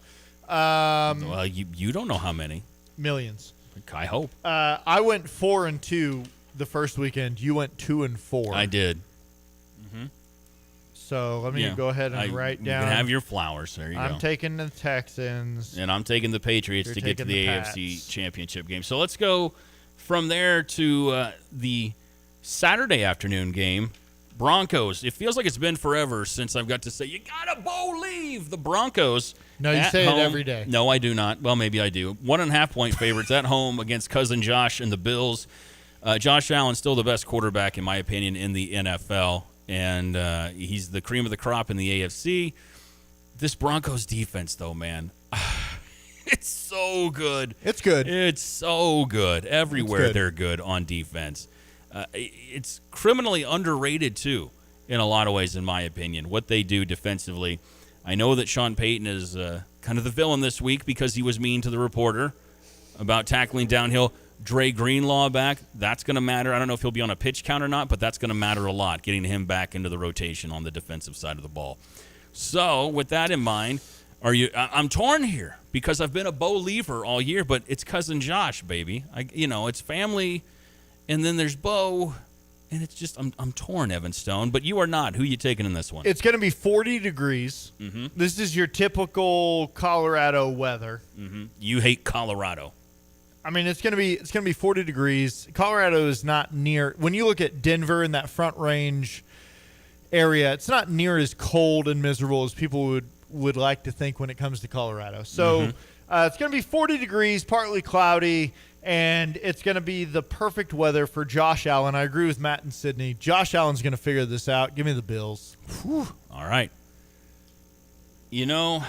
Well, you don't know how many. Millions. I hope. I went 4-2 the first weekend. You went 2-4. I did. So let me go ahead and write down. You can have your flowers. There you go. I'm taking the Texans. And I'm taking the Patriots to get to the AFC Championship game. So let's go from there to the Saturday afternoon game. Broncos. It feels like it's been forever since I've got to say, you got to believe the Broncos. No, you say it every day. No, I do not. Well, maybe I do. 1.5-point favorites at home against cousin Josh and the Bills. Josh Allen's still the best quarterback, in my opinion, in the NFL. And he's the cream of the crop in the AFC. This Broncos defense, though, man, it's so good. It's good. It's so good. Everywhere they're good on defense. It's criminally underrated, too, in a lot of ways, in my opinion, what they do defensively. I know that Sean Payton is kind of the villain this week because he was mean to the reporter about tackling downhill. Dre Greenlaw back, that's going to matter. I don't know if he'll be on a pitch count or not, but that's going to matter a lot, getting him back into the rotation on the defensive side of the ball. So, with that in mind, I'm torn here because I've been a Bo Lever all year, but it's cousin Josh, baby. It's family, and then there's Bo, and it's just I'm torn, Evan Stone. But you are not. Who are you taking in this one? It's going to be 40 degrees. This is your typical Colorado weather. You hate Colorado. I mean, it's gonna be 40 degrees. Colorado is not near. When you look at Denver in that Front Range area, it's not near as cold and miserable as people would like to think when it comes to Colorado. So it's gonna be 40 degrees, partly cloudy, and it's gonna be the perfect weather for Josh Allen. I agree with Matt and Sydney. Josh Allen's gonna figure this out. Give me the Bills. Whew. All right. You know,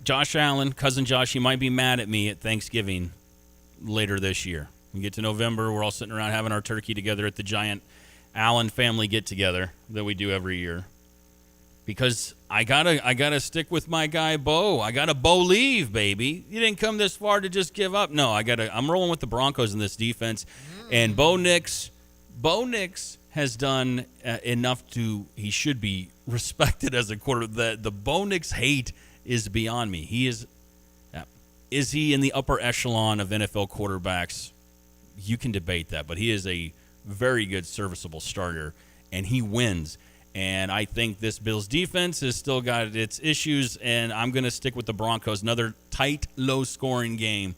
Josh Allen, cousin Josh, he might be mad at me at Thanksgiving later this year. We get to November, we're all sitting around having our turkey together at the giant Allen family get-together that we do every year. Because I gotta stick with my guy Bo. I gotta Bo leave, baby. You didn't come this far to just give up. No, I'm rolling with the Broncos in this defense. And Bo Nix has done enough he should be respected as a quarterback. The Bo Nix hate is beyond me. Is he in the upper echelon of NFL quarterbacks? You can debate that, but he is a very good, serviceable starter, and he wins. And I think this Bills defense has still got its issues, and I'm going to stick with the Broncos. Another tight, low-scoring game.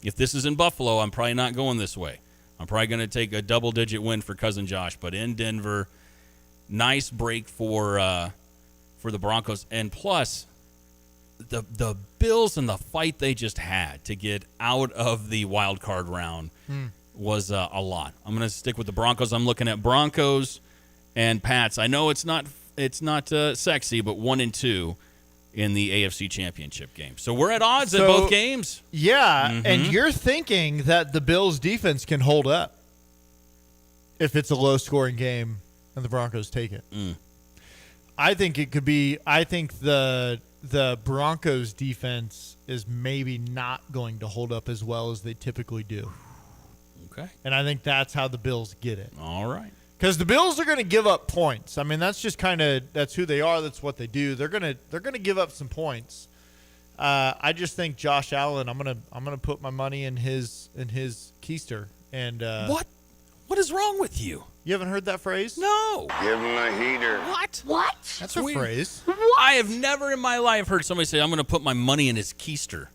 If this is in Buffalo, I'm probably not going this way. I'm probably going to take a double-digit win for cousin Josh. But in Denver, nice break for the Broncos. And plus, the Bills and the fight they just had to get out of the wild card round was a lot. I'm going to stick with the Broncos. I'm looking at Broncos and Pats. I know it's not sexy, but 1-2 in the AFC Championship game. So we're at odds at both games. Yeah, and you're thinking that the Bills' defense can hold up if it's a low-scoring game and the Broncos take it. I think it could be. I think the Broncos' defense is maybe not going to hold up as well as they typically do. Okay. And I think that's how the Bills get it. All right. Because the Bills are going to give up points. I mean, that's just that's who they are. That's what they do. They're gonna give up some points. I just think Josh Allen. I'm gonna put my money in his keister. And what is wrong with you? You haven't heard that phrase? No. Give him a heater. What? That's a phrase. I have never in my life heard somebody say, "I'm going to put my money in his keister."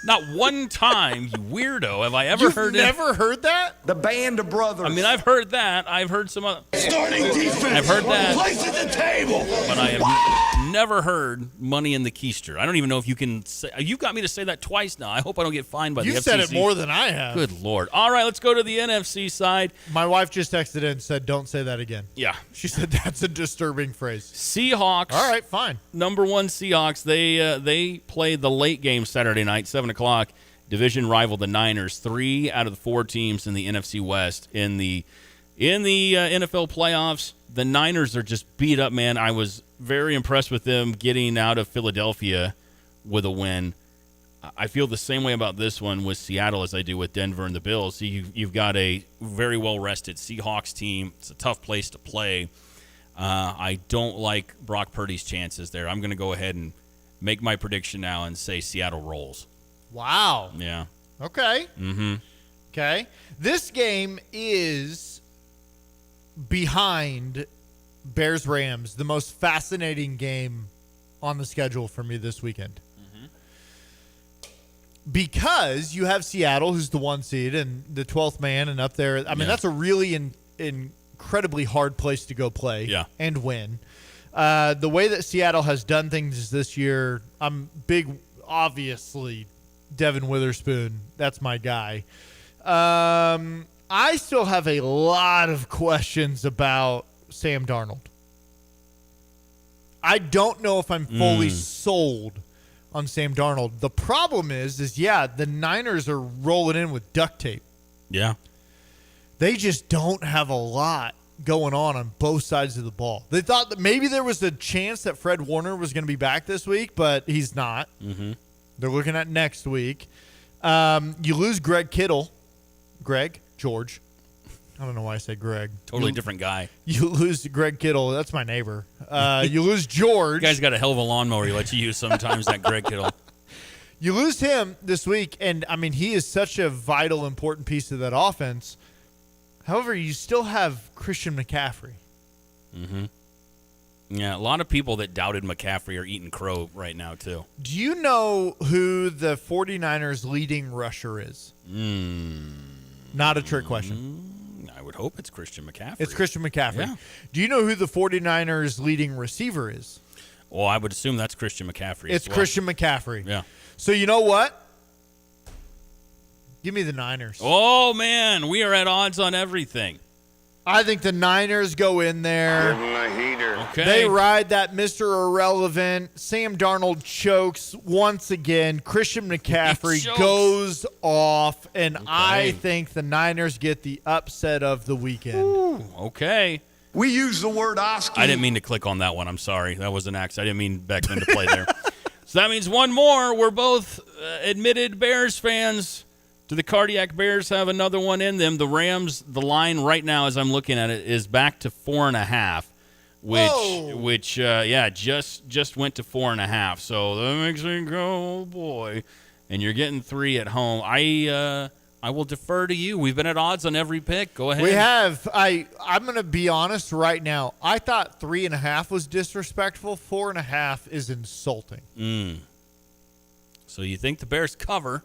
Not one time, you weirdo, have I ever heard it. You've never heard that? The Band of Brothers. I mean, I've heard that. I've heard some other. Starting defense. I've heard that. Place at the table. But I have never heard money in the keister. I don't even know if you can say. You've got me to say that twice now. I hope I don't get fined by the FCC. You said it more than I have. Good Lord. All right, let's go to the NFC side. My wife just texted in and said, don't say that again. Yeah. She said that's a disturbing phrase. Seahawks. All right, fine. Number one Seahawks. They played the late game Saturday night, 7 o'clock. Division rival the Niners. 3 out of the 4 teams in the NFC West in the NFL playoffs. The Niners are just beat up, man. I was very impressed with them getting out of Philadelphia with a win. I feel the same way about this one with Seattle as I do with Denver and the Bills. So you've got a very well-rested Seahawks team. It's a tough place to play. I don't like Brock Purdy's chances there. I'm going to go ahead and make my prediction now and say Seattle rolls. Wow. Yeah. Okay. Okay. This game is behind Bears-Rams, the most fascinating game on the schedule for me this weekend. Because you have Seattle, who's the 1 seed, and the 12th man, and up there. I mean, that's a really incredibly hard place to go play and win. The way that Seattle has done things this year, I'm big, obviously, Devin Witherspoon. That's my guy. I still have a lot of questions about Sam Darnold. I don't know if I'm fully sold on Sam Darnold. The problem is the Niners are rolling in with duct tape. Yeah. They just don't have a lot going on both sides of the ball. They thought that maybe there was a chance that Fred Warner was going to be back this week, but he's not. They're looking at next week. You lose George. I don't know why I said Greg. Totally different guy. You lose Greg Kittle. That's my neighbor. You lose George. You guys got a hell of a lawnmower he lets you use sometimes, that Greg Kittle. You lose him this week, and, I mean, he is such a vital, important piece of that offense. However, you still have Christian McCaffrey. Yeah, a lot of people that doubted McCaffrey are eating crow right now, too. Do you know who the 49ers leading rusher is? Not a trick question. I would hope it's Christian McCaffrey. It's Christian McCaffrey. Yeah. Do you know who the 49ers leading receiver is? Well, I would assume that's Christian McCaffrey. It's as well. Christian McCaffrey. Yeah. So you know what? Give me the Niners. Oh, man, we are at odds on everything. I think the Niners go in there. Okay. They ride that Mr. Irrelevant. Sam Darnold chokes once again. Christian McCaffrey goes off, and I think the Niners get the upset of the weekend. Ooh, okay. We use the word Oski. I didn't mean to click on that one. I'm sorry. That was an accident. I didn't mean Beckman to play there. So that means one more. We're both admitted Bears fans. Do the Cardiac Bears have another one in them? The Rams, the line right now, as I'm looking at it, is back to 4.5, which just went to 4.5. So that makes me go, oh boy. And you're getting 3 at home. I will defer to you. We've been at odds on every pick. Go ahead. We have. I'm going to be honest right now. I thought 3.5 was disrespectful. 4.5 is insulting. So you think the Bears cover?